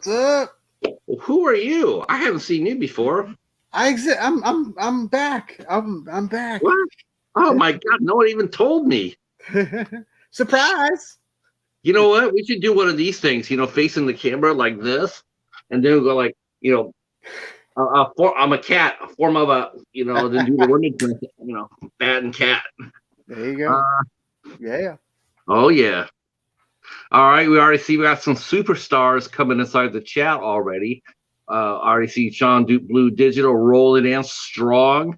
What's up? Well, who are you? I haven't seen you before. I exist. I'm back. I'm back. What? Oh my God! No one even told me. Surprise! You know what? We should do one of these things. Facing the camera like this, and then go like, I'm a cat, a form of a, then do the women, bat and cat. There you go. Uh, Yeah. oh yeah. All right. We already see we got some superstars coming inside the chat already. I already see Sean Duke Blue Digital rolling in strong.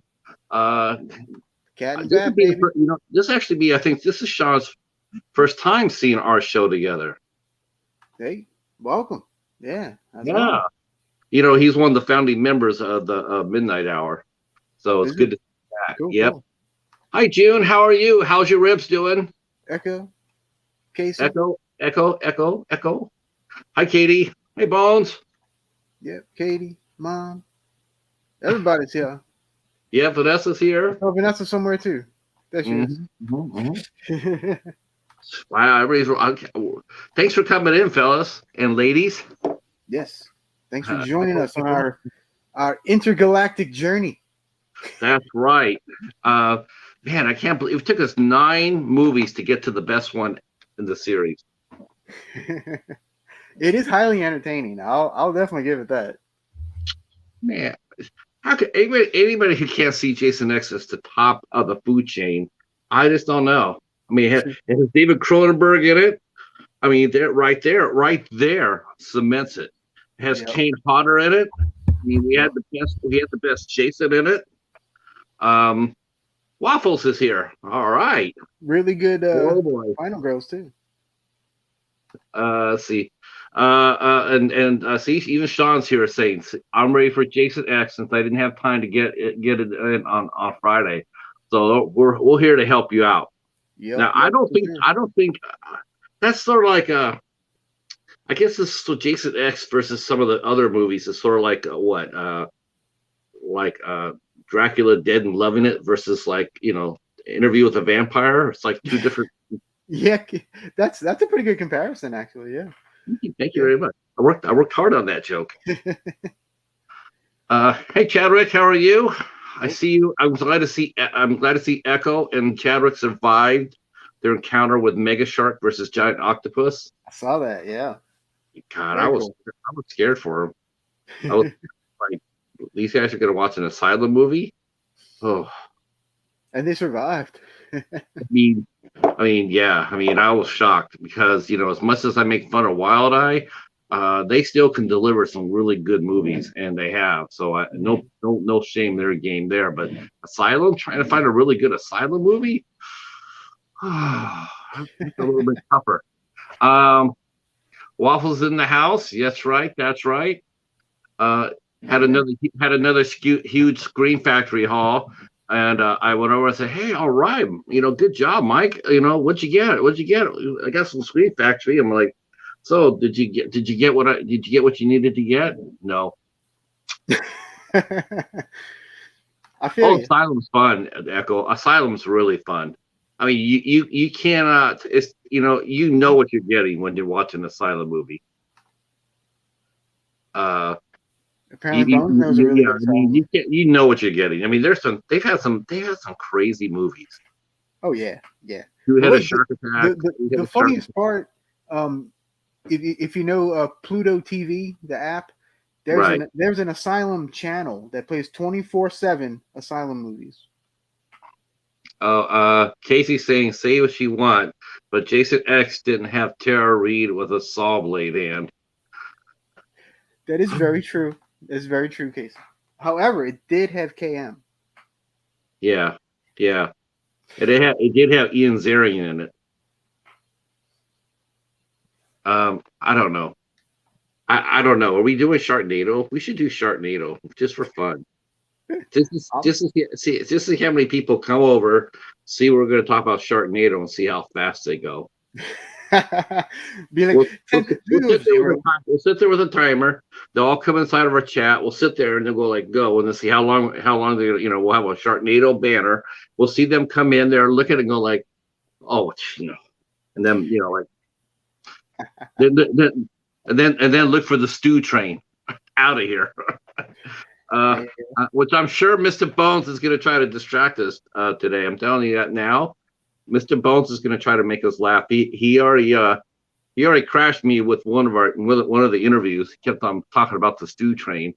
Uh, Cat and this bat, would be, baby. this actually be. I think this is Sean's first time seeing our show together. Hey, welcome. Yeah. Yeah. He's one of the founding members of the Midnight Hour. So it's good to see that. Cool, Yep. cool. Hi, June. How are you? How's your ribs doing? Echo. Casey. Echo, echo, echo, echo. Hi, Katie. Hey, Bones. Yep. Katie. Mom. Everybody's here. Yeah, Vanessa's here. Oh, Vanessa's somewhere too. There she is. Wow, everybody's. Thanks for coming in, fellas and ladies. Yes. Thanks for joining us on our intergalactic journey. That's right. Man, I can't believe it took us 9 movies to get to the best one in the series. It is highly entertaining. I'll definitely give it that. Man, how could anybody who can't see Jason X as the top of the food chain? I just don't know. I mean, it has David Cronenberg in it. I mean, right there cements it. It has Kane Hodder in it. I mean, we had the best Jason in it. Waffles is here. All right. Really good oh boy. Final girls too. Let's see. And see, even Sean's here saying, I'm ready for Jason X since I didn't have time to get it in on Friday. So we're here to help you out. Now, I don't think that's sort of like I guess this is Jason X versus some of the other movies is sort of like Dracula Dead and Loving It versus Interview with a Vampire. It's like two different. Yeah, that's a pretty good comparison, actually. Yeah. Thank you very much. I worked hard on that joke. Hey, Chadwick, how are you? I see you. I'm glad to see Echo and Chadwick survived their encounter with Mega Shark versus Giant Octopus. I saw that. Yeah. God, I was scared for him. I was like, these guys are going to watch an Asylum movie. Oh, and they survived. I mean, yeah. I mean, I was shocked because as much as I make fun of Wild Eye, they still can deliver some really good movies, and they have. So no shame their game there. But Asylum, trying to find a really good Asylum movie, it's a little bit tougher. Waffles in the house. Yes, right. That's right. Had another huge Screen Factory haul. And I went over and said, "Hey, all right, good job, Mike. What'd you get? I got some Screen Factory." I'm like, "So did you get what you needed to get?" No. I feel Asylum's fun, Echo. Asylum's really fun. I mean, you cannot. It's what you're getting when you're watching an Asylum movie. Apparently, Bones knows a really good song. You know what you're getting. I mean, they've had some crazy movies. Oh yeah. Who had a shark attack? The funniest part, if you know Pluto TV, the app, there's an Asylum channel that plays 24/7 Asylum movies. Oh, Casey's saying, "Say what you want," but Jason X didn't have Tara Reid with a saw blade hand. That is very true. It's very true, Casey. However, it did have KM. Yeah. It did have Ian Zarian in it. I don't know. I don't know. Are we doing Sharknado? We should do Sharknado just for fun. Just to see how many people come over. See, we're going to talk about Sharknado and see how fast they go. Be like, we'll sit there with a timer. They'll all come inside of our chat. We'll sit there and they'll go and they'll see how long they we'll have a Sharknado banner. We'll see them come in there, look at it and go like, oh, and then then and then look for the stew train out of here. uh, which I'm sure Mr. Bones is going to try to distract us today. I'm telling you that now. Mr. Bones is going to try to make us laugh. He already crashed me with one of the interviews. He kept on talking about the stew train.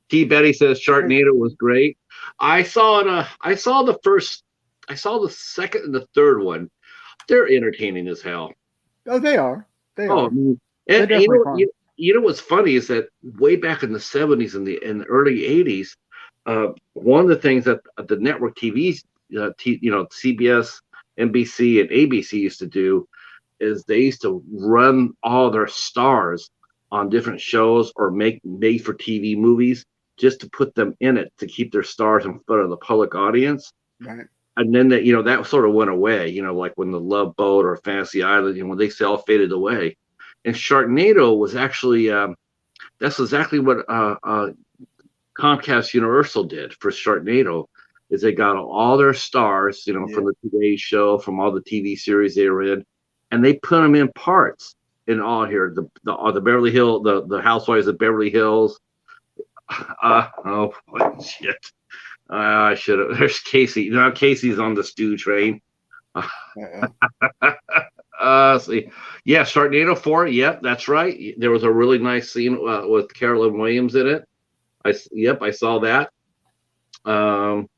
T. Betty says Sharknado was great. I saw it. I saw the second and the third one. They're entertaining as hell. Oh, they are. They are. I mean, and you know what's funny is that way back in the 70s and the early 80s, one of the things that the network TVs, CBS, NBC, and ABC used to do is they used to run all their stars on different shows or make made for TV movies just to put them in it to keep their stars in front of the public audience. Right. And then that sort of went away, like when the Love Boat or Fantasy Island, when they all faded away. And Sharknado was actually, that's exactly what Comcast Universal did for Sharknado, is they got all their stars, from the Today Show, from all the TV series they were in, and they put them in parts in all here. The Beverly Hills, the Housewives of Beverly Hills. Shit. I should have. There's Casey. Now Casey's on the stew train. See, yeah, Sharknado 4. Yep, that's right. There was a really nice scene with Carolyn Williams in it. I saw that. And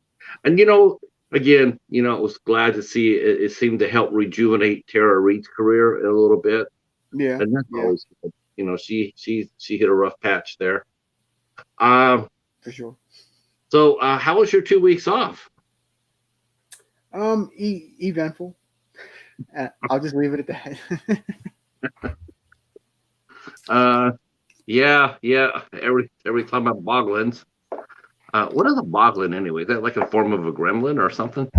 again, I was glad to see it seemed to help rejuvenate Tara Reid's career a little bit. Yeah, and that's always good. She hit a rough patch there. For sure. So, how was your 2 weeks off? Eventful. I'll just leave it at that. Yeah. Every time about boglins. What is a boglin anyway? Is that like a form of a gremlin or something?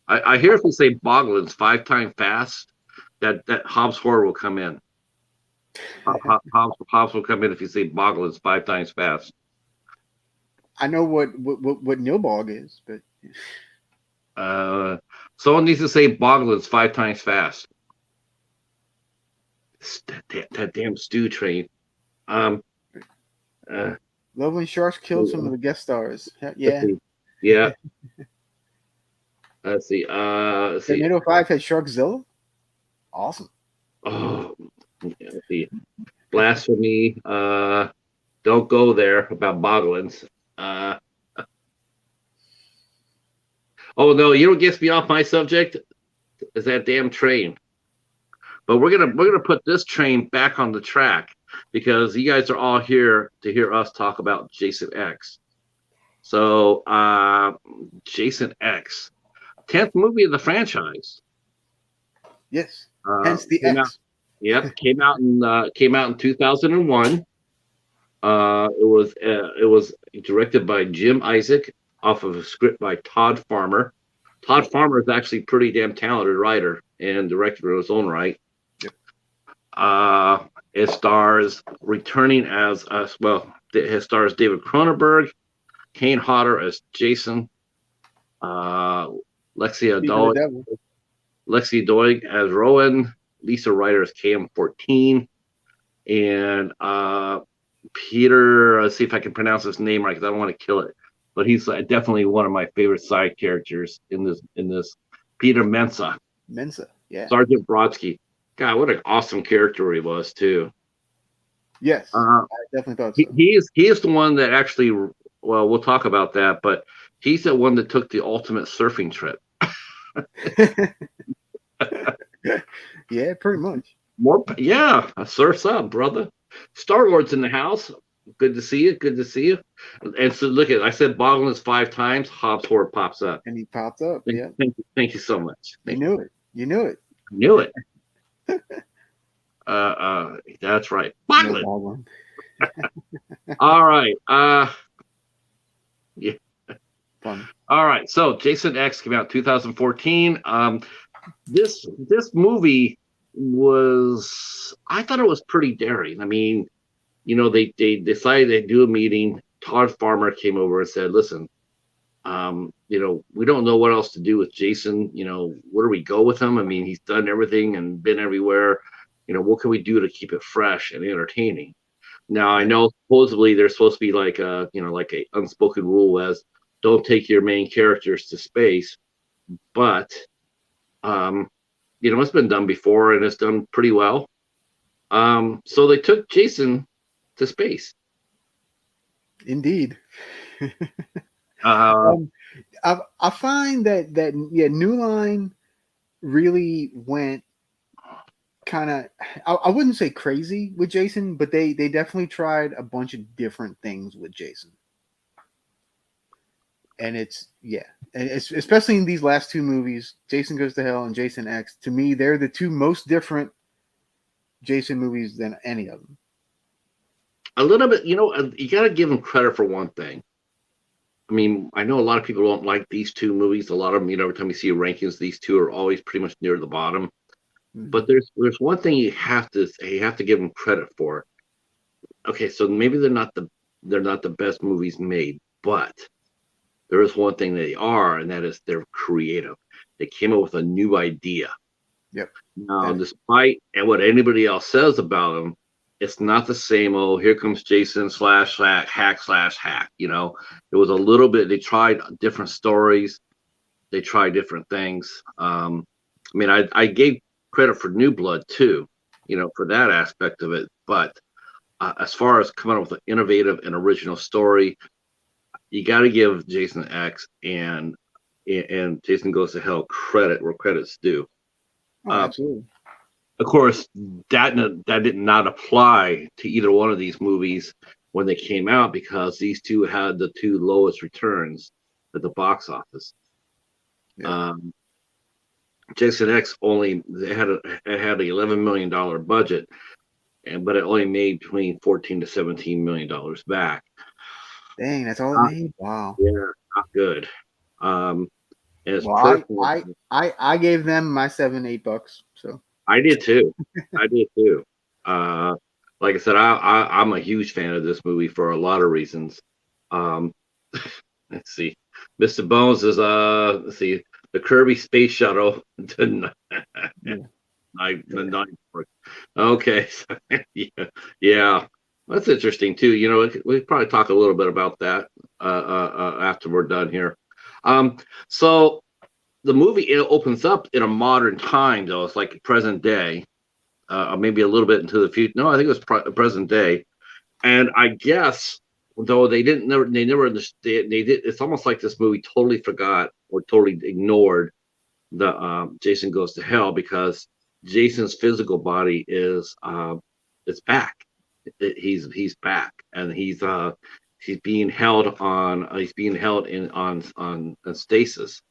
I hear if we say boglins 5 times fast, that Hobbs horror will come in. Hobbs will come in if you say boglins 5 times fast. I know what nilbog is, but someone needs to say boglins 5 times fast. That damn stew train. Loveland Sharks killed some of the guest stars. Yeah. Yeah. Let's see. Sharknado 5 had Sharkzilla. Awesome. Oh, let's see. Blasphemy. Don't go there about boglins. Oh no, you know what gets me off my subject is that damn train. But we're gonna put this train back on the track because you guys are all here to hear us talk about Jason X. So Jason X, 10th movie of the franchise. Yes, hence the X. Came out in 2001. It was directed by Jim Isaac off of a script by Todd Farmer. Todd Farmer is actually a pretty damn talented writer and director in his own right. Yep. It stars returning as it stars David Cronenberg, Kane Hodder as Jason, Lexi Doig as Rowan, Lisa Ryder as KM14, and Peter, let's see if I can pronounce his name right because I don't want to kill it, but he's definitely one of my favorite side characters in this. Peter Mensa, yeah. Sergeant Brodsky. God, what an awesome character he was too. Yes, I definitely thought so. He is the one that actually. Well, we'll talk about that, but he's the one that took the ultimate surfing trip. Yeah, pretty much. Surf's up, brother. Star-Lord's in the house. Good to see you. And so look I said boglins 5 times, Hobbs horror pops up. And he popped up. Thank you so much. You knew it. Knew it. That's right. Boglin. All right. Yeah. Fun. All right. So Jason X came out 2014. This movie I thought it was pretty daring. I mean, they decided they'd do a meeting. Todd Farmer came over and said, listen, we don't know what else to do with Jason. Where do we go with him? I mean, he's done everything and been everywhere. what can we do to keep it fresh and entertaining? Now I know supposedly there's supposed to be like a unspoken rule as don't take your main characters to space, but it's been done before and it's done pretty well. So they took Jason to space. Indeed. Uh, I find that New Line really went kind of, I wouldn't say crazy with Jason, but they definitely tried a bunch of different things with Jason. And it's especially in these last two movies, Jason Goes to Hell and Jason X. To me, they're the two most different Jason movies than any of them. a little bit, you got to give them credit for one thing. I mean, I know a lot of people don't like these two movies. A lot of them, every time you see rankings, these two are always pretty much near the bottom. Mm-hmm. But there's one thing you have to give them credit for. Okay, so maybe they're not the best movies made, but there is one thing they are, and that is they're creative. They came up with a new idea. Yep. Now, despite what anybody else says about them, it's not the same. Oh, here comes Jason / hack. It was a little bit. They tried different stories. They tried different things. I mean, I gave credit for New Blood too, for that aspect of it. But as far as coming up with an innovative and original story, you got to give Jason X and Jason Goes to Hell credit where credit's due. Oh, absolutely. Of course, that did not apply to either one of these movies when they came out because these two had the two lowest returns at the box office. Yeah. Jason X it had an $11 million budget, but it only made between $14 to $17 million back. Dang, that's all it made. Wow. Yeah, not good. I gave them my $7-8. So I did too. Like I said, I'm a huge fan of this movie for a lot of reasons. Let's see. Mr. Bones is let's see, the Kirby space shuttle. Okay. Yeah. That's interesting too. We probably talk a little bit about that after we're done here. So the movie opens up in a modern time, though. It's like present day, maybe a little bit into the future. No, I think it was present day. And I guess, though they never understand. It's almost like this movie totally forgot or totally ignored the Jason Goes to Hell because Jason's physical body is back. He's back, and he's being held on stasis.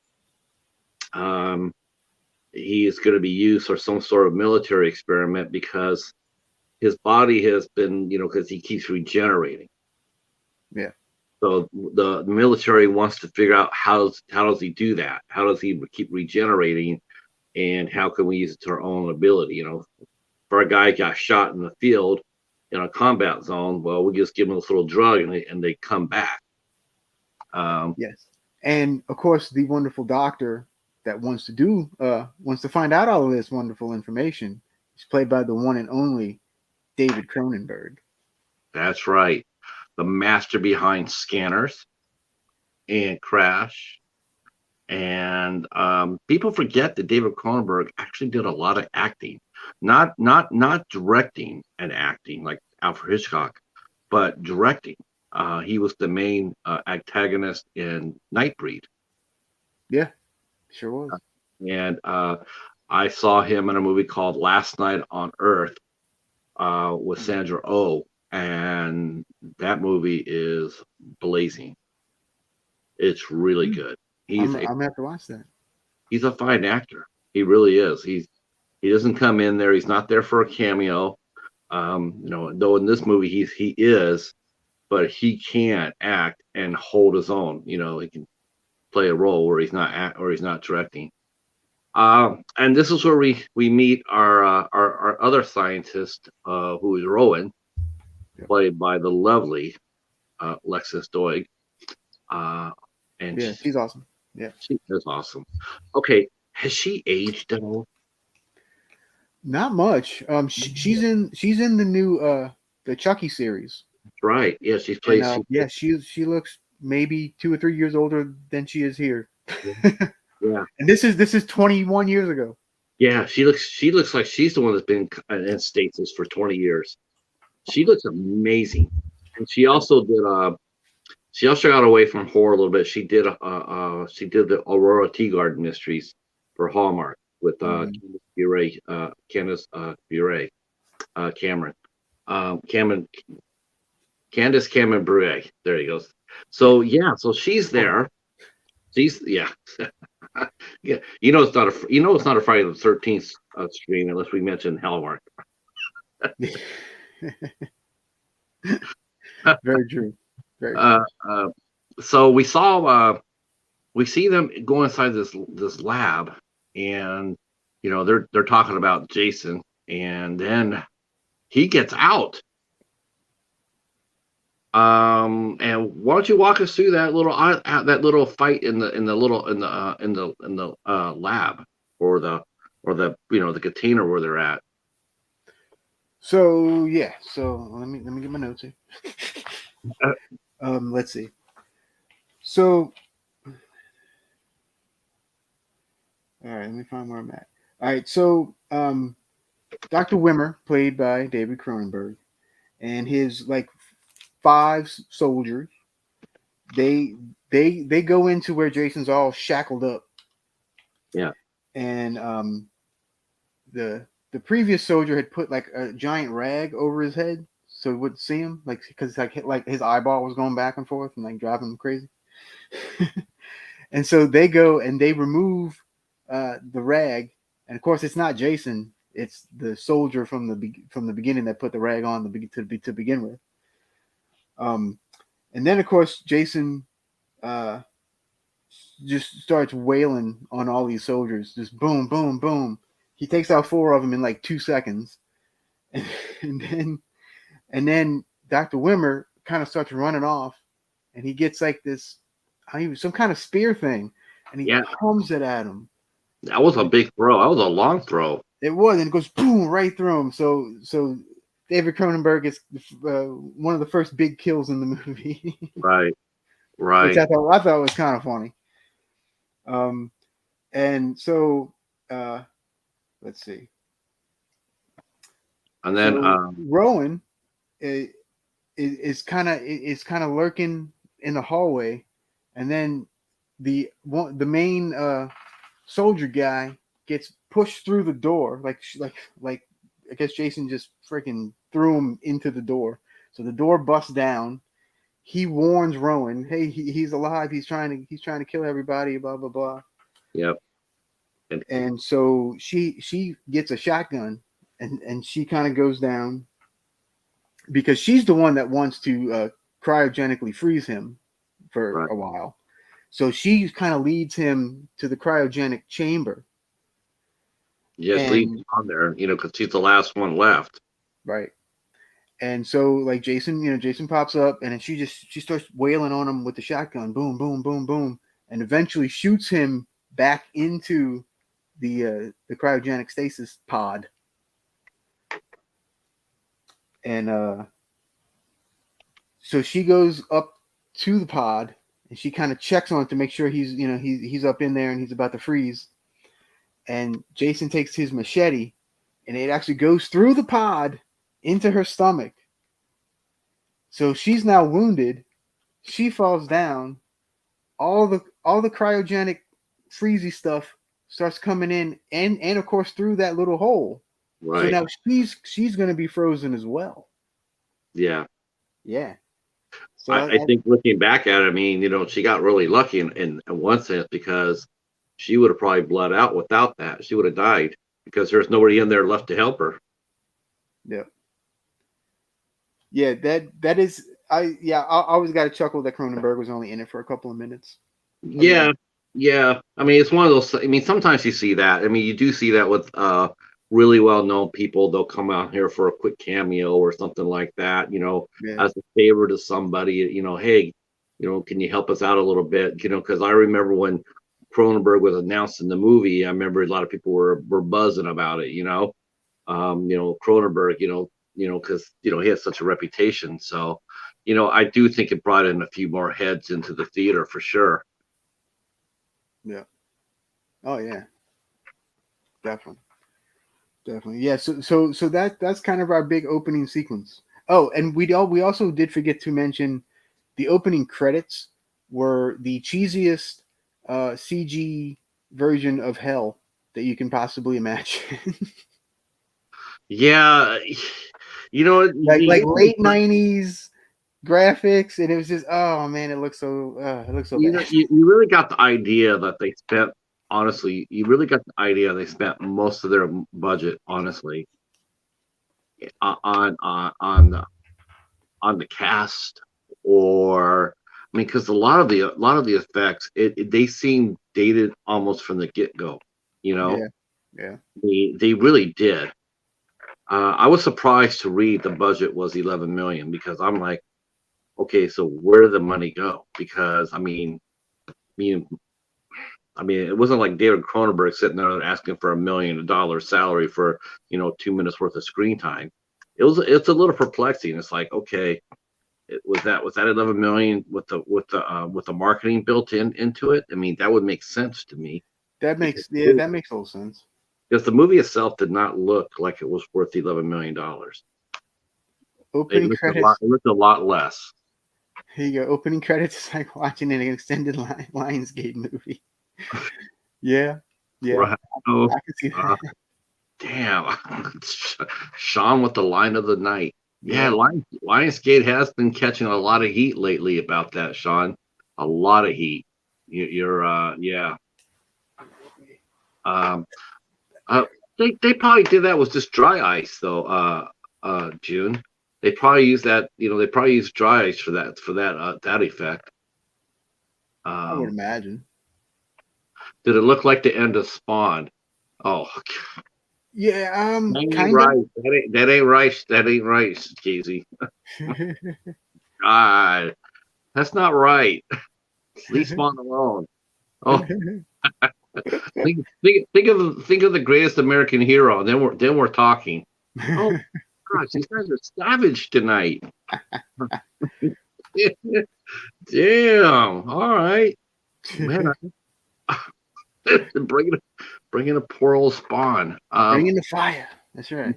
He is going to be used for some sort of military experiment because his body has been, because he keeps regenerating. Yeah. So the military wants to figure out how does he do that? How does he keep regenerating, and how can we use it to our own ability? For a guy got shot in the field in a combat zone, well, we just give him this little drug and they come back. Yes, and of course the wonderful doctor that wants to find out all of this wonderful information is played by the one and only David Cronenberg. That's right. The master behind Scanners and Crash. And people forget that David Cronenberg actually did a lot of acting, not directing and acting like Alfred Hitchcock, but directing. He was the main antagonist in Nightbreed. Yeah, sure was. And I saw him in a movie called Last Night on Earth with Sandra Oh, and that movie is blazing. It's really good. I'm gonna have to watch that. He's a fine actor. He really is. He doesn't come in there. He's not there for a cameo. Though in this movie he is, but he can act and hold his own. He can play a role where he's not directing. And this is where we meet our other scientist, who is Rowan, played by the lovely Lexus Doig. And yeah, she's awesome. Yeah, she is awesome. Okay, has she aged at all? Not much. She's in the new the Chucky series, That's right. Yeah, and she yeah, she looks maybe 2 or 3 years older than she is here. yeah. And this is 21 years ago. Yeah, she looks like she's the one that's been in stasis for 20 years. She looks amazing. And she also got away from horror a little bit. She did the Aurora Tea Garden mysteries for Hallmark with Mm. Candace Bure, Cameron. Cameron Candace Cameron Bure. There he goes. So yeah, so she's there. She's yeah. Yeah, it's not a Friday the 13th stream unless we mention Hallmark. Very true. Very Uh, true. uh, so we see them go inside this lab, and they're talking about Jason, and then he gets out. And why don't you walk us through that little fight in the little in the lab, or the the container where they're at. So yeah, so let me get my notes here. Uh, Let's see. So all right, let me find where I'm at. All right, so Dr. Wimmer, played by David Cronenberg, and his like five soldiers, they they go into where Jason's all shackled up, yeah, and the previous soldier had put like a giant rag over his head so he wouldn't see him, like because like his eyeball was going back and forth and like driving him crazy. And so they go and they remove the rag, and of course it's not Jason, it's the soldier from the beginning that put the rag on to begin with. Um, and then of course Jason uh, just starts wailing on all these soldiers, just boom, boom, boom. He takes out four of them in like 2 seconds, and, and then and then Dr. Wimmer kind of starts running off, and he gets like this, some kind of spear thing, and he yeah. comes it at him. That was a big throw. That was a long throw. It was, and it goes boom right through him. So David Cronenberg is one of the first big kills in the movie, Right, which right. I thought was kind of funny. Um, and so uh, let's see. And then So Rowan is kind of lurking in the hallway, and then the main soldier guy gets pushed through the door, like I guess Jason just freaking threw him into the door. So the door busts down. He warns Rowan, "Hey, he's alive. He's trying to kill everybody." Blah blah blah. yep. And And so she gets a shotgun, and she kind of goes down because she's the one that wants to cryogenically freeze him for right. a while. So she kind of leads him to the cryogenic chamber. Just leave And on there, because she's the last one left. right. And so like Jason, Jason pops up, and then she starts wailing on him with the shotgun, boom, boom, boom, boom, and eventually shoots him back into the cryogenic stasis pod. And so she goes up to the pod, and she kind of checks on it to make sure he's up in there and he's about to freeze. And Jason takes his machete, and it actually goes through the pod into her stomach. So she's now wounded. She falls down. All the cryogenic freezy stuff starts coming in, and of course through that little hole. So Right. now she's going to be frozen as well. Yeah. Yeah. So I think looking back at it, I mean, she got really lucky in one sense, because she would have probably bled out without that. She would have died because there's nobody in there left to help her. yeah, yeah. That is I always got to chuckle that Cronenberg was only in it for a couple of minutes. Yeah, yeah. I mean, it's one of those. I mean, sometimes you see that. I mean, you do see that with really well known people. They'll come out here for a quick cameo or something like that. Yeah. As a favor to somebody. Hey, can you help us out a little bit? Because I remember when Cronenberg was announced in the movie, I remember a lot of people were buzzing about it. Cronenberg, because he has such a reputation. So, I do think it brought in a few more heads into the theater for sure. Yeah. Oh yeah. Definitely. Definitely. Yeah. So that's kind of our big opening sequence. Oh, and we also did forget to mention the opening credits were the cheesiest CG version of hell that you can possibly imagine. Yeah, like late 90s graphics, and it was just, oh man, it looks so bad. you really got the idea that they spent. Honestly, you really got the idea they spent most of their budget, honestly, on the cast, or I mean, because a lot of the effects, they seem dated almost from the get go. You know, Yeah, yeah. they really did. I was surprised to read the budget was 11 million, because I'm like, okay, so where did the money go? Because mean, it wasn't like David Cronenberg sitting there asking for $1 million salary for 2 minutes worth of screen time. It's a little perplexing. It's like, okay, was that 11 million with the marketing built into it? I mean, that would make sense to me, because That makes total sense. the movie itself did not look like it was worth $11 million. It Opening looked a lot. credits. It looked a lot less. Here you go. Opening credits is like watching an extended Lionsgate movie. Yeah, yeah. Right. Oh, I can see uh, that. damn. Sean with the line of the night. Yeah, Yeah. Lionsgate has been catching a lot of heat lately about that, Sean. A lot of heat. Yeah. Um, uh, they probably did that with just dry ice, though. June. They probably use that. They probably use dry ice for that effect. I would Um, imagine. did it look like the end of Spawn? Oh, Yeah, that ain't kind of. right. That ain't right. That ain't right, Casey. God, that's not right. Leave Spawn alone. Oh, think of the greatest American hero. Then we're talking. Oh gosh, these guys are savage tonight. Damn. All right, man. bringing bringing a poor old Spawn. Bring in the fire. That's right.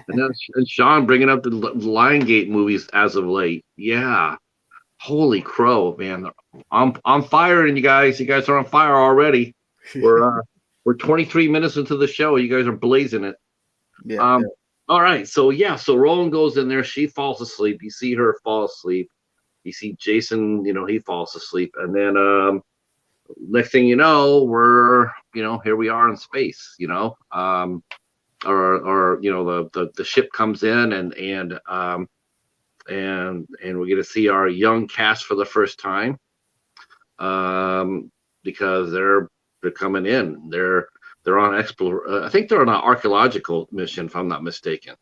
And Sean bringing up the Lionsgate movies as of late. Yeah. Holy crow, man! I'm firing you guys. You guys are on fire already. We're 23 minutes into the show. You guys are blazing it. Yeah, Um, all right. So yeah. So Roland goes in there. She falls asleep. You see her fall asleep. You see Jason. He falls asleep, and then next thing you know, we're here we are in space. Or the ship comes in, and we get to see our young cast for the first time, because they're coming in. They're on explore. I think they're on an archaeological mission, if I'm not mistaken.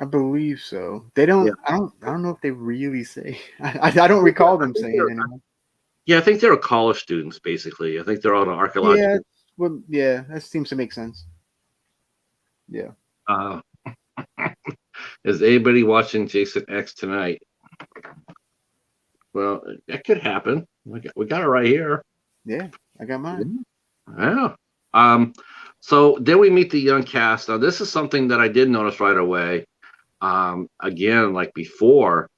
I believe so. They don't. Yeah, I don't know if they really say. I don't recall I them think saying they're. anymore. Yeah, I think they're college students, basically. I think they're on an Yeah. archaeological. Well, yeah. That seems to make sense. Yeah. Uh, is anybody watching Jason X tonight? Well, that could happen. We got it right here. Yeah. I got mine. Yeah. Um, so then we meet the young cast. Now, this is something that I did notice right away. Again, like before,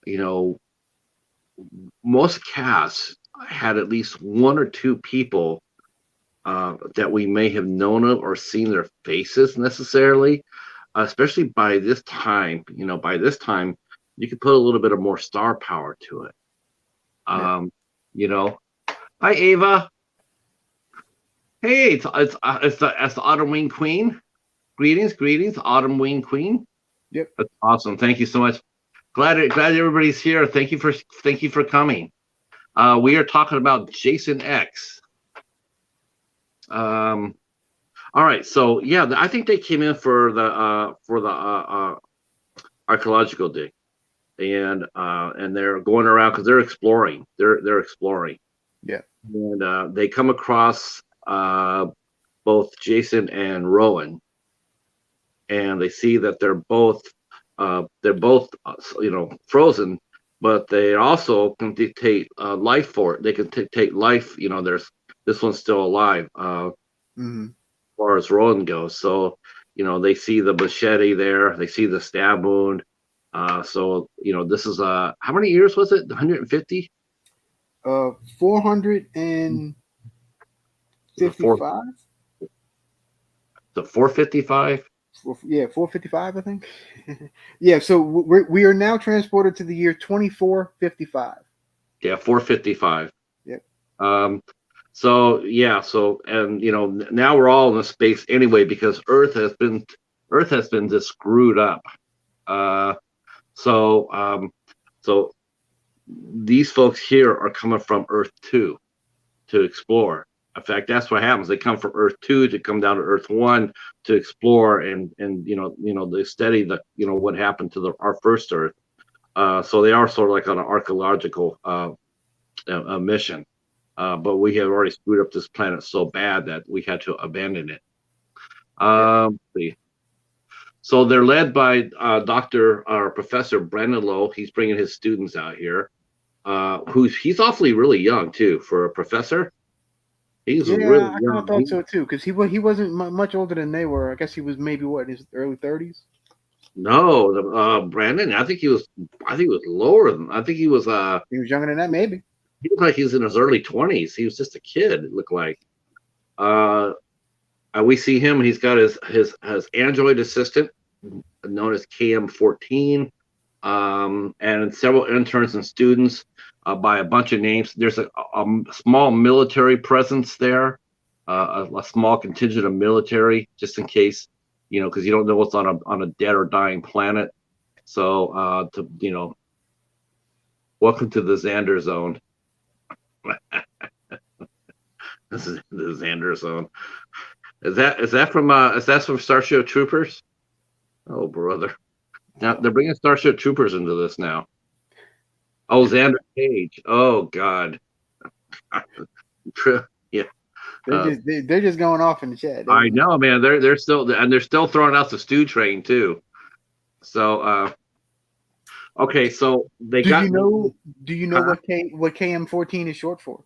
you know, most casts had at least one or two people that we may have known of or seen their faces necessarily. Especially by this time, you could put a little bit of more star power to it. Yeah. You know, hi Ava. Hey, it's the Autumn Wing Queen. Greetings, Autumn Wing Queen. Yep. That's awesome. Thank you so much. Glad everybody's here. Thank you for coming. We are talking about Jason X. All right, so yeah, I think they came in for the archaeological dig, and they're going around because they're exploring. They're exploring, Yeah. and they come across both Jason and Rowan. and they see that they're both frozen, but they also can dictate life for it. They can dictate life. There's this one's still alive. Mm-hmm. As far as Rowan goes. So, they see the machete there, they see the stab wound. So, this is how many years was it? 150? 455. Was it the 455? Yeah, 455, I think. Yeah, so we are now transported to the year 2455. Yeah, 455. Yep. So yeah, and now we're all in a space anyway because Earth has been just screwed up. Uh, so these folks here are coming from Earth 2 to explore. In fact, that's what happens. They come from Earth 2 to come down to Earth 1 to explore and they study what happened to our first Earth. So they are sort of like on an archaeological mission. But we have already screwed up this planet so bad that we had to abandon it. See. So they're led by Dr. or Professor Brandon Lowe. He's bringing his students out here. He's awfully really young too for a professor. He's really I kind of young. thought so too, because he wasn't much older than they were. I guess he was maybe in his early 30s. No, Brandon. I think he was lower than. I think he was. He was younger than that, maybe. He looked like he was in his early 20s. He was just a kid. It looked like. We see him. He's got his Android assistant known as KM14, and several interns and students by a bunch of names. There's a small military presence there, a small contingent of military, just in case, because you don't know what's on a dead or dying planet. So, welcome to the Xander Zone. This is the Xander Zone. Is that from Starship Troopers? Oh, brother. Now they're bringing Starship Troopers into this now. Oh, Xander Cage. Oh, God. Yeah. They're just going off in the chat. I know, man. They're still throwing out the stew train too. So, okay. So they Do got. you know what KM14 is short for?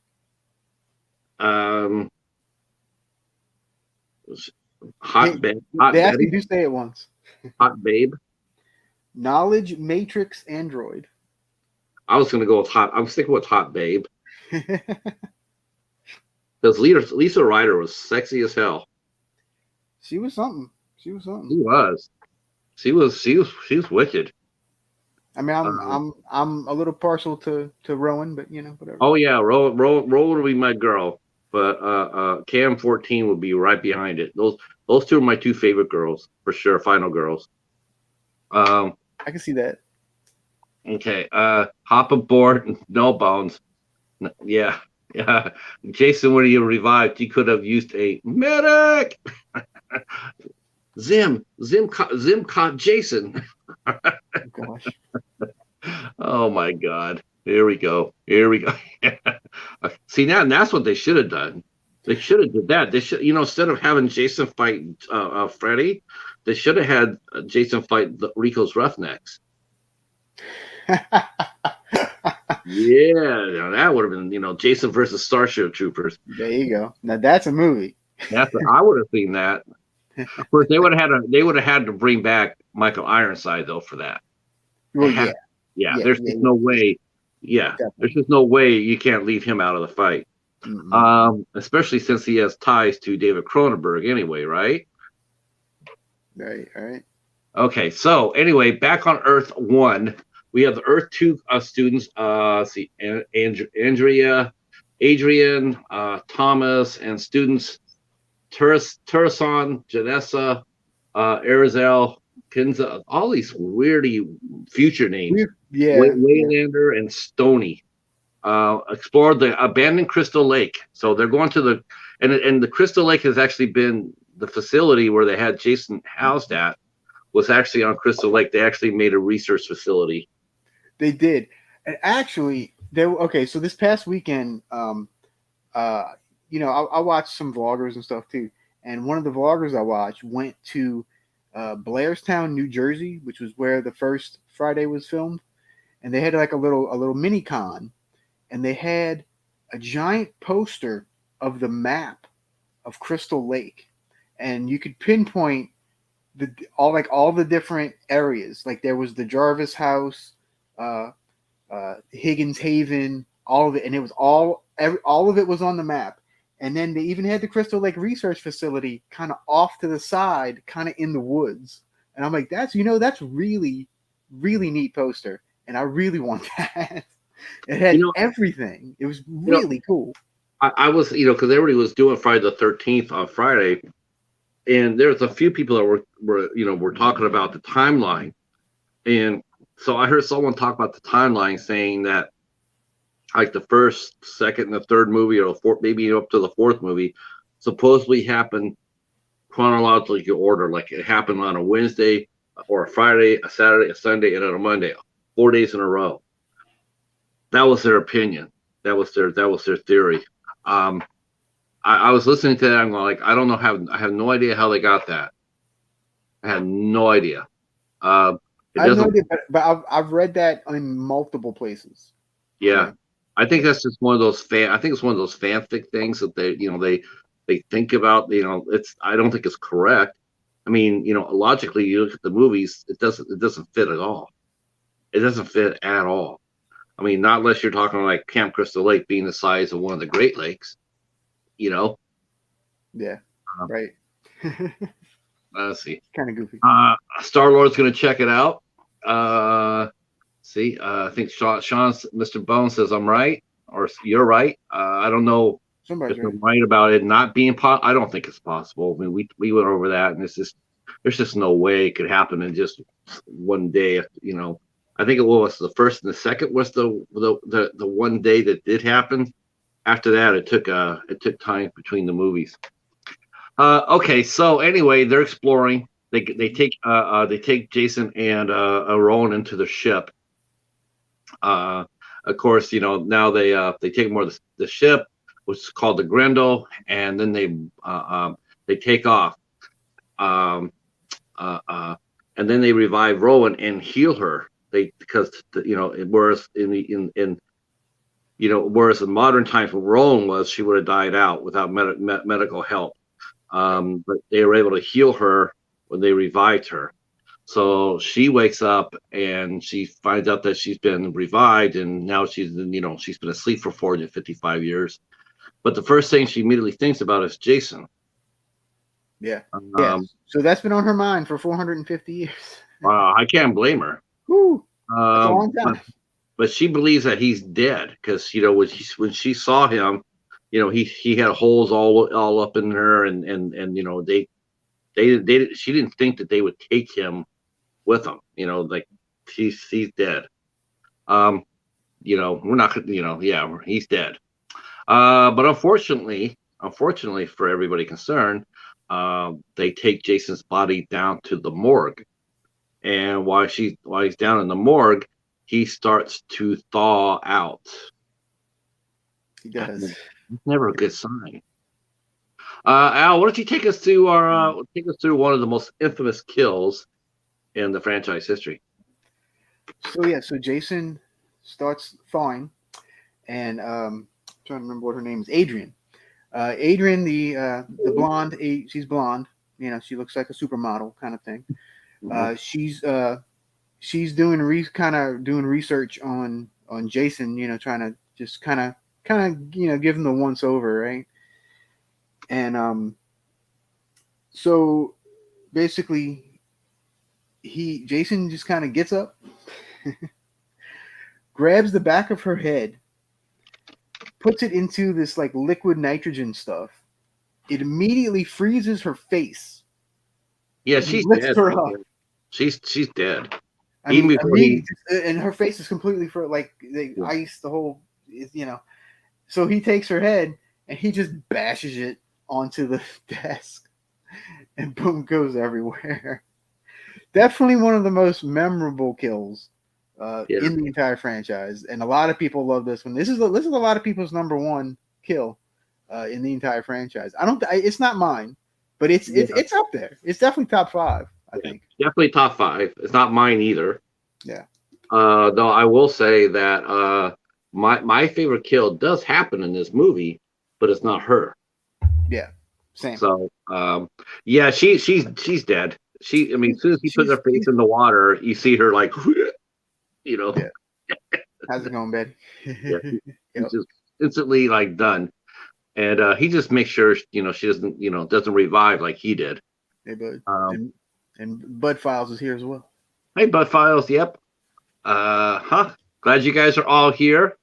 Hot babe. They actually do say it once. Hot babe. Knowledge Matrix Android. I was gonna go with hot. I'm sticking with hot babe. Because Lisa Ryder was sexy as hell. She was something. She was wicked. I mean, I'm a little partial to Rowan, but whatever. Oh yeah, Rowan would be my girl, but KM14 would be right behind it. Those two are my two favorite girls for sure. Final girls. I can see that. Okay, hop aboard. No bones. Yeah. Jason, when he revived, he could have used a medic. Zim caught Jason. Oh, gosh. Oh my God. Here we go. See, now, and that's what they should have done. They should have did that. They should, instead of having Jason fight Freddy, they should have had Jason fight Rico's Roughnecks. Yeah, that would have been, Jason versus Starship Troopers. There you go. Now that's a movie. I would have seen that. Of course, they would have had to bring back Michael Ironside though for that. Well, there's just no way. Yeah, definitely. There's just no way you can't leave him out of the fight. Mm-hmm. Especially since he has ties to David Cronenberg anyway, right? Right. All right. Okay, so anyway, back on Earth 1. We have the Earth 2 students. Adrian, Thomas, and students Turasan, Janessa, Arizel, Kinza, all these weirdy future names. Waylander and Stony explored the abandoned Crystal Lake. So they're going to and the Crystal Lake has actually been the facility where they had Jason housed at. Was actually on Crystal Lake. They actually made a research facility. They did, and actually, so this past weekend, I watched some vloggers and stuff too, and one of the vloggers I watched went to Blairstown, New Jersey, which was where the first Friday was filmed, and they had like a little mini con, and they had a giant poster of the map of Crystal Lake, and you could pinpoint all the different areas. Like there was the Jarvis house, uh, Higgins Haven, all of it, and it was all of it was on the map. And then they even had the Crystal Lake Research Facility kind of off to the side, kind of in the woods. And I'm like, that's really, really neat poster, and I really want that. It had You know, everything. It was you know, really cool. I was, because everybody was doing Friday the 13th on Friday, and there's a few people that were talking about the timeline, and so I heard someone talk about the timeline, saying that like the first, second, and the third movie, or the fourth, maybe up to the fourth movie, supposedly happened chronologically order. Like it happened on a Wednesday or a Friday, a Saturday, a Sunday, and then a Monday, 4 days in a row. That was their opinion. That was their theory. Um, I was listening to that. I'm going like, I don't know how. I have no idea how they got that. I had no idea. Uh, it I have no doesn't. idea, but I've read that in multiple places. Yeah, So I think that's just one of those fan. I think it's one of those fanfic things that they think about. It's. I don't think it's correct. I mean, logically, you look at the movies, it doesn't fit at all. It doesn't fit at all. I mean, not unless you're talking like Camp Crystal Lake being the size of one of the Great Lakes. You know. yeah, Uh, right. let's see. Kind of goofy. Star Lord's going to check it out. See, I think Sean's Mr. Bone says I'm right, or you're right. I don't know Somebody's if right. I'm right about it not being possible. I don't think it's possible. I mean, we went over that, and there's just no way it could happen in just one day. I think it was the first and the second was the one day that did happen. After that, it took time between the movies. Okay, so anyway, they're exploring. They take Jason and Rowan into the ship. Uh, of course, now they take more of the ship, which is called the Grendel, and then they take off. Um, uh, uh, and then they revive Rowan and heal her. Whereas in modern times when Rowan was, she would have died out without medical help. But they were able to heal her when they revived her. So she wakes up and she finds out that she's been revived, and now she's been asleep for 455 years. But the first thing she immediately thinks about is Jason. Yeah. Yes. Um, So that's been on her mind for 450 years. I can't blame her. Woo! That's a Um, long time. but she believes that he's dead because when she saw him, he had holes all up in her, and she didn't think that they would take him with them. Like he's dead. We're not, yeah, he's dead. But unfortunately for everybody concerned, they take Jason's body down to the morgue, and while he's down in the morgue, he starts to thaw out. He does. It's never a good sign. Al, why don't you take us through one of the most infamous kills in the franchise history? So Jason starts thawing, and trying to remember what her name is. Adrian. Adrian, the blonde. She's blonde. She looks like a supermodel kind of thing. She's doing doing research on Jason. Trying to just kind of give him the once over, right? And so basically, Jason just kind of gets up, grabs the back of her head, puts it into this like liquid nitrogen stuff. It immediately freezes her face. Yeah, she's lifts dead. her up. She's dead. I Even mean, before he, and her face is completely like they Yeah. ice the whole. So he takes her head and he just bashes it onto the desk, and boom, goes everywhere. Definitely one of the most memorable kills Yeah. in the entire franchise, and a lot of people love this one. This is a lot of people's number one kill in the entire franchise. It's not mine, but it's up there. It's definitely top 5. I think. Definitely top 5. It's not mine either. Yeah. Though I will say that my favorite kill does happen in this movie, but it's not her. Yeah. Same. So yeah, she's dead. I mean, as soon as he puts She's her face in the water, you see her like, you know, yeah. How's it going, Betty? yeah, he's Yep. just instantly like done. And he just makes sure she doesn't revive like he did. Hey, bud. Um, And Bud Files is here as well. hey, Bud Files. Yep. Glad you guys are all here.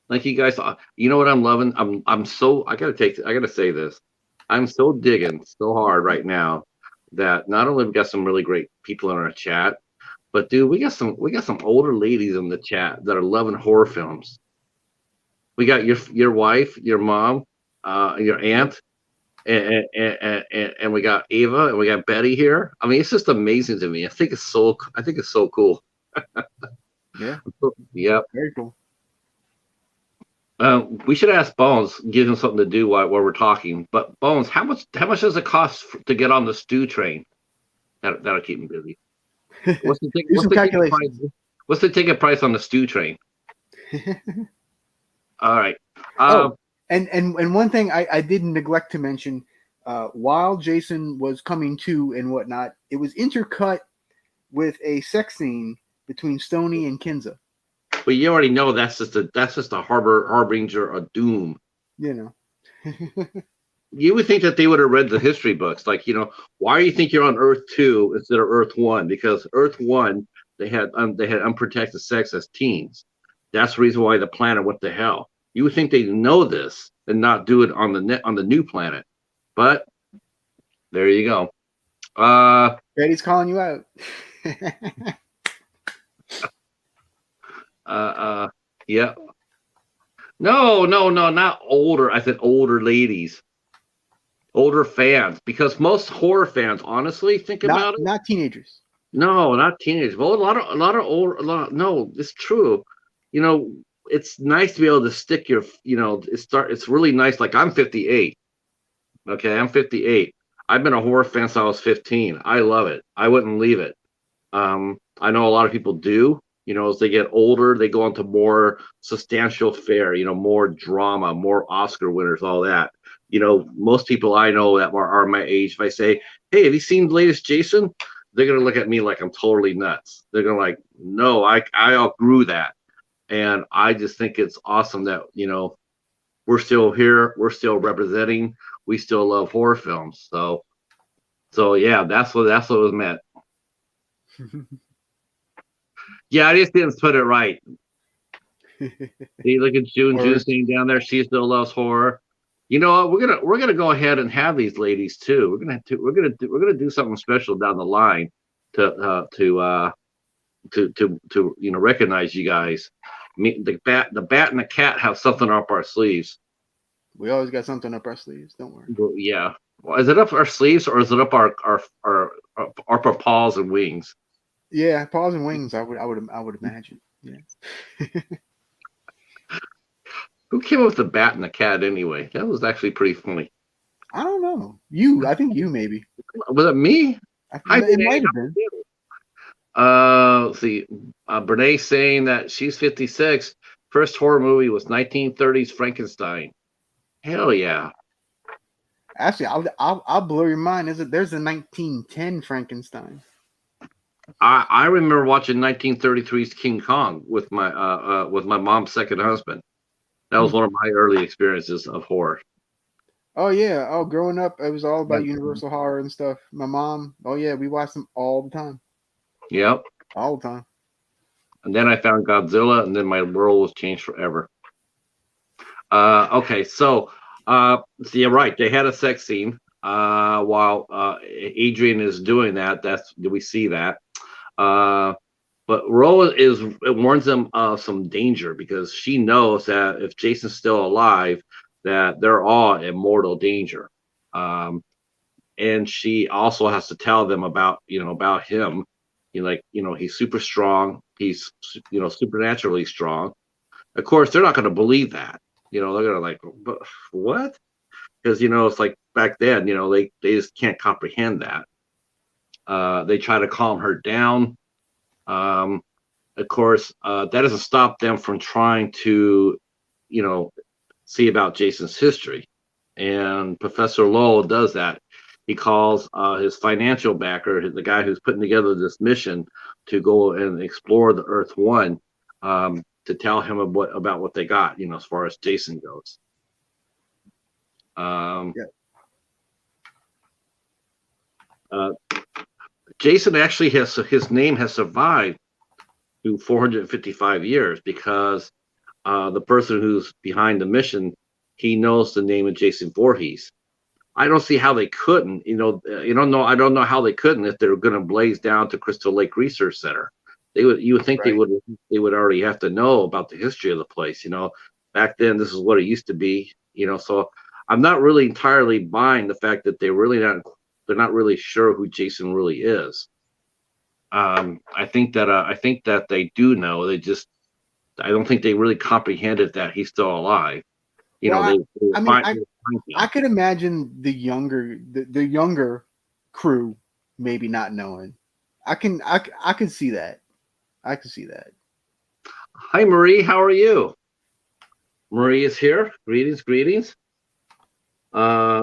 Like you guys, you know what I'm loving? I'm so I gotta say this. I'm so digging so hard right now that not only we got some really great people in our chat, but dude, we got some older ladies in the chat that are loving horror films. We got your wife, your mom, your aunt, and we got Ava and we got Betty here. I mean, it's just amazing to me. I think it's so cool. Yeah. Yep. Very cool. We should ask Bones, give him something to do while we're talking. But Bones, how much does it cost to get on the stew train? That'll keep me busy. What's the Do some ticket price? calculations. What's the ticket price on the stew train? All right. And one thing I didn't neglect to mention, while Jason was coming to and whatnot, it was intercut with a sex scene between Stoney and Kinza. But you already know that's just a harbinger of doom. You know. You would think that they would have read the history books, like why do you think you're on Earth 2 instead of Earth 1? Because Earth 1 they had unprotected sex as teens. That's the reason why the planet went to hell. You would think they know this and not do it on the new planet, but there you go. Betty's calling you out. Yeah. No, not older. I said older ladies, older fans, because most horror fans, honestly, think about it. Not teenagers. No, not teenagers. Well, no, it's true. It's nice to be able to stick it's really nice. Like I'm 58. Okay, I'm 58. I've been a horror fan since I was 15. I love it. I wouldn't leave it. I know a lot of people do. As they get older, they go into more substantial fare, more drama, more Oscar winners, all that. Most people I know that are my age, if I say, hey, have you seen the latest Jason? They're going to look at me like I'm totally nuts. They're going to like, no, I outgrew that. And I just think it's awesome that, we're still here. We're still representing. We still love horror films. So yeah, that's what it was meant. Yeah, I just didn't put it right. See, look at June sitting down there. She still loves horror. You know what? We're gonna go ahead and have these ladies too. We're gonna do something special down the line to recognize you guys. The bat and the cat have something up our sleeves. We always got something up our sleeves. Don't worry. Well, yeah. Well, is it up our sleeves or is it up our paws and wings? Yeah, paws and wings. I would imagine. Yeah. Who came up with the bat and the cat anyway? That was actually pretty funny. I don't know. You. I think you maybe. Was it me? It might have been. Let's see. Brene saying that she's 56. First horror movie was 1930s Frankenstein. Hell yeah. Actually, I'll blow your mind. There's a 1910 Frankenstein. I remember watching 1933's King Kong with my mom's second husband. That was one of my early experiences of horror. Oh yeah. Oh, growing up, it was all about Universal horror and stuff. My mom. Oh yeah, we watched them all the time. Yep. All the time. And then I found Godzilla, and then my world was changed forever. Okay, so you're right. They had a sex scene while Adrian is doing that. We see that. But Rose warns them of some danger because she knows that if Jason's still alive, that they're all in mortal danger. And she also has to tell them about him. He's super strong. He's supernaturally strong. Of course, they're not going to believe that. They're going to like, but what? Because it's like back then, they just can't comprehend that. They try to calm her down. Um, of course, that doesn't stop them from trying to, you know, see about Jason's history. And Professor Lowell does that. He calls his financial backer, the guy who's putting together this mission to go and explore the Earth One, to tell him about what they got, as far as Jason goes. Yeah. Uh, Jason actually his name has survived to 455 years because the person who's behind the mission, he knows the name of Jason Voorhees. I don't see how they couldn't. I don't know how they couldn't if they were going to blaze down to Crystal Lake Research Center. You would think Right. they would already have to know about the history of the place. Back then this is what it used to be. So I'm not really entirely buying the fact that they're not really sure who Jason really is. I think that they do know. I don't think they really comprehended that he's still alive. Well, They I mean, find I him. could imagine the younger crew maybe not knowing. I can see that. I can see that. Hi, Marie. How are you? Marie is here. Greetings, greetings.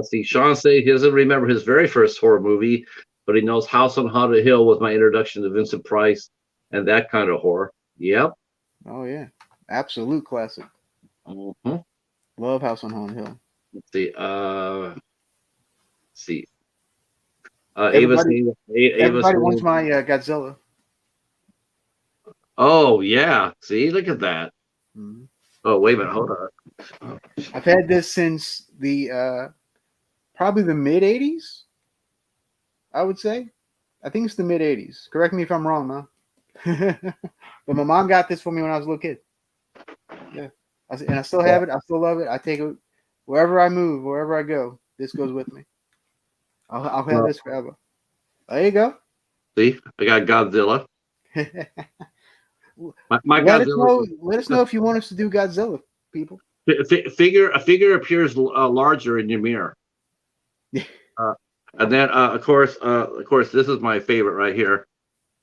See, Sean said he doesn't remember his very first horror movie, but he knows House on Haunted Hill was my introduction to Vincent Price and that kind of horror. Yep. Oh yeah, absolute classic. Mm-hmm. Love House on Haunted Hill. Let's see. See. Ava's Everybody, name. Ava's everybody wants name. my Godzilla. Oh yeah. See, look at that. Mhm. Oh wait a minute. Hold on. Oh, I've had this since the probably the mid '80s. I would say. I think it's the mid '80s. Correct me if I'm wrong, Mom. But my mom got this for me when I was a little kid. Yeah, and I still have it. I still love it. I take it wherever I move, wherever I go. This goes with me. I'll have well, this forever. There you go. see, I got Godzilla. My Let us Godzilla. know. Let us know if you want us to do Godzilla, people. A figure appears larger in your mirror. Uh, and then, of course, this is my favorite right here.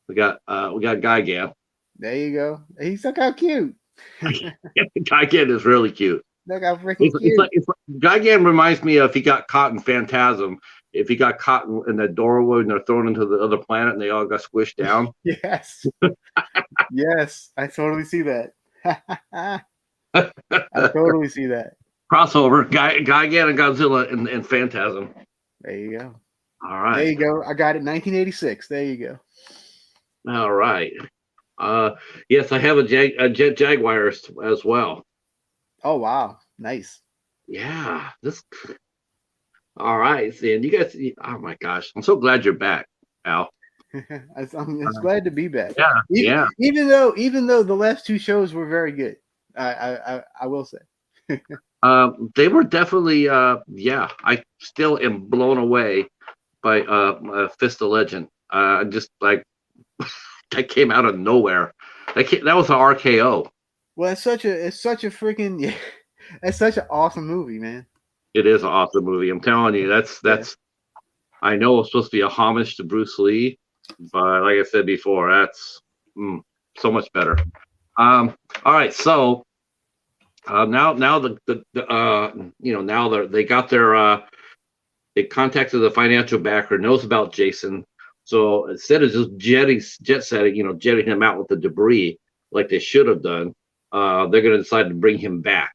We got Gigan. There you go. He's look how cute. Gigan is really cute. Look how freaking It's like cute. Gigan reminds me of if he got caught in Phantasm. If he got caught in the doorway and they're thrown into the other planet and they all got squished down. Yes. Yes. I totally see that. I totally see that. Crossover, Gigan and Godzilla and Phantasm. There you go. All There right, you go. I got it. 1986. There you go. all right. Uh, yes, I have a Jet Jaguar as well. Oh wow. Nice. Yeah, this. All right, and you guys. Oh my gosh, I'm so glad you're back, Al. I'm just Uh, glad to be back. yeah, Even, yeah. even though the last two shows were very good, I will say. They were definitely. Yeah, I still am blown away by Fist of Legend. Just like that came out of nowhere. That was an RKO. Well, it's such a freaking yeah, it's such an awesome movie, man. It is an awesome movie. I'm telling you, that's Yeah. that's. I know it's supposed to be a homage to Bruce Lee, but like I said before, that's so much better. All right, so now they got they contacted the financial backer, knows about Jason. So instead of just jetting him out with the debris like they should have done, they're going to decide to bring him back.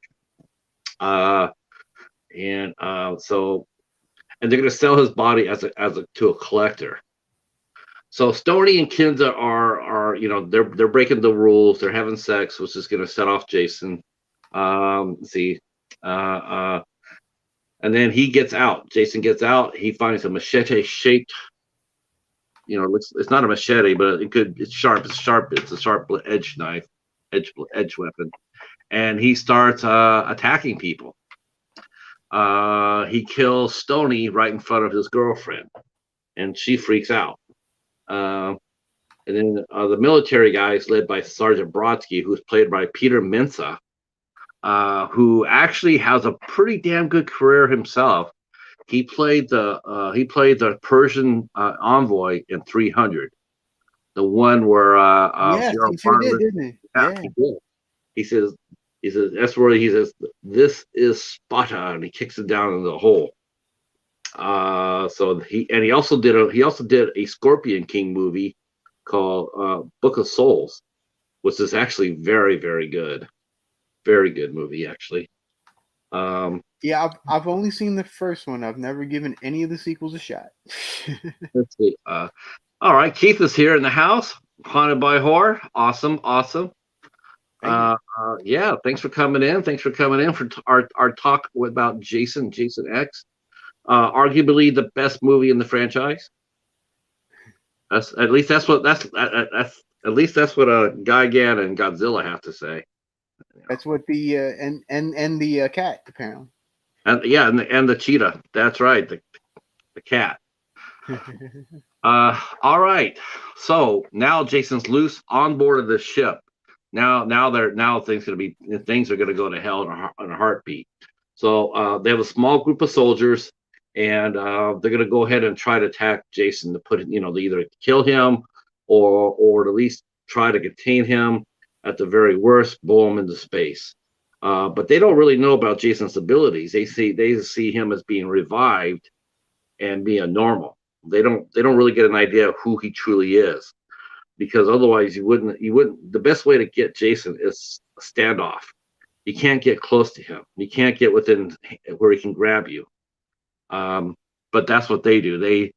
Uh, and so and they're going to sell his body to a collector. So Stoney and Kinza are they're breaking the rules. They're having sex, which is going to set off Jason. Let's see, and then he gets out. Jason gets out. He finds a machete shaped. It's not a machete, but it's sharp. It's sharp. It's a sharp edge knife, edge weapon, and he starts attacking people. He kills Stoney right in front of his girlfriend, and she freaks out. And then the military guy is led by Sergeant Brodsky, who's played by Peter Mensah, who actually has a pretty damn good career himself. he played the Persian envoy in 300, the one where Yes, Gerald he sure did, Farmer. didn't he? Yeah, Yeah. he did. He says that's where he says this is Sparta, and he kicks it down in the hole. So he also did a Scorpion King movie called Book of Souls, which is actually very good, very good movie actually. Um, Yeah, I've only seen the first one. I've never given any of the sequels a shot. let's see. All right, Keith is here in the house, haunted by horror. Awesome, awesome. Thank you. Yeah, thanks for coming in. Thanks for coming in for our talk about Jason X. Arguably the best movie in the franchise. That's at least that's at least that's what Gigan and Godzilla have to say. That's what the and the cat apparently. And yeah, and the cheetah. That's right, the cat. All right. So now Jason's loose on board of the ship. Now things are gonna go to hell in a heartbeat. So they have a small group of soldiers, and they're gonna go ahead and try to attack Jason to put it, they either kill him or at least try to contain him. At the very worst, blow him into space. But they don't really know about Jason's abilities. They see him as being revived and being normal. They don't really get an idea of who he truly is, because otherwise you wouldn't. The best way to get Jason is a standoff. You can't get close to him. You can't get within where he can grab you. But that's what they do.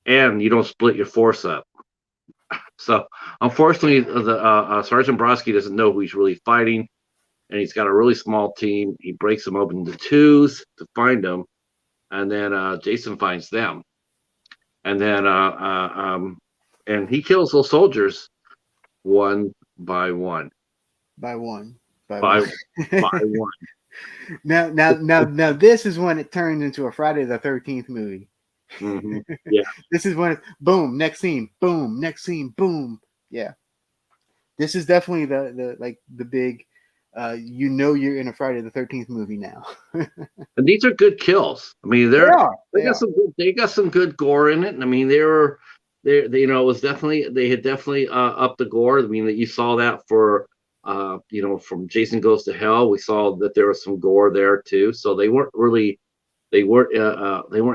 And you don't split your force up. So unfortunately, the Sergeant Brodsky doesn't know who he's really fighting, and he's got a really small team. He breaks them open into twos to find them, and then Jason finds them, and then and he kills those soldiers one by one. By one. By By one. by one. Now, this is when it turns into a Friday the 13th movie. Hmm. Yeah. This is when it's boom, next scene, boom, next scene, boom. Yeah. This is definitely the big you're in a Friday the 13th movie now. And these are good kills. I mean, They are. they They got are. some good gore in it. And I mean, it was definitely they had definitely upped the gore. I mean, that you saw that for from Jason Goes to Hell. We saw that there was some gore there too. So they weren't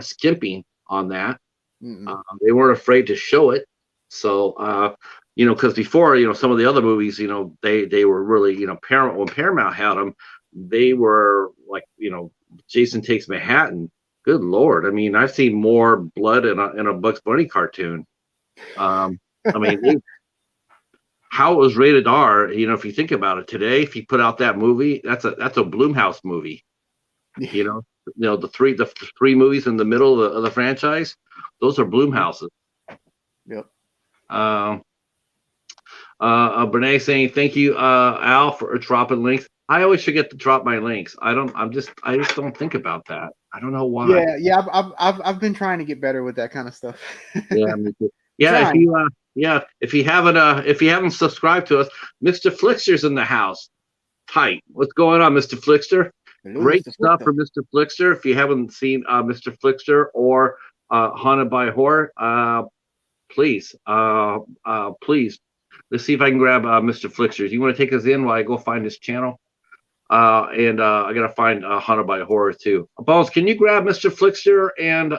skimping on that. They weren't afraid to show it. So because before, some of the other movies, they were really, Paramount, when Paramount had them, they were like, Jason Takes Manhattan. Good Lord. I mean, I've seen more blood in a Bugs Bunny cartoon. I mean, how it was rated R, if you think about it today, if you put out that movie, that's a Blumhouse movie. The three movies in the middle of the franchise, those are Blumhouses. Yep. Brene saying thank you, Al, for dropping links. I always forget to drop my links. I just don't think about that. I don't know why. Yeah. I've been trying to get better with that kind of stuff. Yeah, me too. Yeah, if you haven't subscribed to us, Mr. Flixter's in the house. Tight. What's going on, Mr. Flixter? Hello, Great Mr. stuff Flipper. for Mr. Flixter. If you haven't seen Mr. Flixter or Haunted by Horror, please, let's see if I can grab Mr. Flixter. Do you want to take us in while I go find his channel? And I gotta find Haunted by Horror too. Bones, can you grab Mr. Flixter and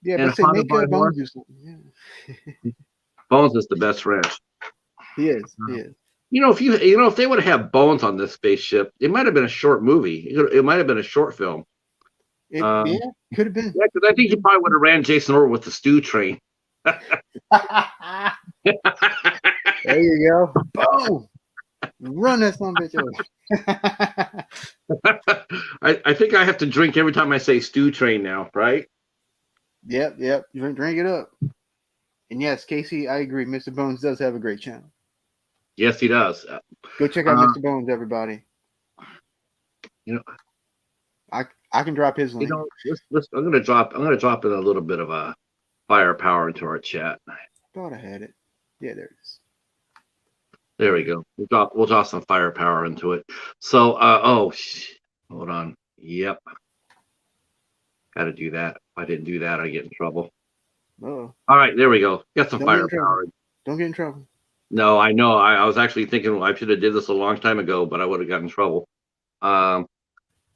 Yeah, and but say Haunted make by a Horror? bone do something. Yeah. Bones is the best friend. He is. He is. If they would have Bones on this spaceship, it might have been a short movie. It might have been a short film. Yeah, could have been. Yeah, because I think you probably would have ran Jason over with the stew train. There you go. Boom. Run that son bitch over. I think I have to drink every time I say stew train now, right? Yep. Drink it up. And yes, Casey, I agree. Mr. Bones does have a great channel. Yes, he does. Go check out Mr. Bones, everybody. I can drop his link. I'm gonna drop in a little bit of a firepower into our chat. Thought I had it. Yeah, there it is. There we go. We'll drop some firepower into it. So hold on. Yep. Got to do that. If I didn't do that, I get in trouble. Oh, All right, there we go. Got some don't get in trouble. firepower. Don't get in trouble. No, I know. I was actually thinking I should have did this a long time ago, but I would have gotten in trouble. Um,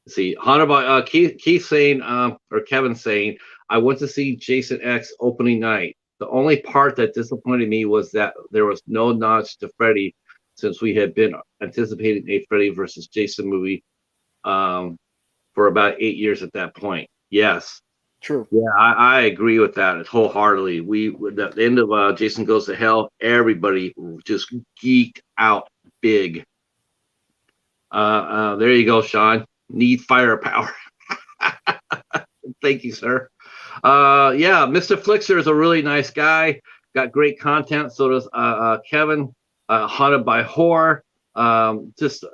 let's see, Hunter by Keith saying, or Kevin saying, I went to see Jason X opening night. The only part that disappointed me was that there was no nods to Freddy, since we had been anticipating a Freddy versus Jason movie for about 8 years at that point. Yes. True. Yeah, I agree with that wholeheartedly. At the end of Jason Goes to Hell, everybody just geeked out big. There you go, Sean. Need firepower. Thank you, sir. Yeah, Mr. Flixer is a really nice guy. Got great content. So does Kevin. Haunted by Horror. Just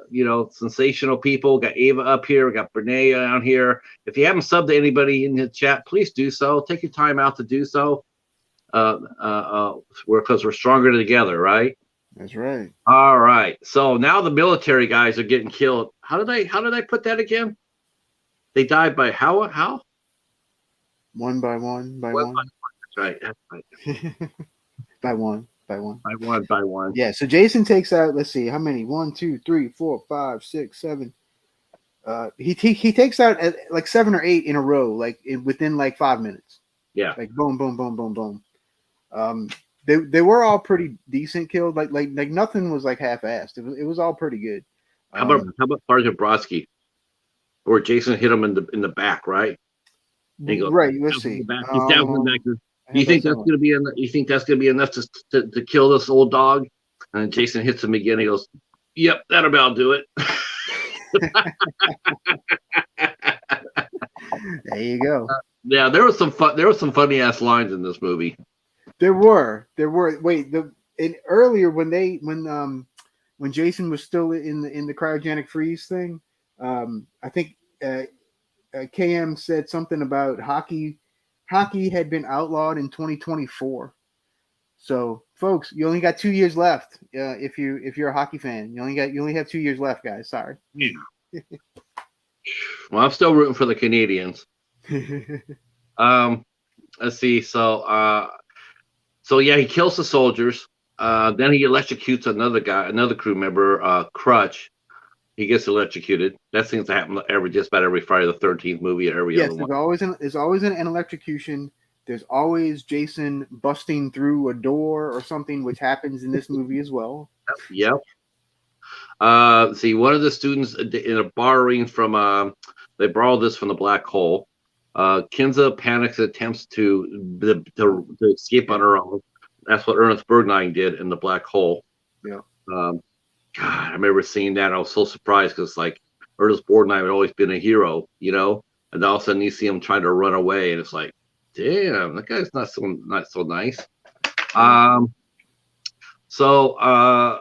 sensational people. Got Ava up here. We got Brene down here. If you haven't subbed to anybody in the chat, please do so. Take your time out to do so. Because we're stronger together, right? That's right. All right. So now the military guys are getting killed. How did I put that again? They died by how? How? One by one. By one. That's right. That's right. By one. By one. By one. Yeah. So Jason takes out. Let's see. How many? 1, 2, 3, 4, 5, 6, 7. He takes out like 7 or 8 in a row, like within like 5 minutes. Yeah. Like boom, boom, boom, boom, boom. They were all pretty decent killed. Like nothing was like half-assed. It was all pretty good. How about Sergeant Brodsky, where Jason hit him in the back, right? He goes, right. Let's see. He's down in the back. You think that's gonna be enough? You think that's gonna be enough to kill this old dog? And Jason hits him again. He goes, "Yep, that'll about do it." There you go. Yeah, there was some fun. There was some funny ass lines in this movie. There were. Wait, earlier when Jason was still in the cryogenic freeze thing, I think KM said something about hockey. Hockey had been outlawed in 2024. So, folks, you only got 2 years left. If you're a hockey fan, you only have 2 years left, guys. Sorry. Yeah. Well, I'm still rooting for the Canadians. Let's see. So yeah, he kills the soldiers. Then he electrocutes another crew member, Crutch. He gets electrocuted. That seems to happen just about every Friday the 13th movie or every other one. There's always an electrocution. There's always Jason busting through a door or something, which happens in this movie as well. Yep. See, one of the students in a borrowing from they borrowed this from the black hole. Kinza panics and attempts to escape on her own. That's what Ernest Borgnine did in the black hole. Yeah. God, I remember seeing that. I was so surprised because like Ernest Borgnine had always been a hero, and all of a sudden you see him trying to run away, and it's like, damn, that guy's not so nice. So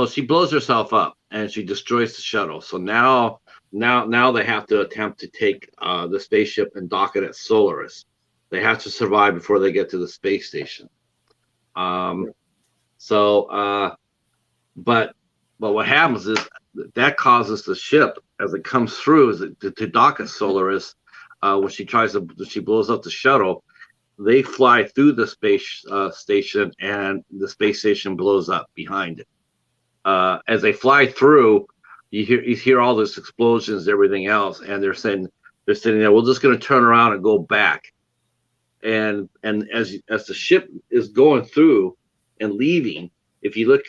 she blows herself up and she destroys the shuttle. So now they have to attempt to take the spaceship and dock it at Solaris. They have to survive before they get to the space station. But what happens is that causes the ship as it comes through to dock at Solaris. When she blows up the shuttle, they fly through the space station, and the space station blows up behind it. As they fly through, you hear all this explosions, everything else, and they're sitting there. We're just going to turn around and go back. And as the ship is going through and leaving, if you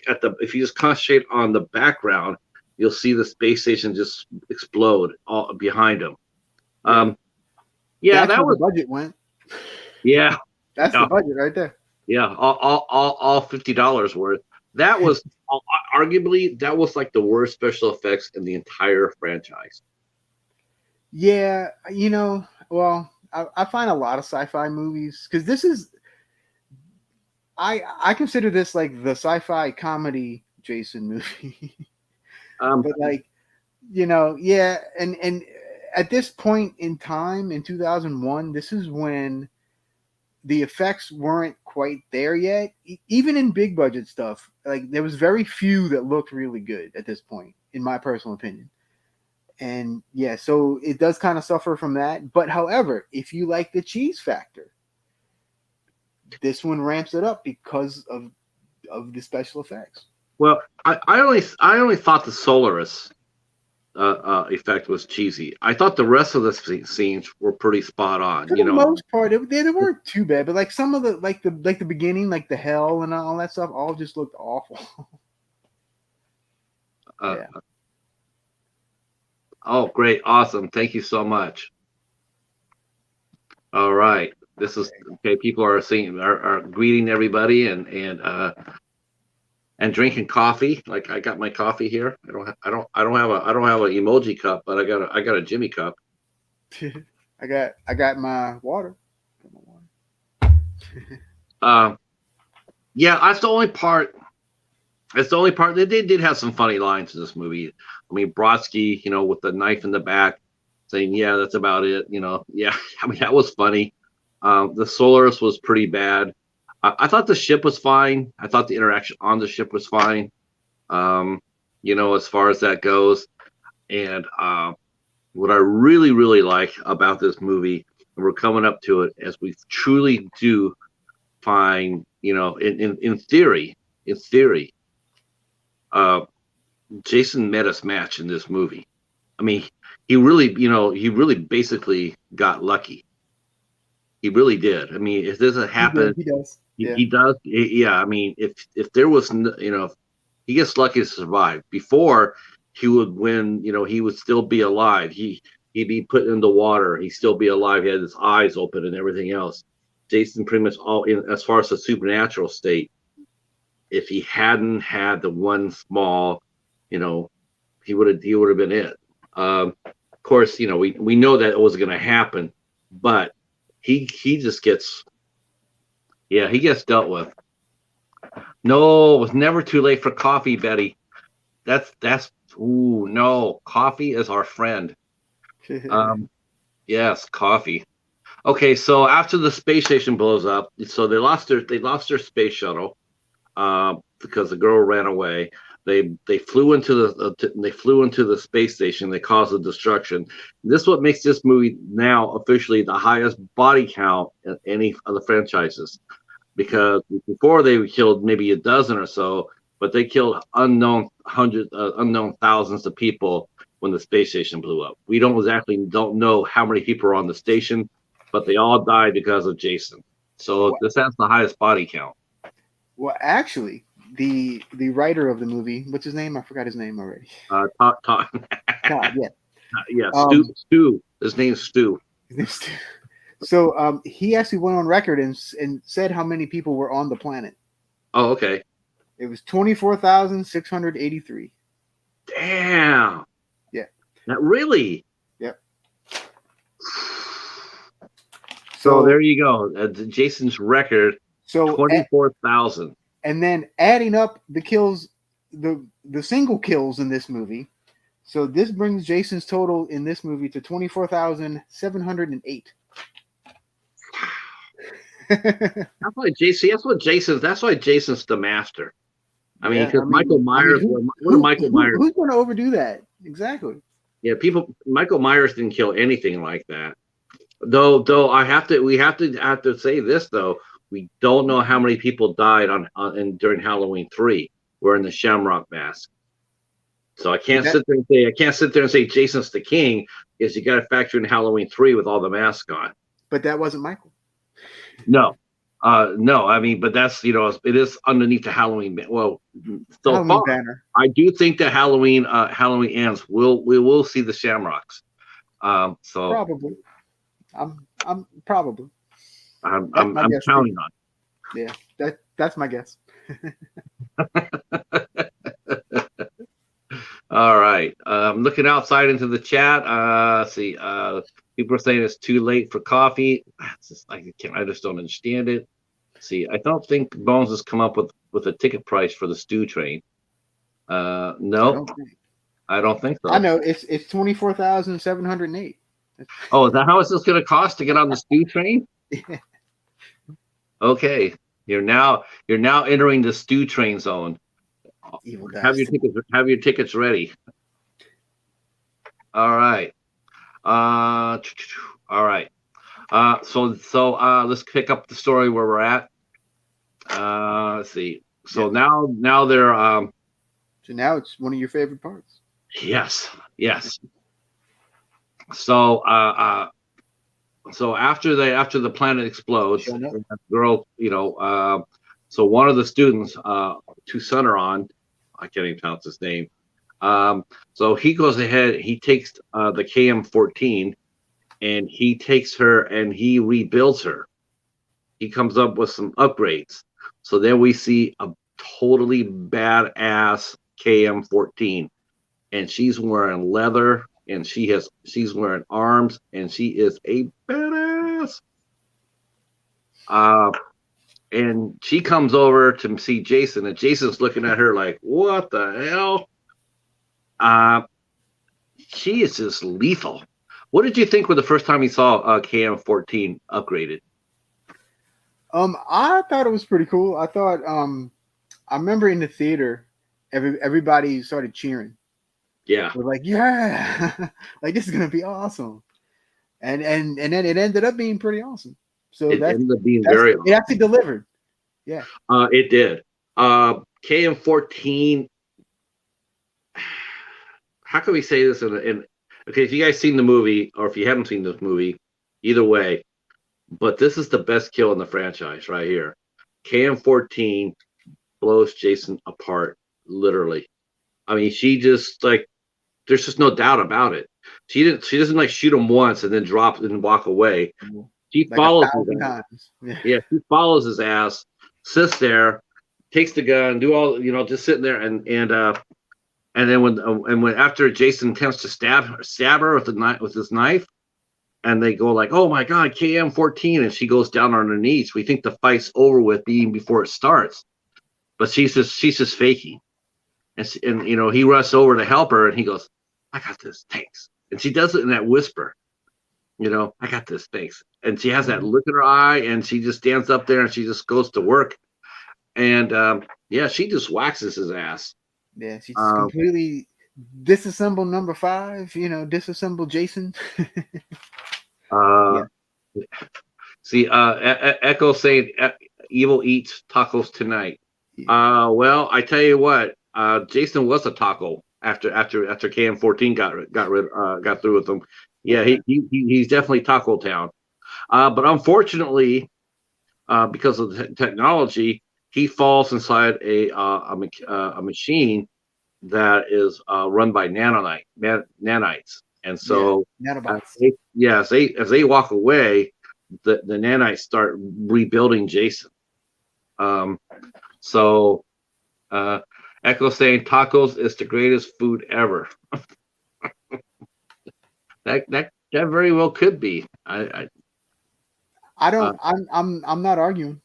just concentrate on the background, you'll see the space station just explode all behind them. That's where the budget went. Yeah, that's the budget right there. Yeah, all $50 worth. That was arguably like the worst special effects in the entire franchise. Yeah, well, I find a lot of sci-fi movies because this is. I consider this like the sci-fi comedy Jason movie. But like, yeah, and at this point in time in 2001, this is when the effects weren't quite there yet. Even in big budget stuff, like there was very few that looked really good at this point, in my personal opinion. And yeah, so it does kind of suffer from that. But however, if you like the cheese factor, this one ramps it up because of the special effects. Well, I only thought the Solaris effect was cheesy. I thought the rest of the scenes were pretty spot on. For the most part, they weren't too bad. But like some of the the beginning, like the hell and all that stuff, all just looked awful. Uh, Yeah. Oh, great, awesome! Thank you so much. All right, this is okay. People are are greeting everybody and drinking coffee. Like I got my coffee here. I don't have an emoji cup, but I got a Jimmy cup. I got my water. Yeah, that's the only part. That's the only part. They did have some funny lines in this movie. I mean, Brodsky, with the knife in the back, saying, "Yeah, that's about it." Yeah. I mean, that was funny. The Solaris was pretty bad. I thought the ship was fine. I thought the interaction on the ship was fine. As far as that goes. And what I really, really like about this movie, and we're coming up to it, as we truly do find, in theory, Jason met his match in this movie. I mean, he really basically got lucky. He really did. I mean, if this had happened, he does. Yeah. He does. Yeah. I mean, if there was, he gets lucky to survive. Before he would win, he would still be alive. He'd be put in the water. He'd still be alive. He had his eyes open and everything else. Jason pretty much as far as the supernatural state, if he hadn't had the one small, he would have been it. Of course, we know that it was going to happen, but he just gets, he gets dealt with. No, it was never too late for coffee, Betty. Ooh, no, coffee is our friend. Yes, coffee. Okay, so after the space station blows up, so they lost their space shuttle, because the girl ran away. They flew into the space station. They caused the destruction. This is what makes this movie now officially the highest body count in any of the franchises, because before they killed maybe a dozen or so, but they killed unknown thousands of people when the space station blew up. We don't know how many people are on the station, but they all died because of Jason. So this has the highest body count. Well, actually, the writer of the movie, what's his name? I forgot his name already. Todd, yeah. Yeah, Stu. His name's Stu. So he actually went on record and said how many people were on the planet. Oh, okay. It was 24,683. Damn. Yeah. Not really. Yep. So there you go. Jason's record. So 24,000. And then adding up the kills, the single kills in this movie. So this brings Jason's total in this movie to 24,708. That's why Jason's the master. I mean, because Michael Myers, Michael Myers? Who's going to overdo that? Exactly. Yeah, Michael Myers didn't kill anything like that. Though we have to say this though. We don't know how many people died during Halloween 3 wearing the Shamrock mask. So I can't sit there and say Jason's the king, because you got to factor in Halloween 3 with all the masks on. But that wasn't Michael. No. No, I mean, but that's, it is underneath the Halloween. Well, so Halloween far, banner. I do think that Halloween ends. We will see the Shamrocks. So probably, I'm probably. I'm counting on. Yeah, that's my guess. All right. Looking outside into the chat. Let's see. People are saying it's too late for coffee. I just don't understand it. See, I don't think Bones has come up with a ticket price for the stew train. No, I don't think so. I know it's 24,708. Oh, is that how it's going to cost to get on the stew train? Yeah. Okay, you're now entering the stew train zone. Evil have your tickets ready. All right. All right. So let's pick up the story where we're at. Let's see. Yeah. So now they're So now it's one of your favorite parts. yes. So so after the planet explodes, Showing up. the girl, so one of the students, to Center on, I can't even pronounce his name. So he goes ahead, he takes the KM-14, and he takes her and he rebuilds her. He comes up with some upgrades. So then we see a totally badass KM-14, and she's wearing leather, and she's wearing arms, and she is a badass. Uh, and she comes over to see Jason, and Jason's looking at her like, "What the hell?" Uh, she is just lethal. What did you think when the first time you saw KM-14 upgraded? I thought it was pretty cool. I thought I remember in the theater, everybody started cheering. Yeah, We're like, yeah, like this is gonna be awesome, and then it ended up being pretty awesome. So it ended up being that's very it awesome. actually delivered. Yeah. It did. KM-14. How can we say this in okay, if you guys seen the movie or if you haven't seen this movie, either way, but this is the best kill in the franchise right here. KM-14 blows Jason apart, literally. I mean, she just like there's just no doubt about it. She doesn't like shoot him once and then drop and walk away. She Like a follows his thousand ass. times. Yeah. Yeah, she follows his ass, sits there, takes the gun, do all just sitting there and then when after Jason attempts to stab her with the knife with his knife, and they go like, "Oh my God, KM-14," and she goes down on her knees. We think the fight's over with even before it starts, but she's just faking, and he rushes over to help her, and he goes, "I got this, thanks," and she does it in that whisper, "I got this, thanks," and she has that Mhm. look in her eye, and she just stands up there and she just goes to work, and yeah, she just waxes his ass. Yeah. She just Um, completely disassemble number five. Disassemble Jason. uh, Yeah. See, Echo saying evil eats tacos tonight. Yeah. Well, I tell you what, Jason was a taco after KM-14 got through with him. Yeah, Okay. he's definitely Taco Town. But unfortunately, because of the technology, he falls inside a machine that is run by nanites, and Yeah. so Nanobots. as they walk away, the nanites start rebuilding Jason. Um, so uh, Echo saying tacos is the greatest food ever. That very well could be. I Uh, don't. I'm not arguing.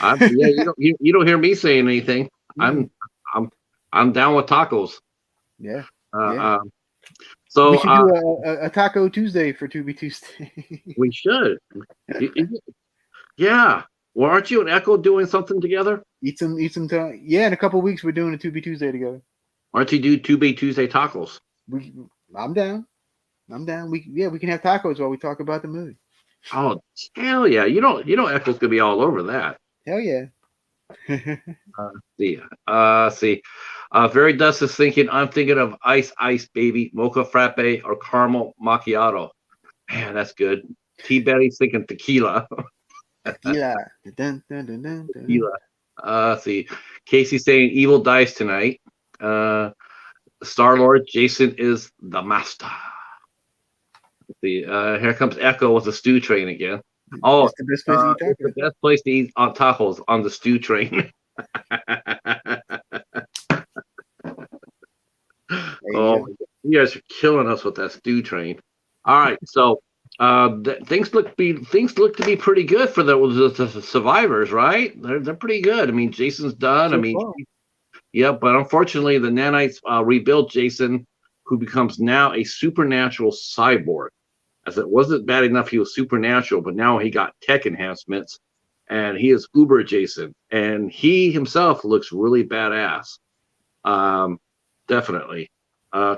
yeah, you don't hear me saying anything. Mm, I'm I'm I'm down with tacos. yeah. Uh, Yeah. um, We so should do a Taco Tuesday for To Be Tuesday. we should. Yeah. Well, aren't you and Echo doing something together? Eat some time. Yeah, in a couple weeks we're doing a To Be Tuesday together. Aren't you do Tuesday tacos? We I'm down. I'm down. We can have tacos while we talk about the movie. Oh, hell yeah! You know Echo's gonna be all over that. Hell yeah. See, see. Very Dust is thinking. I'm thinking of ice, baby, mocha frappe or caramel macchiato. Man, that's good. T Betty's thinking tequila. Tequila. Dun, dun, dun, dun, dun, dun. Tequila. See. Casey's saying evil dies tonight. Uh, Star Lord Jason is the master. See, here comes Echo with the stew train again. Oh, It's the best place to eat it's the tacos. best place to eat on tacos on the stew train. There you Oh, go. my God. You guys are killing us with that stew train. All right, so things look to be pretty good for the survivors, right? They're pretty good. I mean, Jason's done. I So mean, far. yeah, but unfortunately, the nanites rebuilt Jason, who becomes now a supernatural cyborg. As it wasn't bad enough he was supernatural, but now he got tech enhancements, and he is Uber Jason, and he himself looks really badass. Um, Definitely.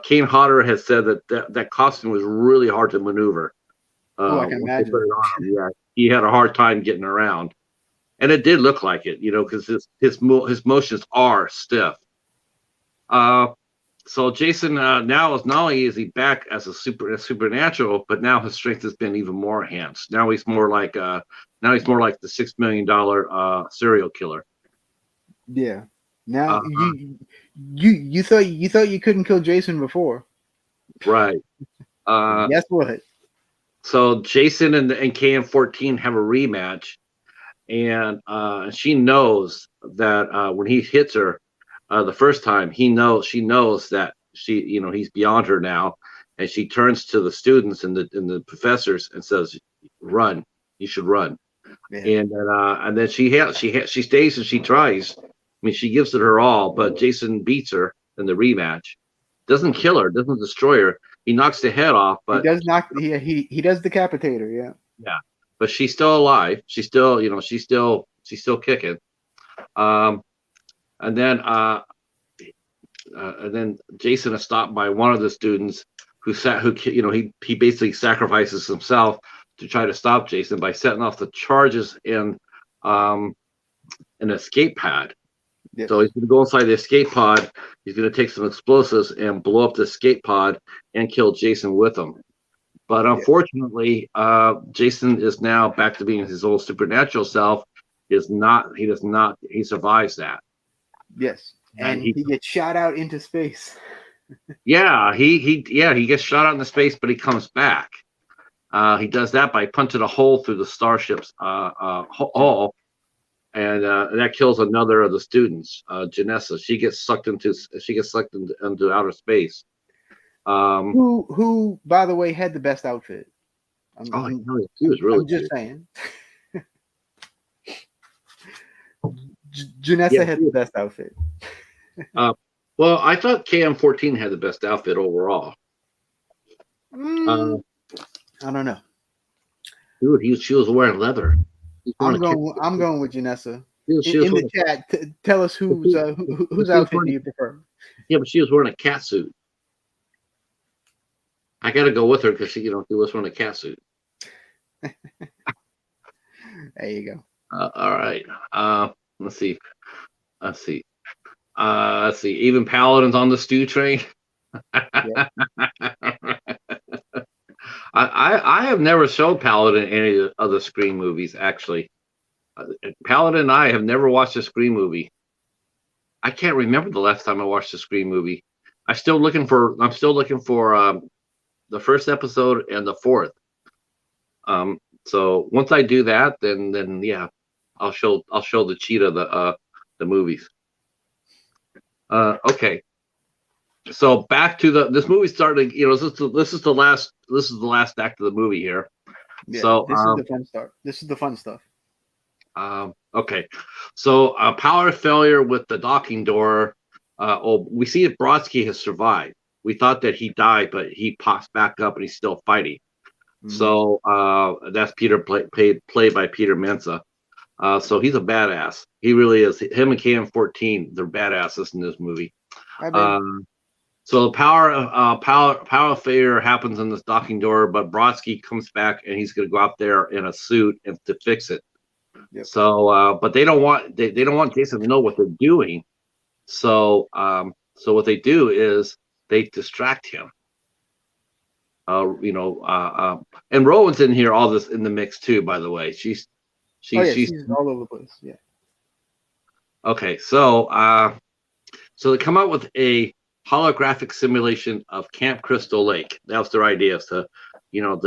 Kane Hodder has said that costume was really hard to maneuver. Oh, I can Once they put imagine. it on him, yeah, he had a hard time getting around, and it did look like it, because his motions are stiff. Uh, so Jason now is not only is he back as a supernatural, but now his strength has been even more enhanced. Now he's more like the $6 million serial killer. Yeah. Now Uh, you thought you couldn't kill Jason before. right. And Uh, guess what? so Jason and KM14 have a rematch, and she knows that when he hits her the first time, she knows that he's beyond her now, and she turns to the students and the professors and says, "Run! You should run." Yeah. And then she stays and she tries. I mean, she gives it her all, but Jason beats her in the rematch. Doesn't kill her, doesn't destroy her. He knocks the head off, He but does not. He does decapitate her. Yeah. yeah, but she's still alive. She's still, she's still kicking. Um, and then Jason is stopped by one of the students he basically sacrifices himself to try to stop Jason by setting off the charges in an escape pad. Yes. So he's going to go inside the escape pod. He's going to take some explosives and blow up the escape pod and kill Jason with them. But Yeah. unfortunately, Jason is now back to being his old supernatural self. Is not. He does not. He survives that. Yes. And And he gets shot out into space. he gets shot out into space, but he comes back. He does that by punching a hole through the starship's hull, and that kills another of the students, Janessa. She gets sucked into outer space. Who, by the way, had the best outfit? Oh, no, he was really I'm just cute. saying. Janessa Yeah, had the best outfit. well, I thought KM14 had the best outfit overall. I don't know. Dude, she was wearing leather. I'm going with Janessa. She was In the wearing, chat, tell us whose outfit do you prefer? yeah, but she was wearing a cat suit. I got to go with her because she was wearing a cat suit. There you go. All right. Let's see. Let's see. Even Paladin's on the stew train. Yeah. I have never showed Paladin any of the Scream movies. Actually, Paladin and I have never watched a Scream movie. I can't remember the last time I watched a Scream movie. I'm still looking for the first episode and the fourth. So once I do that, then yeah, I'll show the Cheetah the movies. Okay. So back to this movie started. This is the last act of the movie here. Yeah, So this is the fun start. This is the fun stuff. Okay. So power failure with the docking door. We see that Brodsky has survived. We thought that he died, but he pops back up and he's still fighting. Mhm. So that's played by Peter Mensa. So he's a badass. He really is. Him and KM14, they're badasses in this movie. So power failure happens in this docking door, but Brodsky comes back and he's going to go out there in a suit and to fix it. Yep. So, but they don't want Jason to know what they're doing. So what they do is they distract him. And Rowan's in here, all this in the mix too. By the way, she's she's all over the place. Yeah. Okay, so they come out with a holographic simulation of Camp Crystal Lake. That was their idea, to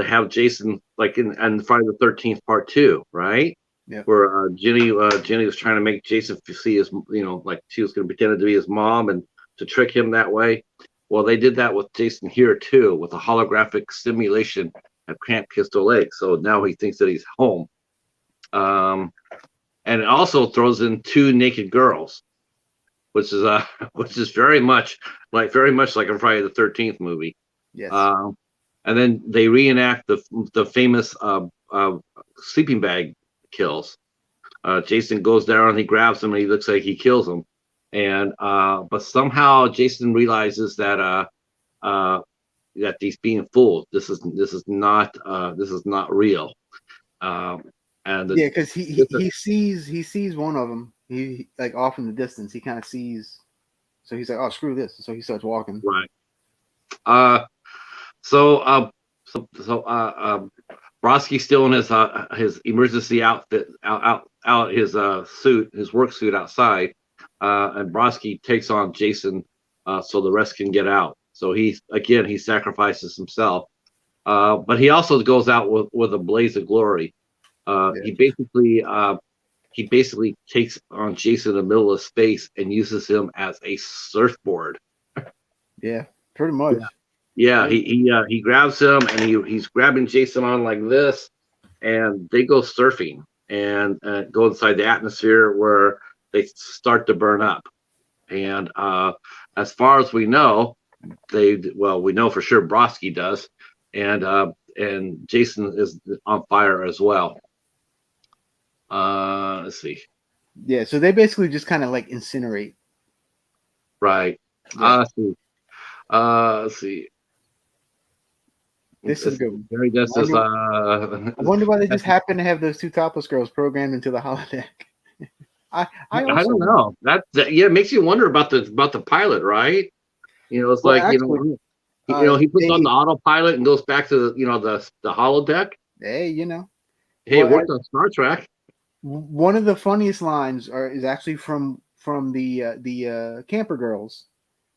have Jason like in Friday the 13th Part 2, right? Yeah. Where Jenny was trying to make Jason see his, like she was going to pretend to be his mom and to trick him that way. Well, they did that with Jason here too, with a holographic simulation at Camp Crystal Lake. So now he thinks that he's home. And it also throws in 2 naked girls, which is very much like a Friday the 13th movie. Yes. And then they reenact the famous sleeping bag kills. Jason goes down and he grabs him and he looks like he kills him. And but somehow Jason realizes that that he's being fooled. This is not real. Um, and Yeah, because this is, he sees one of them. He like off in the distance. He kind of sees. So he's like, "Oh, screw this!" So he starts walking. right. Uh, so Broski's still in his emergency outfit out his suit, his work suit outside, and Broski takes on Jason so the rest can get out. So he sacrifices himself, but he also goes out with a blaze of glory. Yeah, He basically takes on Jason in the middle of space and uses him as a surfboard. yeah, pretty much. Yeah, he grabs him and he's grabbing Jason on like this, and they go surfing and go inside the atmosphere where they start to burn up. And as far as we know, we know for sure Broski does, and Jason is on fire as well. Let's see, Yeah, so they basically just kind of like incinerate. right? Yeah, Let's see. this is a good one. Very I just as wonder, I wonder why they just happen to have those two topless girls programmed into the holodeck. I I also don't wonder. know. Yeah, it makes you wonder about the pilot, right? It's Well, like actually, he puts on they the autopilot and goes back to the holodeck. hey, Hey, it well, worked on Star Trek. one of the funniest lines is actually from the camper girls.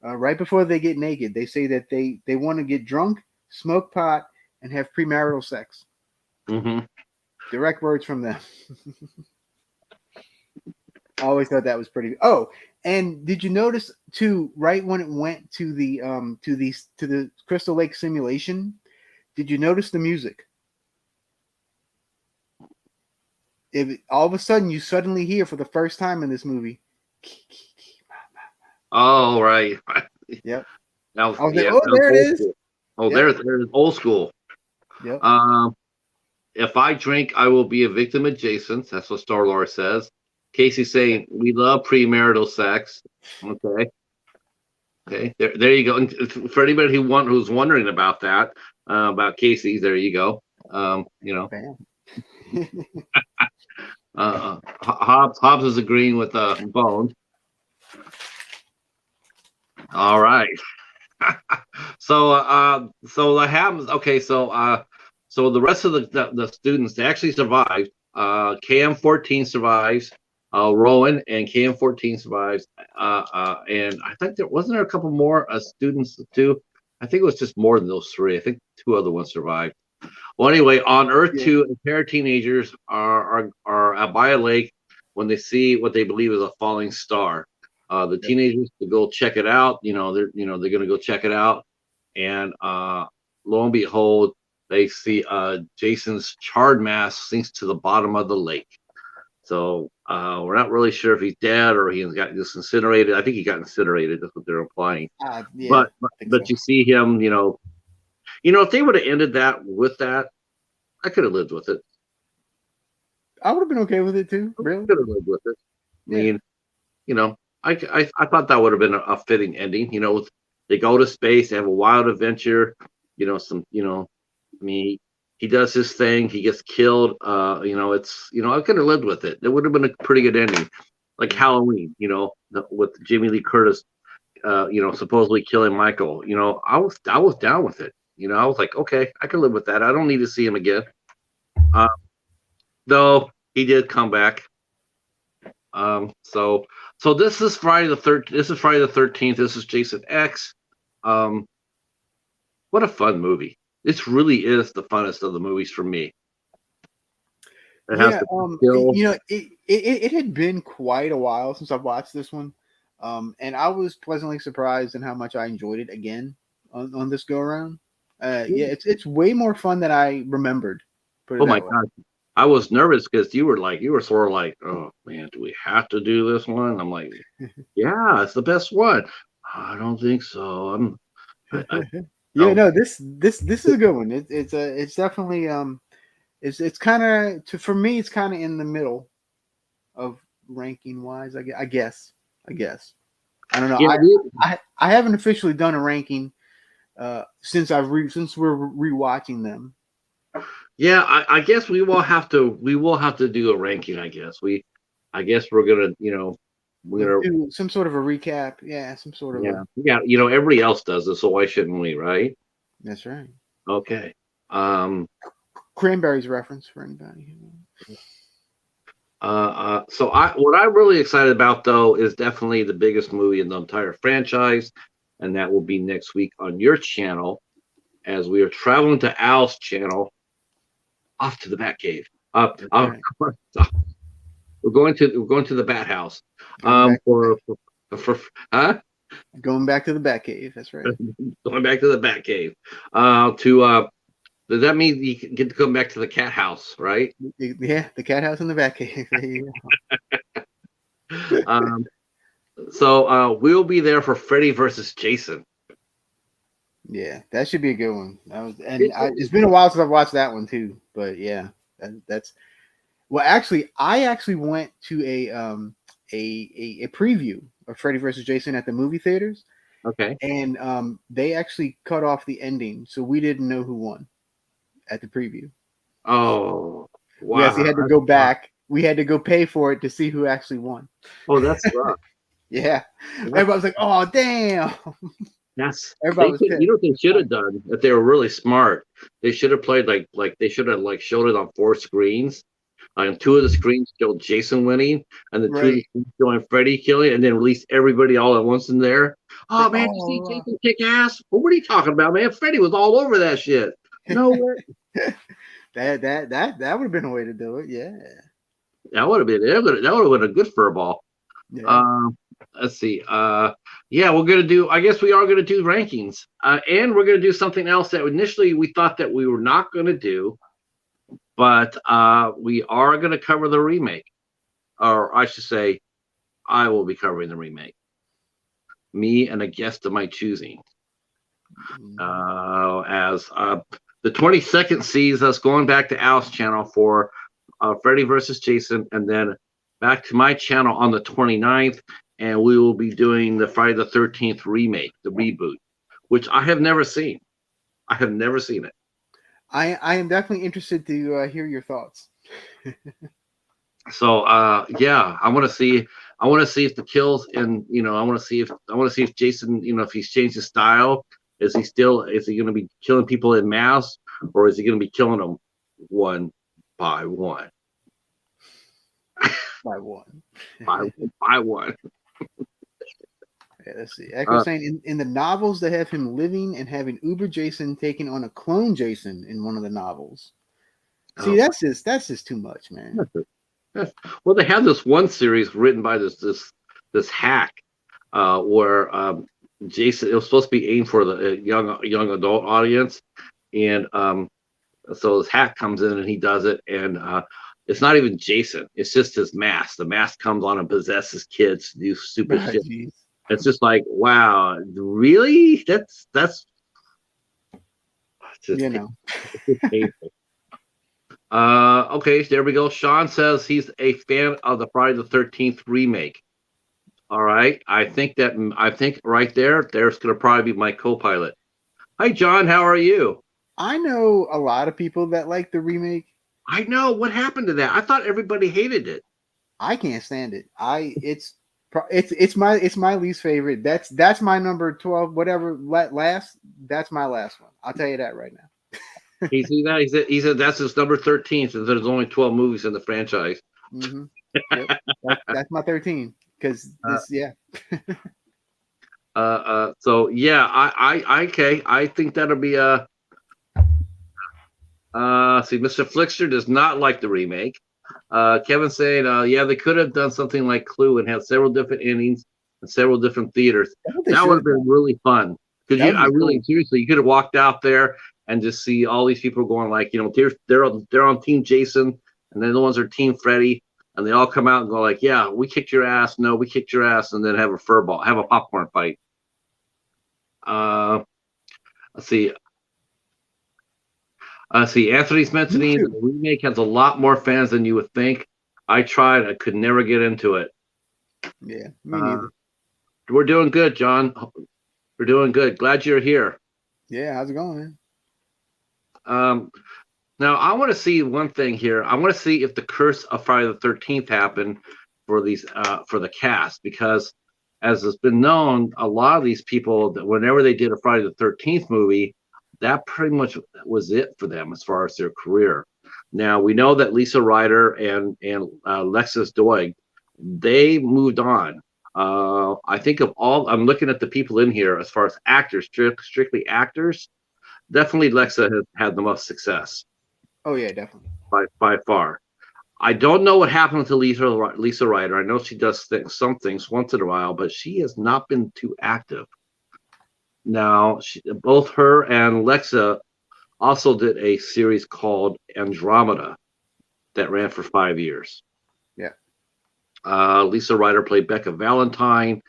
Right before they get naked, they say that they want to get drunk, smoke pot, and have premarital sex. Hmm. Direct words from them. I always thought that was pretty. Oh, and did you notice too? Right when it went to the Crystal Lake simulation, did you notice the music? All of a sudden, you suddenly hear for the first time in this movie. Oh, right. Yep. Now, I was like, yeah, oh, that was there it old is. school. Oh, Yep. there's old school. Yep. Um, if I drink, I will be a victim of Jason's. That's what Star Lord says. Casey's saying we love premarital sex. Okay. Okay, there you go. And for anybody who's wondering about that, about Casey, there you go. Bam. Hobbs is agreeing with Bone. All right. So the Habs. Okay, so the rest of the students, they actually survived. KM-14 survives. Rowan and KM-14 survives. And I think there a couple more students too. I think it was just more than those three. I think two other ones survived. Well, anyway, on Earth Yeah. 2, a pair of teenagers are by a lake when they see what they believe is a falling star. The Yep. teenagers to go check it out. They're going to go check it out, and lo and behold, they see Jason's charred mass sinks to the bottom of the lake. So we're not really sure if he's dead or he got just incinerated. I think he got incinerated. That's what they're implying. Yeah, But I think but so. you see him. If they would have ended that with that, I could have lived with it. I would have been okay with it too. Really? Could have lived with it. I Yeah. mean, I thought that would have been a fitting ending. They go to space, they have a wild adventure. I mean, he does his thing, he gets killed. I could have lived with it. It would have been a pretty good ending, like Halloween. With Jamie Lee Curtis, supposedly killing Michael. I was down with it. I was like, okay, I can live with that. I don't need to see him again. Uh, though he did come back. So this is Friday the 13th. This is Friday the 13th. This is Jason X. Um, what a fun movie! This really is the funnest of the movies for me. It has Yeah. the skill. It had been quite a while since I've watched this one, and I was pleasantly surprised in how much I enjoyed it again on this go around. Yeah, it's way more fun than I remembered. Put it Oh my that way. god, I was nervous because you were sort of like, oh man, do we have to do this one? I'm like, yeah, it's the best one. I don't think so. Yeah, No, no, this is a good one. It's definitely it's kind of for me it's kind of in the middle of ranking wise. I guess I don't know. yeah, I haven't officially done a ranking since since we're rewatching them. Yeah, I guess we will have to do a ranking. I guess we're gonna we're gonna Do some sort of a recap. Yeah, some sort of a. yeah everybody else does this, so why shouldn't we, right? That's right. Okay. Um. Cranberries reference for anybody. So what I'm really excited about though is definitely the biggest movie in the entire franchise, and that will be next week on your channel, as we are traveling to Al's channel, off to the Batcave. That's Uh, right. we're going to the Bat House. Going back, For huh? going back to the Batcave. That's right. Going back to the Batcave. Does that mean you get to come back to the Cat House, right? Yeah, the cat house and the Batcave. There you go. So we'll be there for Freddy versus Jason. Yeah, that should be a good one. It's been a while since I've watched that one too. But yeah, that's well. Actually, I actually went to a preview of Freddy versus Jason at the movie theaters, Okay. and they actually cut off the ending, so we didn't know who won at the preview. Oh, We actually wow. had to go back. We had to go pay for it to see who actually won. Oh, that's rough. Yeah, everybody was like, "Oh, damn!" Everybody was pissed. You know what they should have done if they were really smart? They should have played like they should have showed it on 4 screens. And 2 of the screens showed Jason winning, and the 2 of the Right. screens showing Freddy killing, and then release everybody all at once in there. Oh Like, man, you see Jason kick ass? Well, what are you talking about, man? Freddy was all over that shit. No way. that would have been a way to do it. Yeah. That would have been it. That would have been a good furball. Yeah. Let's see. Yeah, we're gonna do. I guess we are gonna do rankings, and we're gonna do something else that initially we thought that we were not gonna do, but we are gonna cover the remake, or I should say, I will be covering the remake. Me and a guest of my choosing. As the 22nd sees us going back to Al's channel for Freddy versus Jason, and then back to my channel on the 29th, and we will be doing the Friday the 13th remake, the reboot, which I have never seen. I have never seen it. I am definitely interested to hear your thoughts. So yeah, I want to see if the kills, and I want to see if Jason, if he's changed his style. Is he going to be killing people in mass, or is he going to be killing them one by one? By one. by one. Yeah, let's see. Echo saying in the novels they have him living and having Uber Jason taking on a clone Jason in one of the novels. See, that's just too much, man. Well, they have this one series written by this hack where Jason, it was supposed to be aimed for the young adult audience, and so this hack comes in and he does it, and it's not even Jason, it's just his mask. The mask comes on and possesses kids to do stupid shit. Geez. It's just like, wow, really? That's just, it's painful. Okay, there we go. Sean says he's a fan of the Friday the 13th remake. All right, I think right there's gonna probably be my co-pilot. Hi, John. How are you? I know a lot of people that like the remake. I know what happened to that. I thought everybody hated it. I can't stand it. It's my least favorite. That's my number 12. Whatever last. That's my last one. I'll tell you that right now. He see that he said that's his number 13, since there's only 12 movies in the franchise. Mm-hmm. Yep. That's my 13. Because this, yeah. So yeah, I think that'll be see, Mr. Flickster does not like the remake. Kevin saying, yeah, they could have done something like Clue and had several different endings and several different theaters. That would have been really fun. Because seriously, you could have walked out there and just see all these people going like, they're on Team Jason, and then the ones are Team Freddy. And they all come out and go like, yeah, we kicked your ass. No, we kicked your ass. And then have a popcorn fight. Let's see. Anthony's mentioning the remake has a lot more fans than you would think. I tried. I could never get into it. Yeah, me neither. We're doing good, John. We're doing good. Glad you're here. Yeah, how's it going, man? Um, Now I want to see one thing here. I want to see if the curse of Friday the 13th happened for these for the cast, because as has been known, a lot of these people that whenever they did a Friday the 13th movie, that pretty much was it for them as far as their career. Now we know that Lisa Ryder and Lexus Doig, they moved on. I think of all, I'm looking at the people in here as far as actors, strictly actors. Definitely Lexa has had the most success Oh yeah, definitely. by far. I don't know what happened to Lisa Ryder. I know she does some things once in a while, but she has not been too active. Now, both her and Lexa also did a series called Andromeda that ran for 5 years. Yeah. Lisa Ryder played Becca Valentine,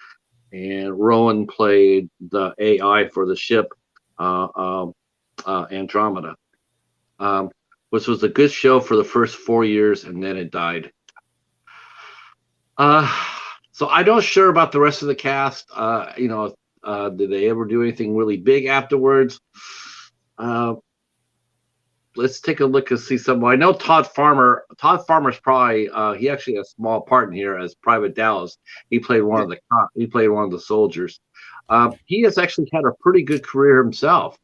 and Rowan played the AI for the ship Andromeda. Which was a good show for the first 4 years, and then it died. Uh, so I'm not sure about the rest of the cast. Did they ever do anything really big afterwards? Uh, let's take a look and see some. I know Todd Farmer. Todd Farmer's probably he actually has a small part in here as Private Dallas. He played one Yeah. of the he played one of the soldiers. He has actually had a pretty good career himself.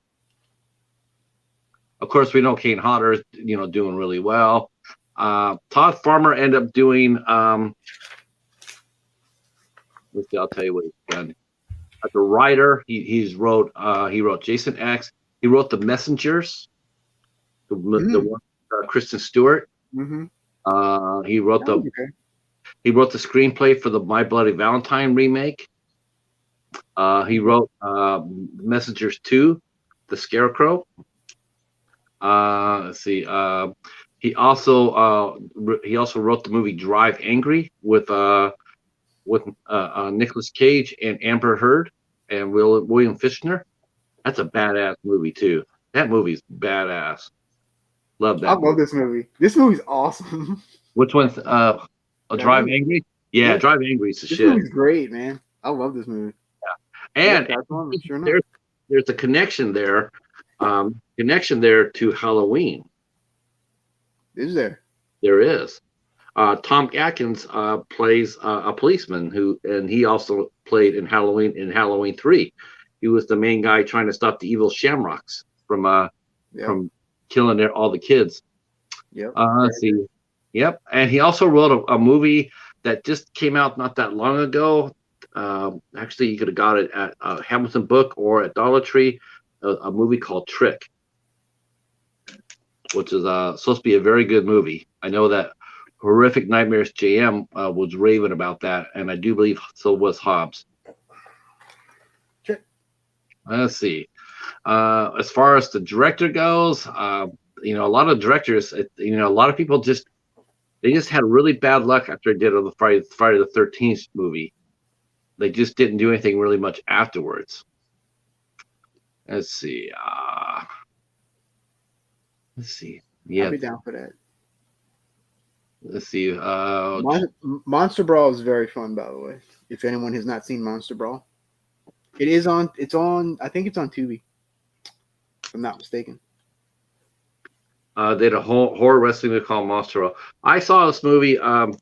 Of course, we know Kane Hodder is doing really well. Todd Farmer ended up doing. Let's see, I'll tell you what he's done. As a writer, he wrote Jason X. He wrote The Messengers, the one Kristen Stewart. Mm-hmm. He wrote Okay. he wrote the screenplay for the My Bloody Valentine remake. He wrote Messengers 2, The Scarecrow. Let's see. He also wrote the movie Drive Angry with Nicolas Cage and Amber Heard and William Fichtner. That's a badass movie too. That movie's badass. Love that. I love this movie. This movie's awesome. Which one's Drive movie. Angry? Yeah, Drive Angry is the This shit. movie's great, man. I love this movie. And Sure there's a connection there. To Halloween. is there? There is. Tom Atkins plays a policeman and he also played in Halloween 3. He was the main guy trying to stop the evil Shamrocks from killing all the kids. Yep. Let's see. Yep. And he also wrote a movie that just came out not that long ago. Actually, you could have got it at Hamilton Book or at Dollar Tree. A movie called Trick, which is supposed to be a very good movie. I know that Horrific Nightmares JM was raving about that, and I do believe so was Hobbs. Sure. Let's see. As far as the director goes, a lot of directors, a lot of people just had really bad luck after they did the Friday the 13th movie. They just didn't do anything really much afterwards. Let's see. Yeah. I'll be down for that. Let's see. Monster Brawl is very fun, by the way. If anyone has not seen Monster Brawl, it's on. I think it's on Tubi, if I'm not mistaken. They had a horror wrestling movie called Monster Brawl. I saw this movie. Let's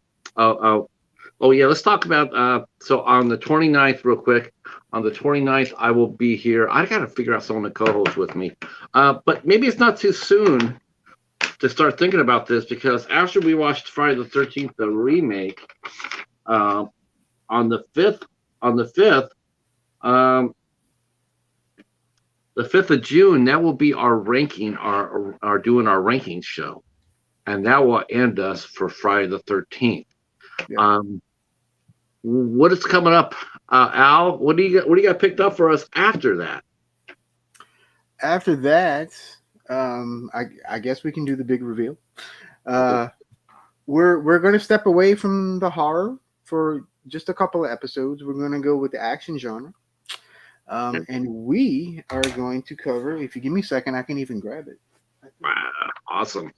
talk about. So on the 29th, real quick. On the 29th, I will be here. I got to figure out someone to co-host with me. But maybe it's not too soon to start thinking about this, because after we watched Friday the 13th, the remake, on the 5th, the 5th of June, that will be our ranking, our doing our rankings show, and that will end us for Friday the 13th. Yeah. What is coming up, Al? What do you got picked up for us after that? After that, I guess we can do the big reveal. We're going to step away from the horror for just a couple of episodes. We're going to go with the action genre, and we are going to cover. If you give me a second, I can even grab it. Wow, awesome.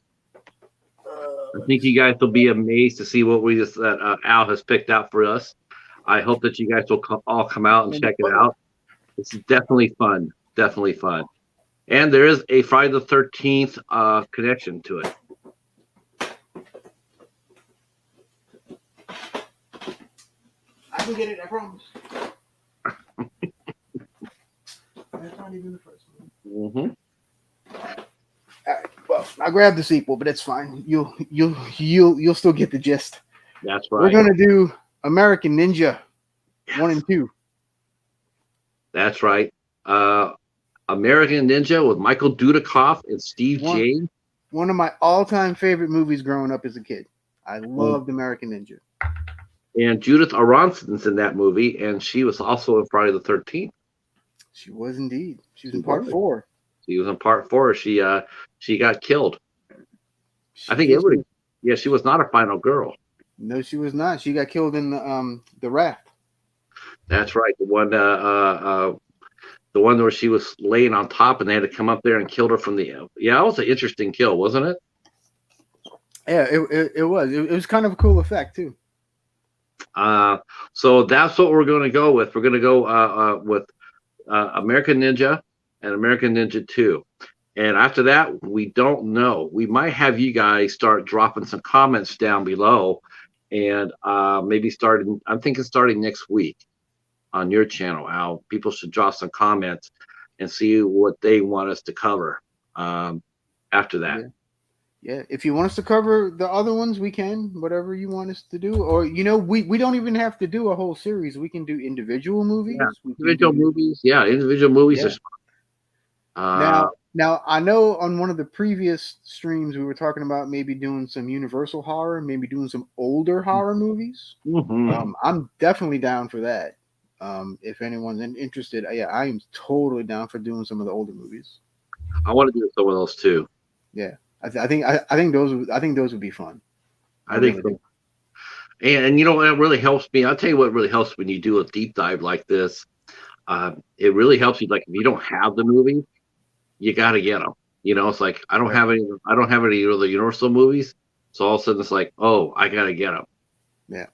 I think you guys will be amazed to see what that Al has picked out for us. I hope that you guys will all come out and check it out. It's definitely fun. Definitely fun. And there is a Friday the 13th connection to it. I can get it, I promise. That's not even the first one. Mm-hmm. All right. Well, I grabbed the sequel, but it's fine. You'll still get the gist. That's We're right. gonna do American Ninja 1 and 2. That's right. American Ninja with Michael Dudikoff and Steve James. One of my all-time favorite movies growing up as a kid. I loved American Ninja. And Judith Aronson's in that movie, and she was also in Friday the 13th. She was indeed. She's in part 4. She was in part 4. She got killed. I think everybody. Yeah, she was not a final girl. No, she was not. She got killed in the raft. That's right. The one where she was laying on top, and they had to come up there and kill her from the. Yeah, it was an interesting kill, wasn't it? Yeah, it was. It was kind of a cool effect too. So that's what we're going to go with. We're going to go with American Ninja and American Ninja 2. And after that, we don't know. We might have you guys start dropping some comments down below, and maybe I'm thinking starting next week on your channel, Al. People should drop some comments and see what they want us to cover after that. Yeah, if you want us to cover the other ones, we can. Whatever you want us to do, or we don't even have to do a whole series. We can do individual movies. Yeah, individual movies. Yeah, individual movies. Yeah. Now I know on one of the previous streams we were talking about maybe doing some Universal horror, maybe doing some older horror movies. Mm-hmm. I'm definitely down for that. If anyone's interested, yeah, I am totally down for doing some of the older movies. I want to do some of those too. Yeah. I think those would be fun. I think so. And it really helps me. I'll tell you what really helps when you do a deep dive like this. It really helps you. Like if you don't have the movie, you got to get them. It's like I don't have any of the Universal movies, so all of a sudden it's like, oh, I got to get them. Yeah.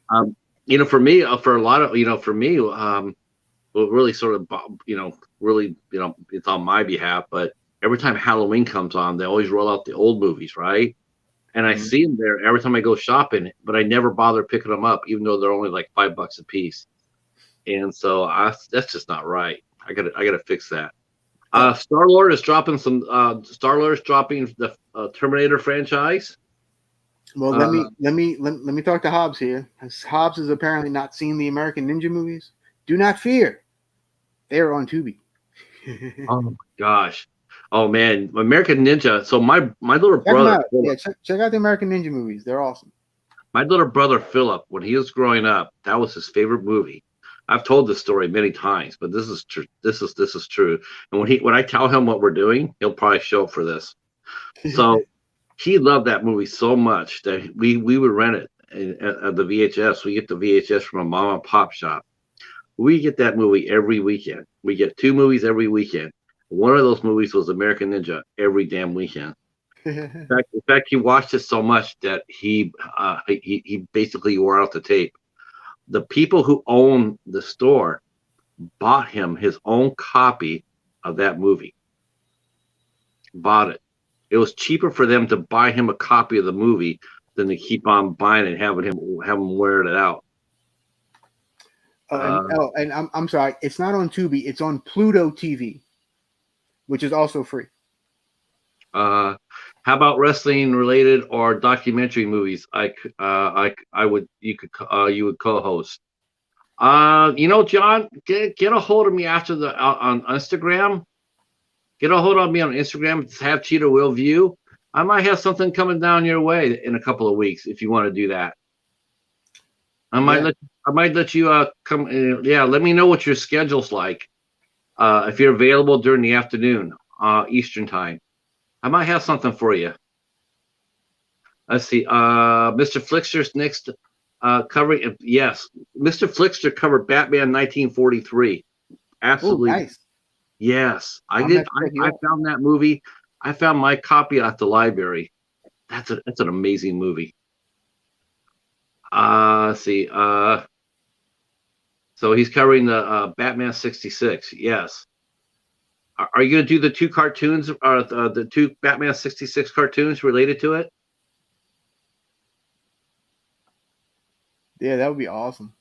For me, for a lot of, for me, really sort of, really, it's on my behalf, but. Every time Halloween comes on, they always roll out the old movies, right? And I see them there every time I go shopping, but I never bother picking them up, even though they're only like $5 a piece. And so that's just not right. I gotta fix that. Star-Lord is dropping Star-Lord's dropping the Terminator franchise. Well, let me talk to Hobbs here. Hobbs has apparently not seen the American Ninja movies. Do not fear, they are on Tubi. Oh my gosh. Oh man, American Ninja. So my little brother. Check out the American Ninja movies. They're awesome. My little brother Philip, when he was growing up, that was his favorite movie. I've told this story many times, but this is true. This is true. And when I tell him what we're doing, he'll probably show up for this. So he loved that movie so much that we would rent it at the VHS. We get the VHS from a mom and pop shop. We get that movie every weekend. We get 2 movies every weekend. One of those movies was American Ninja every damn weekend. In fact, he watched it so much that he basically wore out the tape. The people who own the store bought him his own copy of that movie. Bought it. It was cheaper for them to buy him a copy of the movie than to keep on buying it and have him wear it out. And I'm sorry, it's not on Tubi. It's on Pluto TV, which is also free. How about wrestling related or documentary movies? You would co-host. John, get a hold of me after on Instagram. Get a hold of me on Instagram. Have Cheetah Will View. I might have something coming down your way in a couple of weeks if you want to do that. I might let you come. Let me know what your schedule's like. If you're available during the afternoon, Eastern time, I might have something for you. Let's see. Mr. Flixter's next covering. Yes, Mr. Flixter covered Batman 1943. Absolutely. Ooh, nice. Yes, I did. I found that movie. I found my copy at the library. That's an amazing movie. Let's see. So he's covering the Batman 66. Yes. Are you going to do the two cartoons, the two Batman 66 cartoons related to it? Yeah, that would be awesome.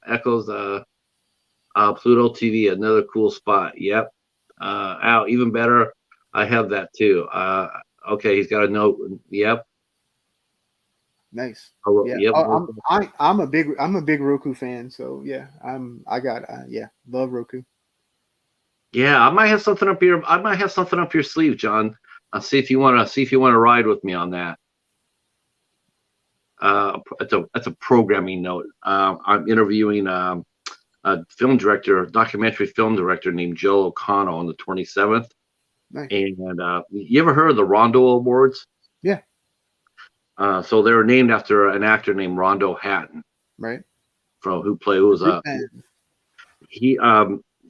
Echoes, Pluto TV, another cool spot. Yep. Out even better. I have that too. Okay, he's got a note. Yep. Nice. Oh, Yeah. yep. I'm a big Roku fan. So yeah, love Roku. Yeah, I might have something up your. I might have something up your sleeve, John. See if you want to ride with me on that. That's a programming note. I'm interviewing a film director, documentary film director named Joe O'Connell on the 27th. Nice. And you ever heard of the Rondo Awards? Yeah. So they were named after an actor named Rondo Hatton, Right.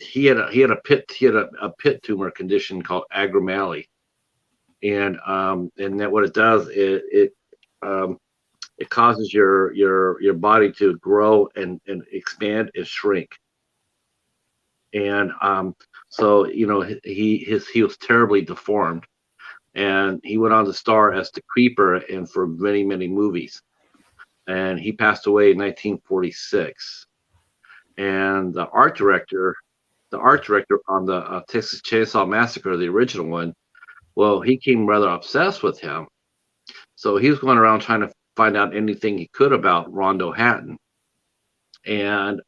He had a pit tumor condition called acromegaly, and that what it does it causes your body to grow and expand and shrink. And so he was terribly deformed, and he went on to star as the Creeper and for many movies. And he passed away in 1946. And the art director on the Texas Chainsaw Massacre, the original one, well, he came rather obsessed with him. So he was going around trying to find out anything he could about Rondo Hatton. And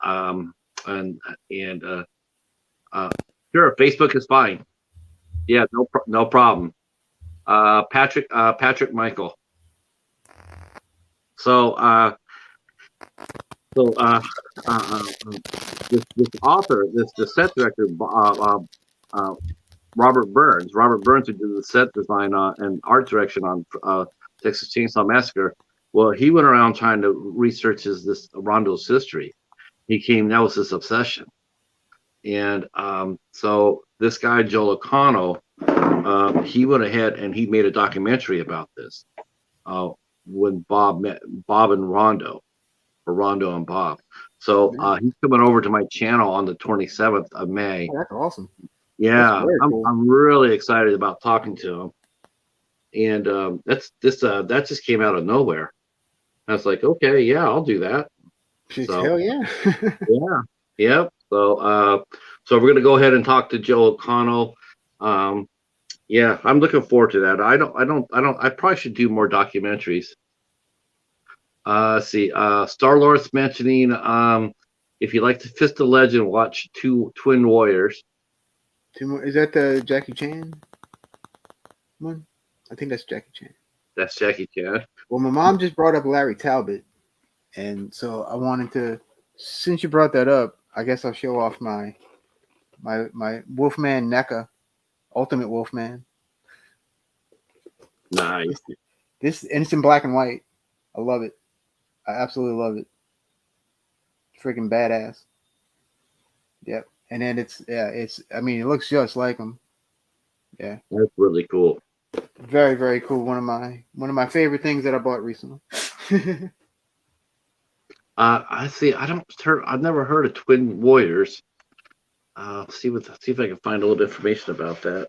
sure, Facebook is fine. Yeah, no problem. Patrick Michael. So this author, the set director, Robert Burns. Robert Burns, who did the set design and art direction on Texas Chainsaw Massacre. Well, he went around trying to research this Rondo's history. That was his obsession. And so this guy, Joel O'Connell, he went ahead and he made a documentary about this when Bob met Bob and Rondo, or Rondo and Bob. So he's coming over to my channel on the 27th of May. Oh, that's awesome. Yeah, That's cool. I'm really excited about talking to him. And that just came out of nowhere. I was like, okay, yeah, I'll do that. So, hell yeah. Yeah. Yep. So we're gonna go ahead and talk to Joe O'Connell. Yeah, I'm looking forward to that. I probably should do more documentaries. Let's see. Star Lord's mentioning if you like to Fist of Legend, watch Twin Warriors. Is that the Jackie Chan one? I think that's Jackie Chan. That's Jackie Chan. Well, my mom just brought up Larry Talbot, and so I wanted to, since you brought that up, I guess I'll show off my Wolfman NECA, Ultimate Wolfman. Nice. This and it's in black and white. I love it. I absolutely love it. Freaking badass. Yep. And then I mean, it looks just like him. Yeah. That's really cool. Very, very cool. One of my favorite things that I bought recently. I see. I've never heard of Twin Warriors. See if I can find a little information about that.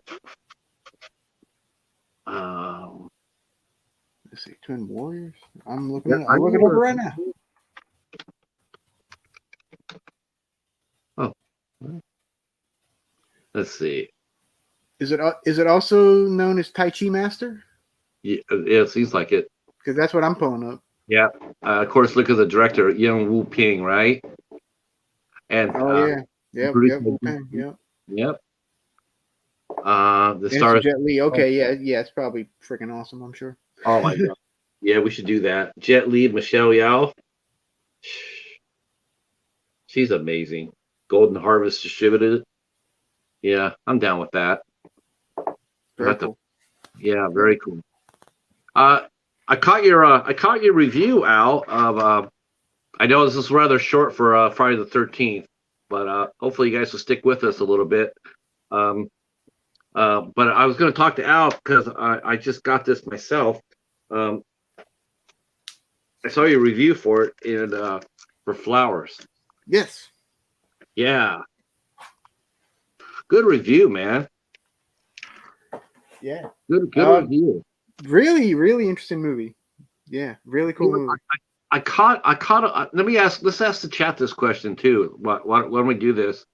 Let's see, Twin Warriors. I'm looking it up right now. Oh, let's see. Is it also known as Tai Chi Master? Yeah, it seems like it. Because that's what I'm pulling up. Yeah. Of course, look at the director, Young Wu Ping, right? And yeah. Yep. Wu Ping, yep. Yep. The stars. Jet Li. Okay, yeah. It's probably freaking awesome, I'm sure. Oh my god. Yeah, we should do that. Jet Li, Michelle Yao. She's amazing. Golden Harvest distributed. Yeah, I'm down with that. Very cool. Yeah, very cool. I caught your review, Al, of I know this is rather short for Friday the 13th, but hopefully you guys will stick with us a little bit. But I was going to talk to Al because I just got this myself. I saw your review for it and for Flowers. Yes. Yeah. Good review, man. Yeah. Good review. Really, really interesting movie. Yeah, really cool movie. I caught. Let's ask the chat this question too. When we do this,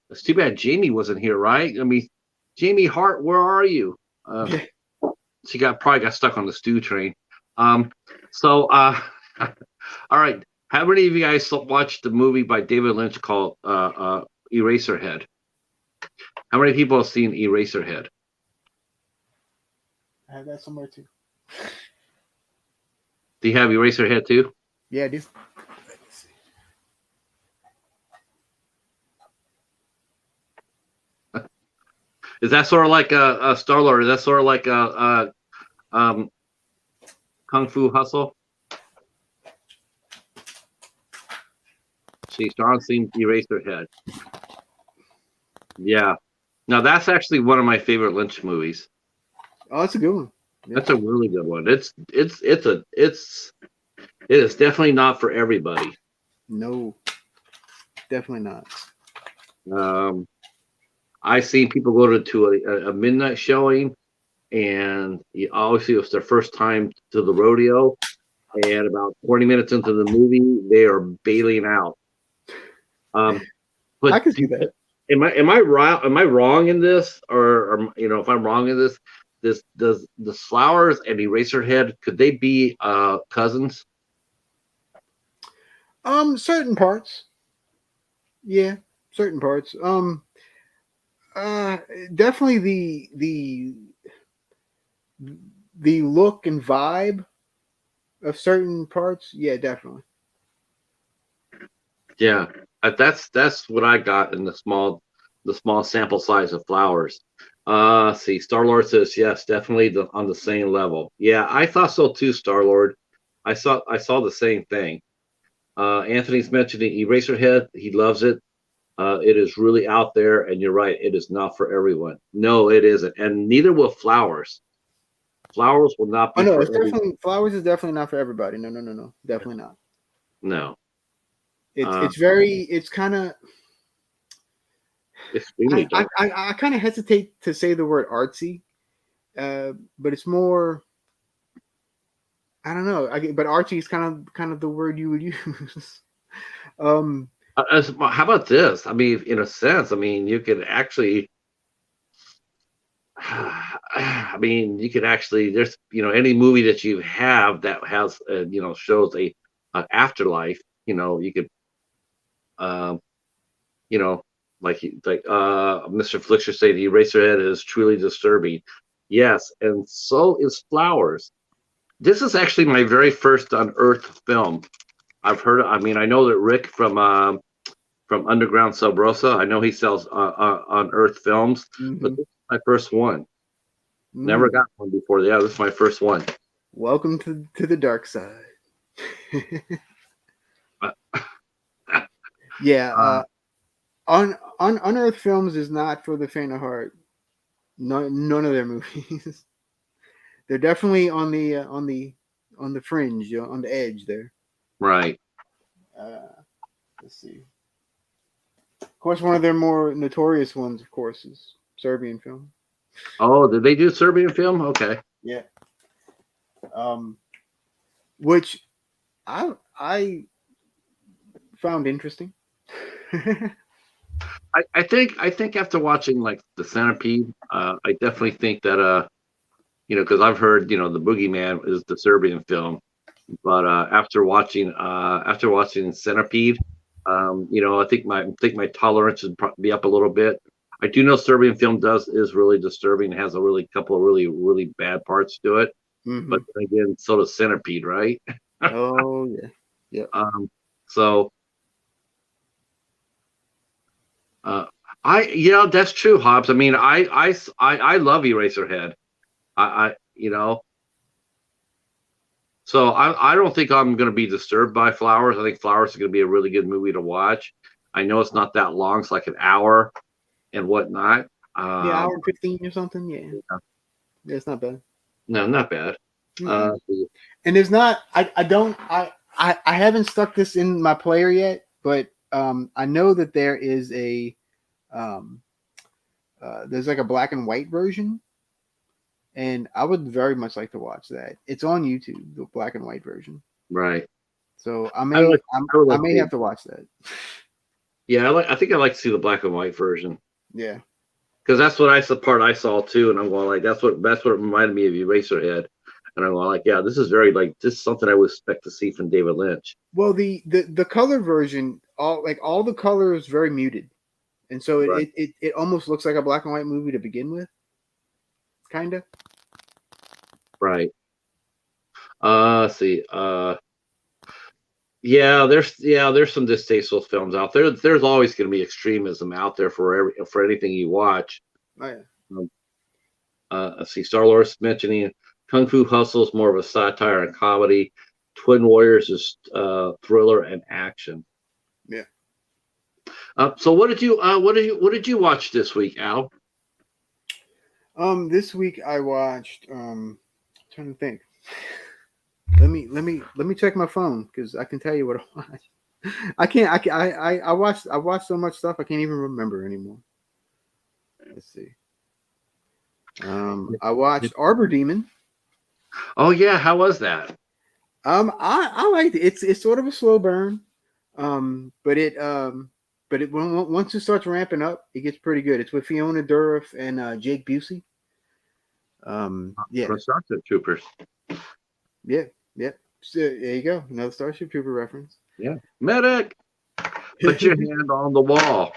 it's too bad Jamie wasn't here, right? I mean, Jamie Hart, where are you? She probably got stuck on the stew train. So, all right. How many of you guys watched the movie by David Lynch called Eraserhead? How many people have seen Eraserhead? I have that somewhere too. Do you have Eraserhead too? Yeah, I do. Is that sort of like a Star-Lord? Is that sort of like a Kung Fu Hustle? See, Sean seen Eraserhead. Yeah. Now that's actually one of my favorite Lynch movies. Oh, that's a good one. Yeah. That's a really good one. It is definitely not for everybody. No, definitely not. I've seen people go to a midnight showing, and obviously it's their first time to the rodeo, and about 20 minutes into the movie, they are bailing out. But I can see that. Am I wrong? Am I wrong in this, or if I'm wrong in this, does the Flowers and Eraserhead, could they be cousins? Certain parts. Yeah, certain parts. Definitely the look and vibe of certain parts. Yeah, definitely. Yeah, that's what I got in the small sample size of Flowers. See, Star-Lord says yes, definitely on the same level. Yeah, I thought so too, Star-Lord. I saw the same thing. Anthony's mentioning Eraserhead. He loves it. It is really out there, and you're right. It is not for everyone. No, it isn't, and neither will Flowers. Flowers will not be. Oh no, for it's definitely Flowers is definitely not for everybody. No, definitely not. No. It's kind of. Extremely dark. I kind of hesitate to say the word artsy, but it's more. I don't know. But artsy is kind of the word you would use. How about this? I mean, in a sense, I mean, you could actually. I mean, you could actually. There's any movie that you have that has shows a afterlife. You could you know, like Mr. Flicksher say, the Eraserhead is truly disturbing. Yes, and so is Flowers. This is actually my very first unearthed film. I've heard. I mean, I know that Rick from Underground Sub Rosa. I know he sells unearthed films, but this is my first one. Never got one before. Yeah, this is my first one. Welcome to the dark side. Yeah. Unearthed Films is not for the faint of heart. None of their movies. They're definitely on the fringe, on the edge there. Right. Let's see. Of course, one of their more notorious ones, of course, is Serbian Film. Oh, did they do Serbian Film? Okay. Yeah. Which I found interesting. I think after watching like the Centipede, I definitely think that because I've heard the Boogeyman is the Serbian film, but after watching Centipede, I think my tolerance would be up a little bit. I do know Serbian film is really disturbing. It has a really couple of really really bad parts to it, but again, so does Centipede, right? Oh yeah, yeah. So. That's true, Hobbs. I mean, I love Eraserhead. So I don't think I'm going to be disturbed by Flowers. I think Flowers is going to be a really good movie to watch. I know it's not that long; it's like an hour and whatnot. Hour and 15 or something. Yeah, it's not bad. No, not bad. And there's not. I haven't stuck this in my player yet, but I know that there is a there's like a black and white version and I would very much like to watch that. It's on YouTube, the black and white version. Right. So I like. I would I like may to. have to watch that. Yeah, I like. I think I like to see the black and white version Yeah. because that's what the part I saw too, and I'm going like that's what reminded me of Eraserhead, and I'm going like, yeah, this is very like this is something I would expect to see from David Lynch. Well, the color version, all the color is very muted, and so Right. it almost looks like a black and white movie to begin with, kind of. Right. Let's see. There's some distasteful films out there. There's always going to be extremism out there for anything you watch. Oh yeah. Um, let's see. Star Wars mentioning Kung Fu Hustle is more of a satire and comedy. Twin Warriors is thriller and action. Yeah. So what did you watch this week, Al? This week I watched. Trying to think. Let me check my phone because I can tell you what I watched. I can't. I watched so much stuff I can't even remember anymore. Let's see. I watched Arbor Demon. Oh yeah, how was that? I liked it. It's sort of a slow burn. But once it starts ramping up, it gets pretty good. It's with Fiona Dourif and Jake Busey. Yeah, Starship Troopers. yeah, yeah. So there you go, another Starship Trooper reference. Yeah, medic. Put your hand on the wall.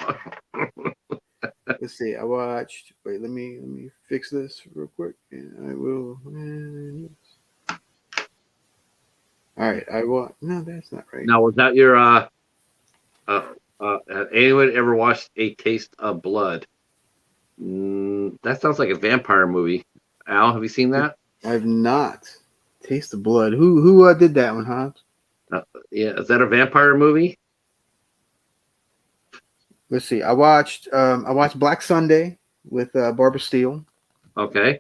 Let's see. I watched. Wait, let me fix this real quick, and I will. All right, I want. No, that's not right. Now, was that your anyone ever watched A Taste of Blood? That sounds like a vampire movie. Al, have you seen that? I've not. Taste of Blood. Who did that one, Hobbs? Yeah, is that a vampire movie? Let's see. I watched Black Sunday with Barbara Steele. Okay.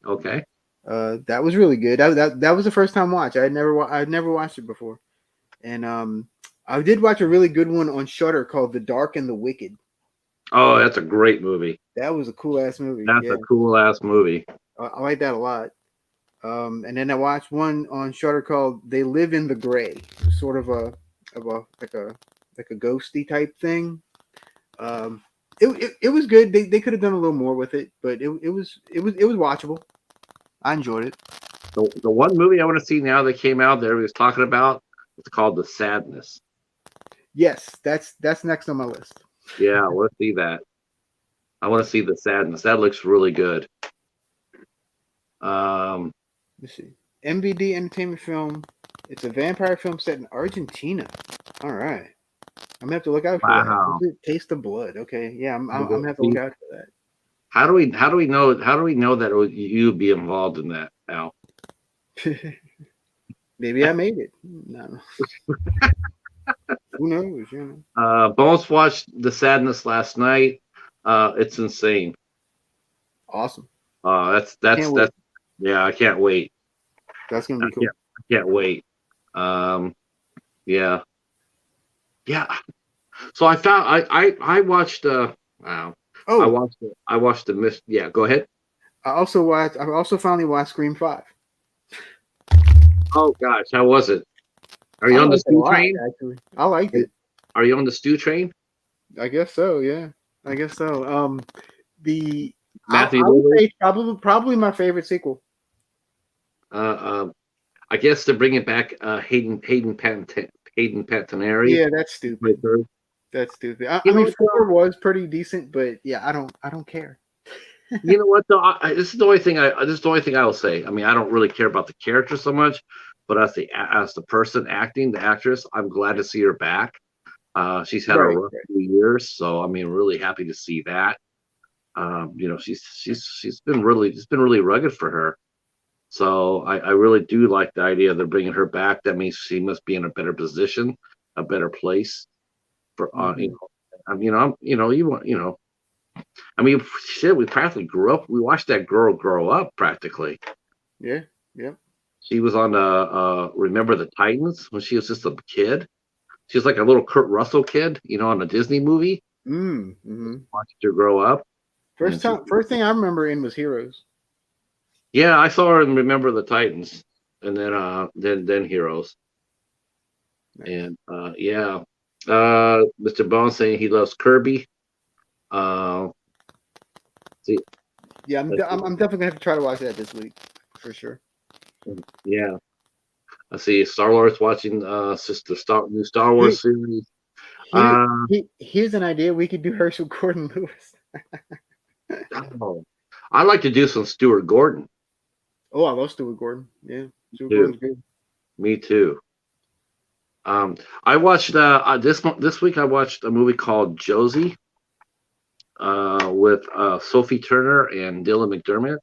That was really good. That was the first time watch. I'd never watched it before, and I did watch a really good one on Shudder called The Dark and the Wicked. Oh, that's a great movie. That was a cool ass movie. That's a cool ass movie. I like that a lot. And then I watched one on Shudder called They Live in the Gray, sort of a like a ghosty type thing. It was good. They could have done a little more with it, but it was watchable. I enjoyed it. The one movie I want to see now that came out that everybody's talking about, it's called The Sadness. Yes, that's next on my list. Yeah, I want to see that. I want to see The Sadness. That looks really good. Let's see. MVD Entertainment Film. It's a vampire film set in Argentina. All right. I'm gonna have to look out for that. Taste of Blood. Okay. Yeah, I'm gonna have to look out for that. How do we know that you'd be involved in that, Al? Maybe I made it. No. Who knows? You know. Bones watched The Sadness last night. It's insane. Awesome. That's yeah. I can't wait. That's gonna be cool. I can't wait. Yeah. So I found I watched. Wow. Oh, I watched the Mist. Yeah, go ahead. I also finally watched Scream 5. Oh gosh, how was it? Are you on the stew train? Actually, I liked it. Are you on the stew train? I guess so. Yeah, I guess so. The Matthew, I would say probably my favorite sequel. I guess they're bringing back Hayden Panettiere. Yeah, that's stupid. That's stupid. I mean, 4 was pretty decent, but yeah, I don't care. You know what though? This is the only thing I will say. I mean, I don't really care about the character so much, but as the person acting, the actress, I'm glad to see her back. She's had a rough few years, so I mean, really happy to see that. She's been really rugged for her. So I really do like the idea they're bringing her back. That means she must be in a better position, a better place. For I mean, shit, we practically grew up. We watched that girl grow up practically. Yeah. She was on Remember the Titans when she was just a kid. She was like a little Kurt Russell kid, on a Disney movie. Mm-hmm. Watched her grow up. First thing I remember in was Heroes. Yeah, I saw her in Remember the Titans, and then Heroes, Nice. and yeah, Mr. Bone saying he loves Kirby. Uh, see, Yeah, let's see. I'm definitely gonna have to try to watch that this week for sure. Yeah, I see. Star Wars watching sister new Star Here, Wars series. here, Uh, here's an idea. We could do Herschel Gordon Lewis. oh, I like to do some Stuart Gordon Oh, I love Stuart Gordon. Yeah, Stuart too. Gordon's good. Me too. I watched this week. I watched a movie called Josie with Sophie Turner and Dylan McDermott.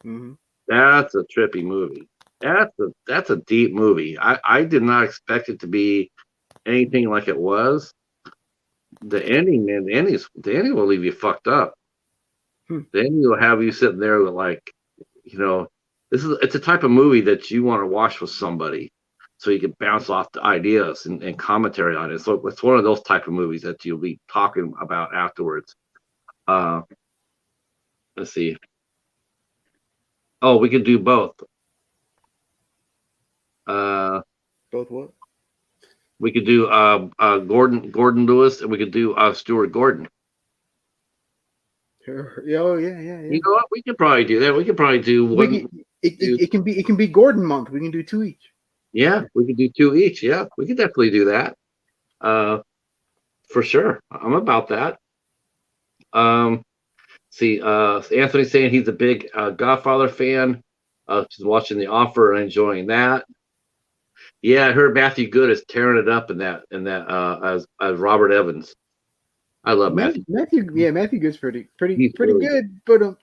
Hmm. That's a trippy movie. That's a deep movie. I did not expect it to be anything like it was. The ending, man, the ending will leave you fucked up. Hmm. The ending will have you sitting there with like, you know, it's a type of movie that you want to watch with somebody, so you can bounce off the ideas and commentary on it. So it's one of those type of movies that you'll be talking about afterwards. Uh, let's see. Oh, we could do both. Uh, Both what? we could do Gordon Lewis, and we could do Stuart Gordon. Yeah, oh yeah, yeah, You yeah. know what? We could probably do that. We could probably do We one. can, Do it can be Gordon month. We can do two each. yeah, we could do two each. Yeah, we could definitely do that. Uh, for sure. I'm about that. Um, see, Anthony saying he's a big Godfather fan. Just watching The Offer and enjoying that. Yeah, I heard Matthew Good is tearing it up in that as Robert Evans. I love Matthew. Matthew, yeah, Matthew Good's He's pretty really good. good, but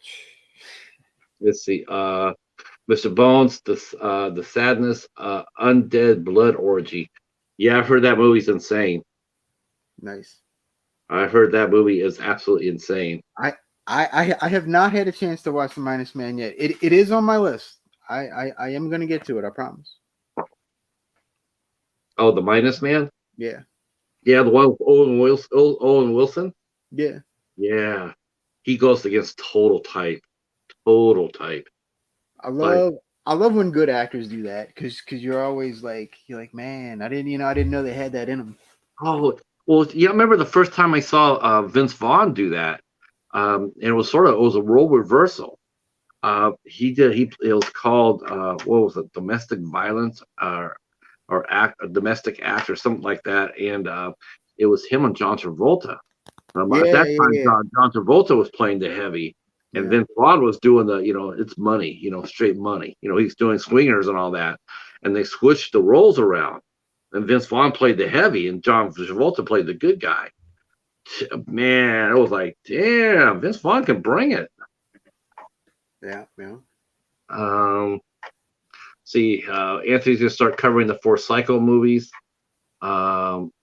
Let's see. Mr. Bones, the sadness, undead blood orgy. Yeah, I've heard that movie's insane. nice. I've heard that movie is absolutely insane. I, I have not had a chance to watch The Minus Man yet. It is on my list. I am gonna get to it. I promise. Oh, the Minus Man. Yeah, Yeah, the one with Owen Wilson. yeah. Yeah, he goes against total type. Total type. I Like, love I love when good actors do that because you're like, man, I didn't know they had that in them. oh, well, yeah. I remember the first time I saw Vince Vaughn do that, and it was a role reversal. It was called what was it, domestic violence or act a domestic act or something like that, and it was him and John Travolta. At Yeah, that yeah, time, yeah, John Travolta was playing the heavy, and yeah. Vince Vaughn was doing the, it's money, straight money. He's doing swingers and all that, and they switched the roles around, and Vince Vaughn played the heavy, and John Travolta played the good guy. Man, it was like, damn, Vince Vaughn can bring it. Yeah, yeah. Um, see, Anthony's gonna start covering the four Psycho movies.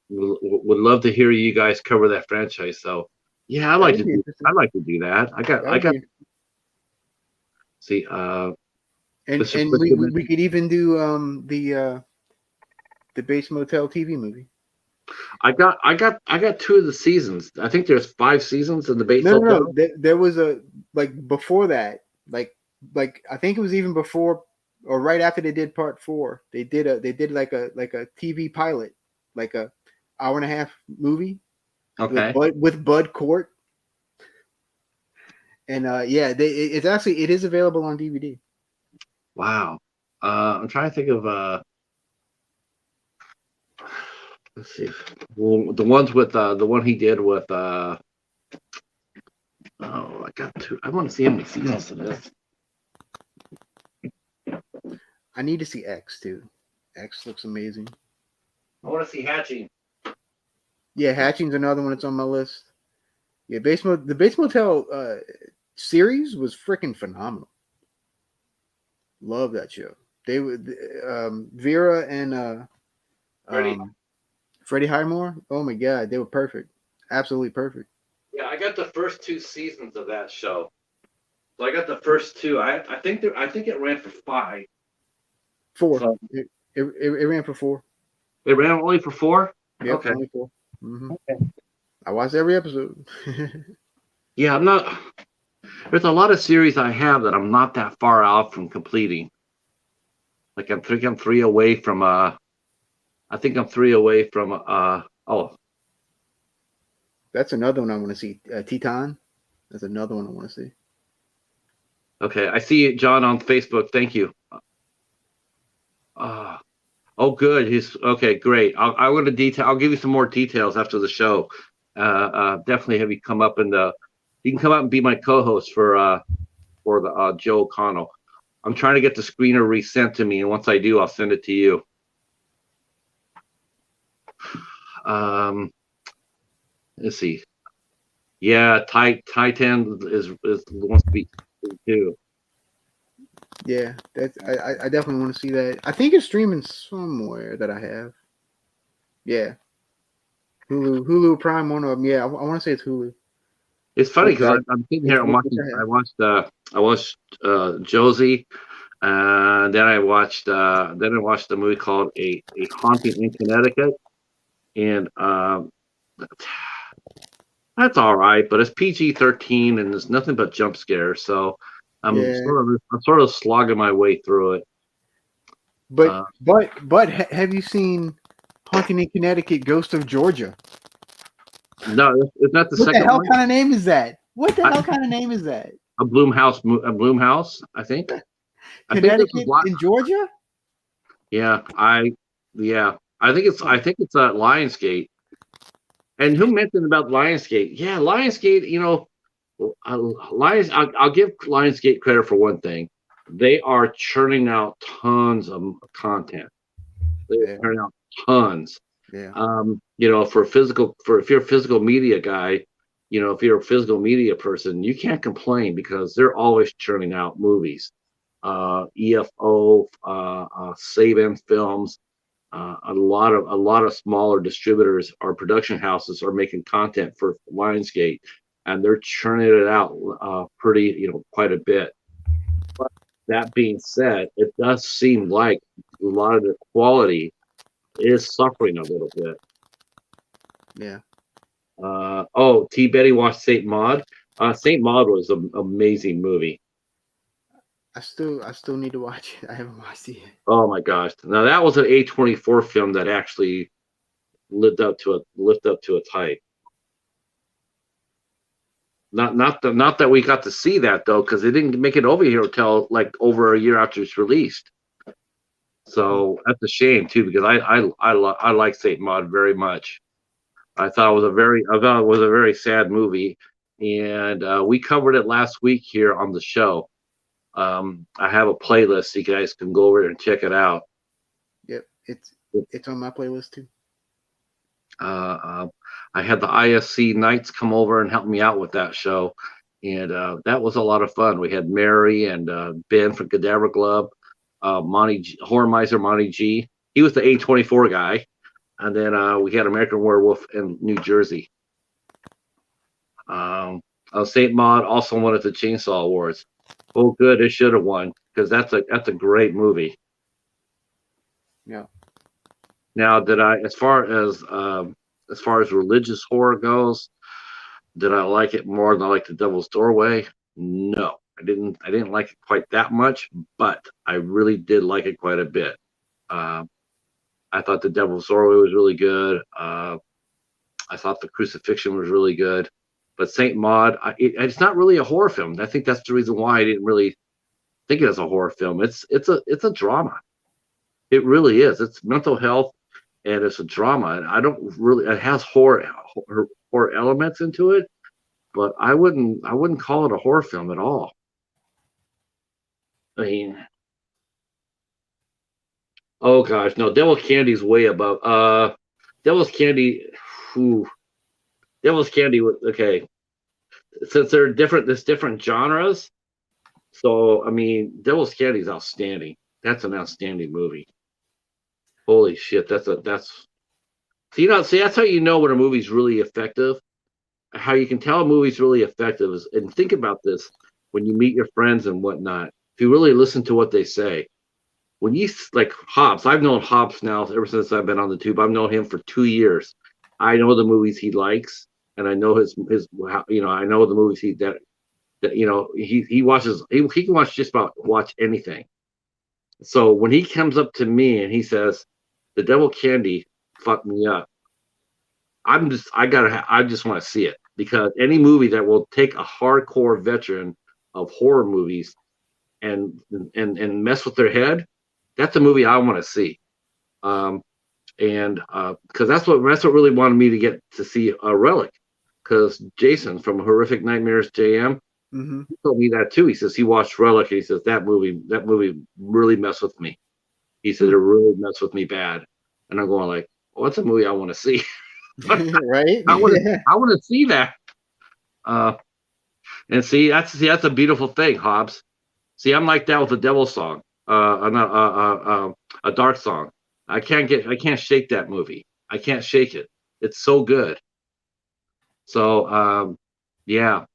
Would love to hear you guys cover that franchise. So, yeah, That would be I interesting. like to do that. That I would got. be, See, Mr. and we could even do the Bates Motel TV movie. I got two of the seasons. I think there's 5 seasons in the Bates No, no, no. Hotel. There was a like before that, like I think it was even before or right after they did part four. They did like a TV pilot, like a hour and a half movie Okay. With Bud Court, and yeah, it's actually it is available on DVD. Wow. I'm trying to think of let's see. Well, the ones with the one he did with oh, I got two. I want to see how many seasons it is. I need to see X too. X looks amazing. I want to see Hatching. Yeah, Hatching's another one that's on my list. Yeah, the Bates Motel series was freaking phenomenal. Love that show. They were Vera and Ready? Freddie Highmore. Oh my god, they were perfect. Absolutely perfect. Yeah, I got the first 2 seasons of that show. So I got the first two. I think it ran for 5. Four. So It ran for 4. it ran only for 4. Yep, Okay. only 4. Mm-hmm. I watched every episode. Yeah, I'm not. There's a lot of series I have that I'm not that far out from completing. Like I'm 3 away from I think I'm 3 away from oh, That's another one I want to see. Teton. That's another one I want to see. okay. I see it, John, on Facebook. Thank you. Uh, oh, good. He's okay. Great. I'm going to detail. I'll give you some more details after the show. Definitely have you come up and you can come up and be my co-host for the Joe O'Connell. I'm trying to get the screener resent to me, and once I do, I'll send it to you. Let's see. Yeah, Titan is wants to be too. Yeah, that's I definitely want to see that. I think it's streaming somewhere that I have. Yeah, Hulu Prime, one of them. Yeah, I want to say it's Hulu. It's funny because Okay. I'm sitting here. I'm watching. I watched Josie, then I watched a movie called a Haunting in Connecticut, and that's all right, but it's PG-13 and there's nothing but jump scares. So I'm Yeah, sort of slogging my way through it. but have you seen Haunting in Connecticut, Ghost of Georgia? No, it's not the What the second hell one. kind of name is that? What the hell kind of name is that? A Bloomhouse, I think. I think this is Connecticut in Georgia? yeah, I think it's Lionsgate. And who mentioned about Lionsgate? Yeah, Lionsgate. You know, Lions. I'll give Lionsgate credit for one thing. They are churning out tons of content. They're churning out tons. Yeah. You know, for if you're a physical media guy, you know, if you're a physical media person, you can't complain because they're always churning out movies. EFO, Saban Films, a lot of smaller distributors or production houses are making content for Lionsgate, and they're churning it out pretty, you know, quite a bit. But that being said, it does seem like a lot of the quality is suffering a little bit. Yeah. T. Betty watched Saint Maud. Saint Maud was an amazing movie. I still need to watch it. I haven't watched it yet. Oh my gosh! Now that was an A24 film that actually lived up to its hype. Not that we got to see that though, because it didn't make it over here until like over a year after it's released. So that's a shame too, because I like Saint Maud very much. I thought it was a very sad movie, and we covered it last week here on the show. I have a playlist so you guys can go over and check it out. Yep, it's on my playlist too. I had the ISC Knights come over and help me out with that show, and that was a lot of fun. We had Mary and Ben from Cadaver Club, Horror Miser Monty G. He was the A24 guy, and then we had American Werewolf in New Jersey. Saint Maud also won at the Chainsaw Awards. Oh, good, it should have won because that's a great movie. Yeah. Now, as far as religious horror goes, did I like it more than I like The Devil's Doorway? No, I didn't like it quite that much, but I really did like it quite a bit. I thought The Devil's Doorway was really good. I thought The Crucifixion was really good, but Saint Maud, it's not really a horror film. I think that's the reason why I didn't really think it as a horror film. It's a drama. It really is. It's mental health. And it's a drama, and I don't really. It has horror elements into it, but I wouldn't call it a horror film at all. I mean, oh gosh, no, Devil's Candy's way above. Devil's Candy, whew, Devil's Candy. Okay, since they're different, there's different genres. So I mean, Devil's Candy's outstanding. That's an outstanding movie. Holy shit, that's see that's how you know when a movie's really effective. How you can tell a movie's really effective is, and think about this when you meet your friends and whatnot. If you really listen to what they say, when you like Hobbs, I've known Hobbs now ever since I've been on the tube. I've known him for 2 years. I know the movies he likes, and I know his I know the movies that he watches he can watch just about watch anything. So when he comes up to me and he says, "The devil candy fucked me up," I just want to see it, because any movie that will take a hardcore veteran of horror movies and mess with their head, that's a movie I want to see. Um, and because that's what really wanted me to get to see a Relic, because Jason from Horrific Nightmares JM, Hmm. he told me that too. He says he watched Relic, and he says that movie really messed with me. He said it really messed with me bad, and I'm going like, well, that's a movie I want to see. Right? I want to see that. Uh, and that's a beautiful thing, Hobbs. See, I'm like that with a devil song, a dark song. I can't shake that movie. I can't shake it. It's so good. So, yeah,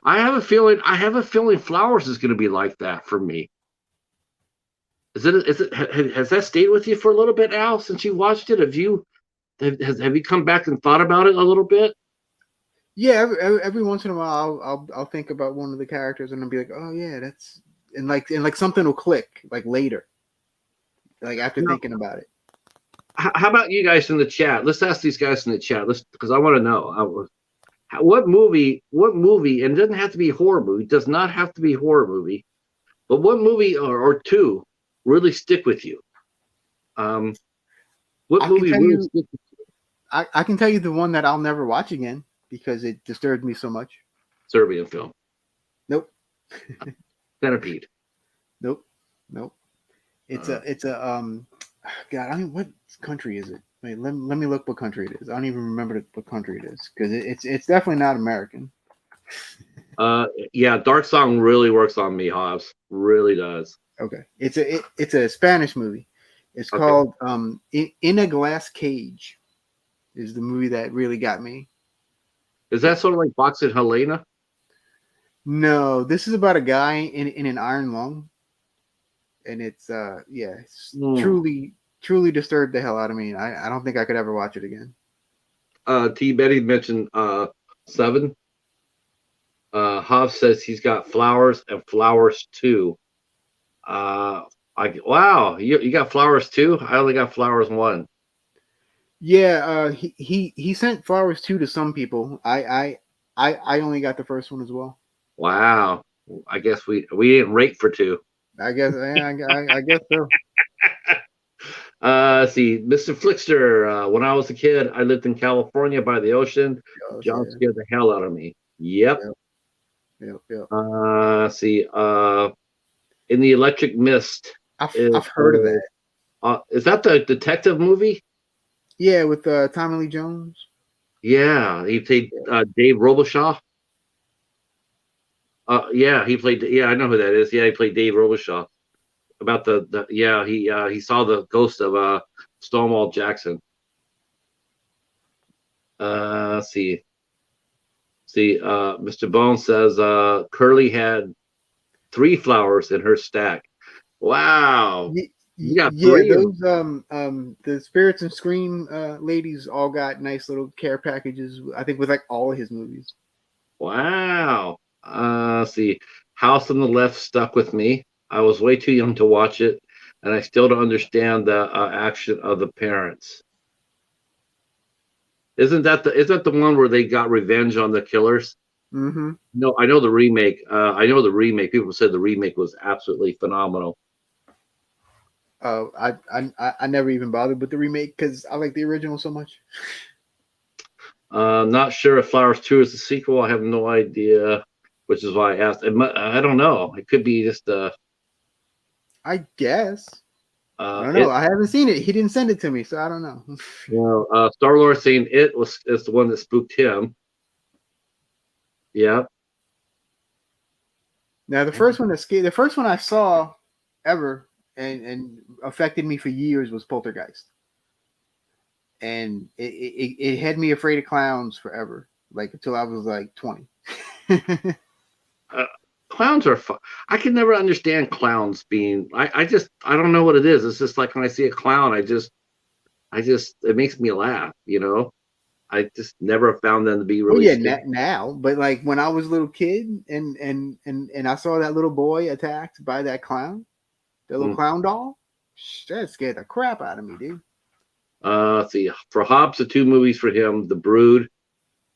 I have a feeling Flowers is going to be like that for me. Has that stayed with you for a little bit, Al, since you watched it? Have you come back and thought about it a little bit? Yeah, every once in a while, I'll think about one of the characters and I'll be like, oh yeah, that's and like something will click like later, like after No. thinking about it. How about you guys in the chat? Let's ask these guys in the chat. Because I want to know what movie, and it doesn't have to be a horror movie. It does not have to be a horror movie, but what movie or two really stick with you? What I can movie tell really you, stick with you? I can tell you the one that I'll never watch again because it disturbed me so much. Serbian film, Nope, Centipede. nope, nope. Uh, It's a God, I mean, what country is it? Wait, let me look what country it is. I don't even remember what country it is because it's definitely not American. yeah, Dark Song really works on me, Hobbs. Really does. Okay, it's a Spanish movie. It's Okay, called In a Glass Cage. Is the movie that really got me. is that sort of like Boxing Helena? No, this is about a guy in an iron lung, and it's yeah, it's Hmm. truly disturbed the hell out of me. I don't think I could ever watch it again. T. Betty mentioned Seven. Hobbs says he's got Flowers and Flowers too. Uh, wow, you got Flowers too? I only got Flowers one. Yeah, he sent flowers too to some people. I only got the first one as well. Wow, I guess we didn't rate for two. I guess yeah, I guess so. Let's see, Mr. Flickster. When I was a kid, I lived in California by the ocean. Oh, John yeah, scared the hell out of me. Yep. yep, yep. Let's see. In the Electric Mist I've heard of that. is that the detective movie? Yeah, with Tommy Lee Jones. Yeah, he played Yeah. Dave Robichaud. Yeah, he played. Yeah, I know who that is. Yeah, he played Dave Robichaud. About the yeah, he saw the ghost of Stonewall Jackson. Let's see. See, Mr. Bone says Curly had 3 flowers in her stack. Wow, you got Yeah, 3 of them. those the spirits and scream ladies all got nice little care packages. I think with like all of his movies. Wow. Let's see. House on the Left stuck with me. I was way too young to watch it, and I still don't understand the action of the parents. Isn't that the one where they got revenge on the killers? Mm-hmm. No, I know the remake. I know the remake. People said the remake was absolutely phenomenal. I never even bothered with the remake because I like the original so much. Not sure if Flowers 2 is the sequel. I have no idea, which is why I asked. I don't know. It could be just I guess. I don't know. it. I haven't seen it. He didn't send it to me, so I don't know. Star Lord saying is the one that spooked him. Yeah. Now the first one I saw ever and affected me for years was Poltergeist, and it had me afraid of clowns forever, like until I was like 20. Uh, Clowns are fun. I can never understand clowns being. I don't know what it is. It's just like when I see a clown, I just it makes me laugh. I just never found them to be Well, really yeah, scary. now, but like when I was a little kid and I saw that little boy attacked by that clown, the little Mm. clown doll, that scared the crap out of me, dude. Let's see. For Hobbs, the two movies for him: The Brood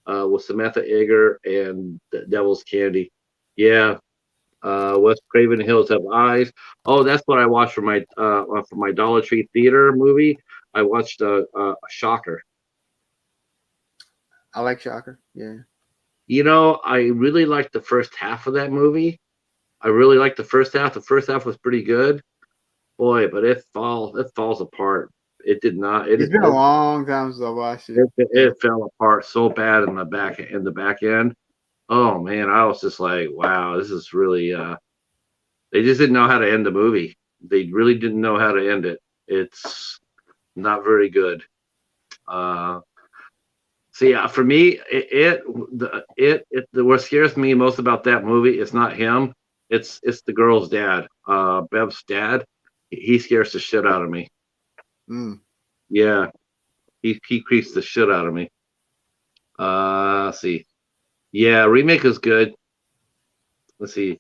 with Samantha Eggar and The Devil's Candy. Yeah. Wes Craven Hills Have Eyes. Oh, that's what I watched for my Dollar Tree theater movie. I watched Shocker. I like Shocker. Yeah. I really liked the first half of that movie. I really liked the first half. The first half was pretty good, boy, but it falls apart. It did not. It's been a long time since I watched it. Yeah. It fell apart so bad in the back end. Oh man, I was just like, wow, this is really. They just didn't know how to end the movie. They really didn't know how to end it. It's not very good. Uh, so yeah, for me, what scares me most about that movie is not him. It's the girl's dad, Bev's dad. He scares the shit out of me. Mm. Yeah, he creeps the shit out of me. Let's see. Yeah, remake is good. Let's see.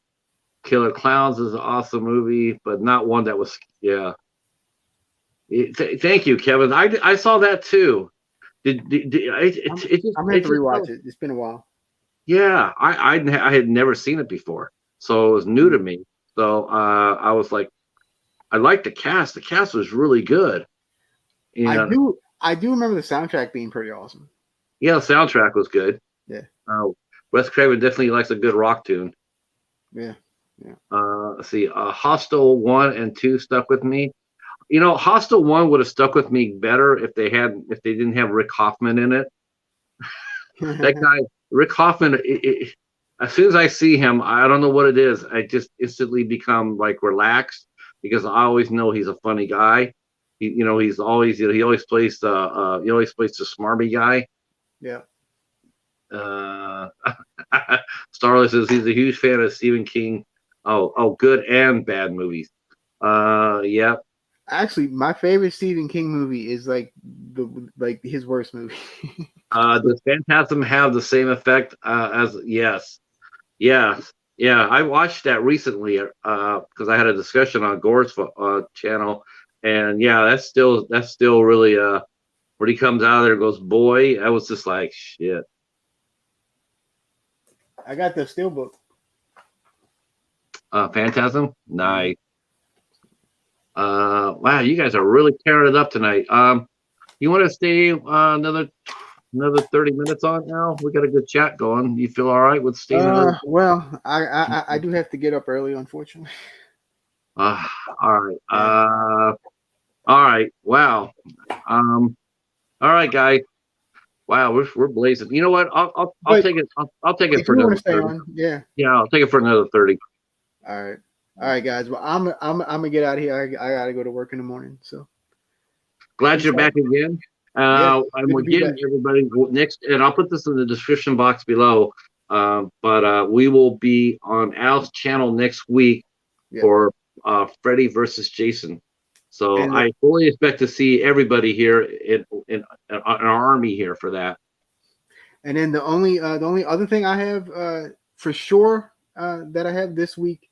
Killer Clowns is an awesome movie, but not one that was. Yeah. Thank you, Kevin. I saw that too. I'm gonna have It to just rewatch it. It's been a while. yeah. I had never seen it before, so it was new to Mm. me. So I was like, I liked the cast. The cast was really good, and I do remember the soundtrack being pretty awesome. yeah, the soundtrack was good. Yeah. Uh, Wes Craven definitely likes a good rock tune. Yeah. Yeah. Let's see, Hostel 1 and 2 stuck with me. Hostel 1 would have stuck with me better if they didn't have Rick Hoffman in it. That guy, Rick Hoffman. As soon as I see him, I don't know what it is. I just instantly become like relaxed because I always know he's a funny guy. He always plays the smarmy guy. Yeah. Uh, Starless says he's a huge fan of Stephen King. Oh, good and bad movies. Yeah. Actually, my favorite Stephen King movie is like his worst movie. Does Phantasm have the same effect as? Yes, yeah, yeah. I watched that recently because I had a discussion on Gore's channel, and yeah, that's still really when he comes out of there and goes, boy, I was just like shit. I got the steelbook. Phantasm, Mm. nice. Wow, you guys are really tearing it up tonight. You want to stay another 30 minutes on now? We got a good chat going. You feel all right with staying another? Well, I do have to get up early, unfortunately. Uh, all right. Yeah. All right. Wow. Um. All right, guys. Wow, we're blazing. You know what? I'll But take it. I'll take it if for you want another to stay 30. on, yeah. Yeah, I'll take it for another 30. All right. All right, guys. Well, I'm gonna get out of here. I gotta go to work in the morning. So Glad peace you're out. back again. Yeah. And Good to be again, back. everybody, next, and I'll put this in the description box below. But we will be on Al's channel next week Yeah. for Freddy versus Jason. So And I fully expect to see everybody here in our army here for that. and then the only other thing I have for sure that I have this week,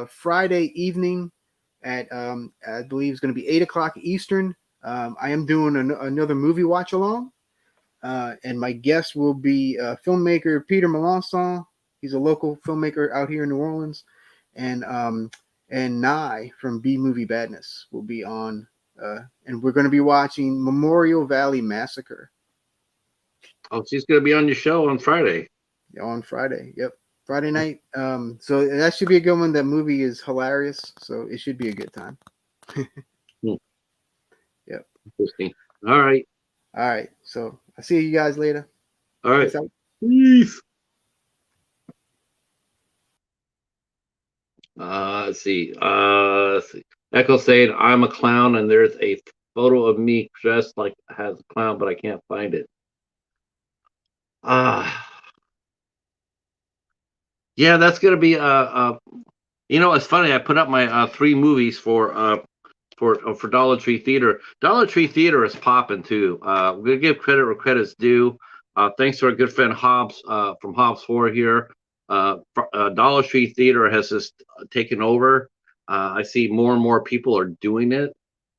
Friday evening at I believe it's going to be 8 o'clock Eastern. I am doing another movie watch along, and my guest will be filmmaker Peter Melanson. He's a local filmmaker out here in New Orleans, and Nye from B Movie Badness will be on, and we're going to be watching Memorial Valley Massacre. Oh, she's going to be on your show on Friday. On Friday. Yep. Friday night. So that should be a good one. That movie is hilarious. So it should be a good time. Hmm, Yep. interesting. All right. All right. So I'll see you guys later. All right. Peace out. Peace. Let's see. Echo saying I'm a clown, and there's a photo of me dressed like as a clown, but I can't find it. Ah, yeah, that's gonna be it's funny. I put up my 3 movies for for Dollar Tree Theater. Dollar Tree Theater is popping too. We're gonna give credit where credit's due. Thanks to our good friend Hobbs from Hobbs 4 here. Dollar Tree Theater has just taken over. I see more and more people are doing it.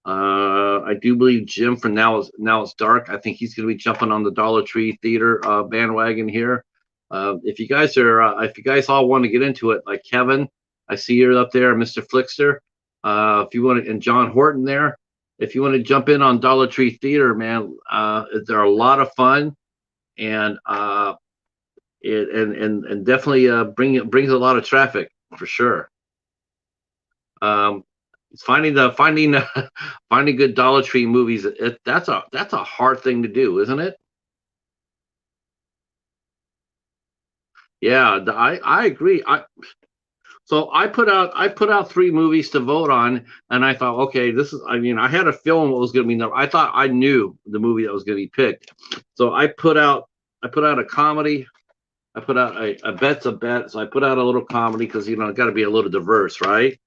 I do believe Jim from Now It's Dark. I think he's going to be jumping on the Dollar Tree Theater bandwagon here. If you guys all want to get into it, like Kevin, I see you're up there, Mr. Flickster. If you want to, and John Horton there, if you want to jump in on Dollar Tree Theater, man, they're a lot of fun, and and definitely brings a lot of traffic for sure. Finding finding good Dollar Tree movies, that's a hard thing to do, isn't it? Yeah, I agree. I put out three movies to vote on, and I thought, okay, this is. I mean, I had a feeling what was going to be. I thought I knew the movie that was going to be picked. So I put out a comedy. I put out a bet's a bet. So I put out a little comedy because it got to be a little diverse, right?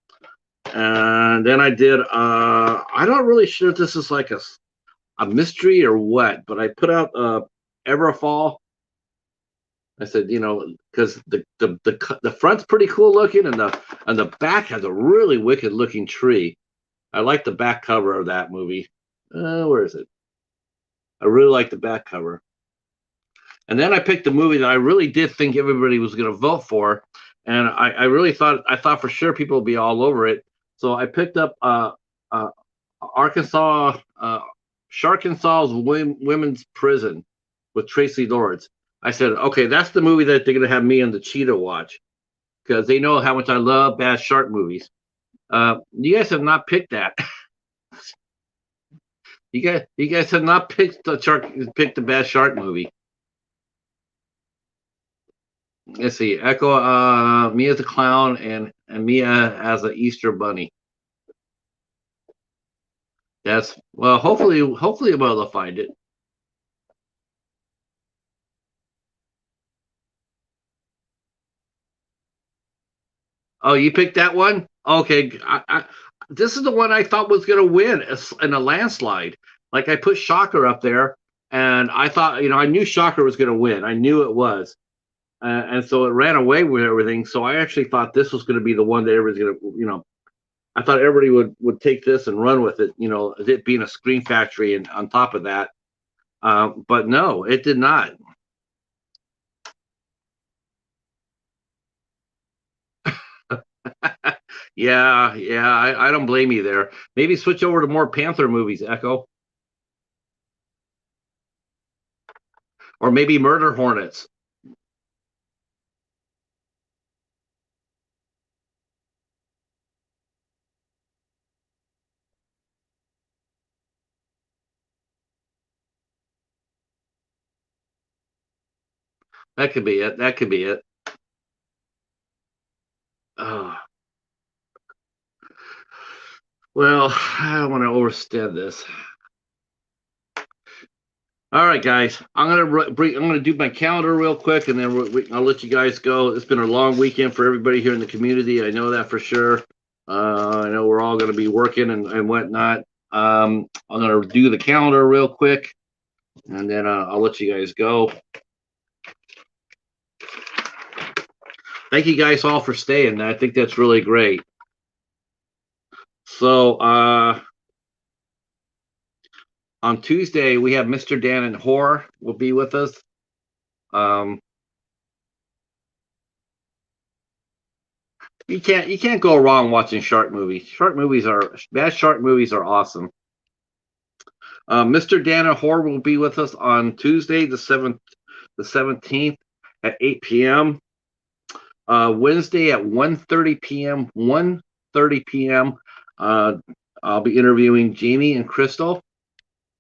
And then I did. I'm not really sure if this is like a mystery or what, but I put out Everfall. I said, because the front's pretty cool looking, and the back has a really wicked looking tree. I like the back cover of that movie. Where is it? I really like the back cover. And then I picked the movie that I really did think everybody was going to vote for, and I really thought for sure people would be all over it. So I picked up Arkansas, Sharkansas's Women's Prison with Tracy Lords. I said, okay, that's the movie that they're going to have me and the Cheetah watch because they know how much I love bad shark movies. You guys have not picked that. You guys have not picked the bad shark movie. Let's see, Echo, me as a clown and Mia as an Easter bunny. That's well. Hopefully, I'm able to find it. Oh, you picked that one? Okay. This is the one I thought was going to win in a landslide. Like I put Shocker up there, and I thought, I knew Shocker was going to win. I knew it was, and so it ran away with everything. So I actually thought this was going to be the one that everybody's going to, I thought everybody would take this and run with it. It being a Screen Factory, and on top of that, but no, it did not. Yeah, I don't blame you there. Maybe switch over to more Panther movies, Echo, or maybe Murder Hornets. That could be it. That could be it. Uh, well, I don't want to overstep this. All right, guys. I'm gonna do my calendar real quick, and then I'll let you guys go. It's been a long weekend for everybody here in the community. I know that for sure. I know we're all gonna be working and whatnot. I'm gonna do the calendar real quick, and then I'll let you guys go. Thank you guys all for staying. I think that's really great. So on Tuesday we have Mr. Dan and Horror will be with us. You can't go wrong watching shark movies. Bad shark movies are awesome. Mr. Dan and Horror will be with us on Tuesday the 17th at 8 p.m. Wednesday at 1:30 p.m. 1:30 p.m. I'll be interviewing Jamie and Crystal.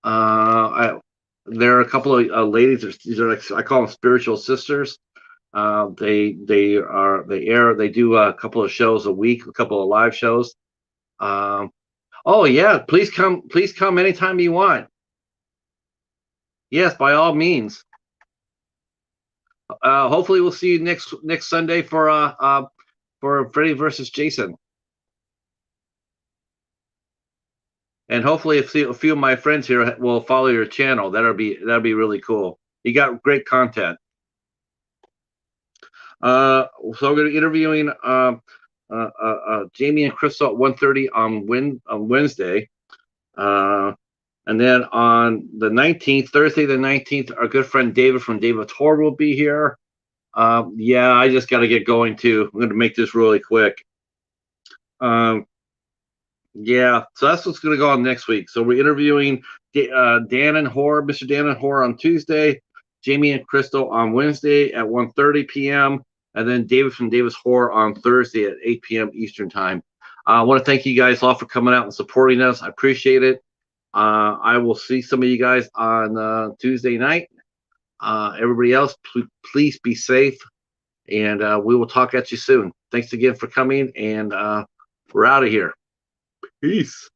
There are a couple of ladies. These are like, I call them spiritual sisters. They do a couple of shows a week, a couple of live shows. Oh yeah, please come anytime you want. Yes, by all means. Hopefully we'll see you next Sunday for Freddy versus Jason. and hopefully a few of my friends here will follow your channel. That'll be really cool. You got great content. So we're going to be interviewing Jamie and Crystal at 1:30 on Wednesday. And then on the 19th, Thursday the 19th, our good friend David from David's Horror will be here. Yeah, I just got to get going too. I'm going to make this really quick. Yeah, so that's what's going to go on next week. So we're interviewing Dan and Horror, Mr. Dan and Horror on Tuesday, Jamie and Crystal on Wednesday at 1:30 p.m., and then David from David's Horror on Thursday at 8 p.m. Eastern Time. I want to thank you guys all for coming out and supporting us. I appreciate it. I will see some of you guys on Tuesday night. Everybody else, please be safe, and we will talk at you soon. Thanks again for coming, and we're out of here. Peace.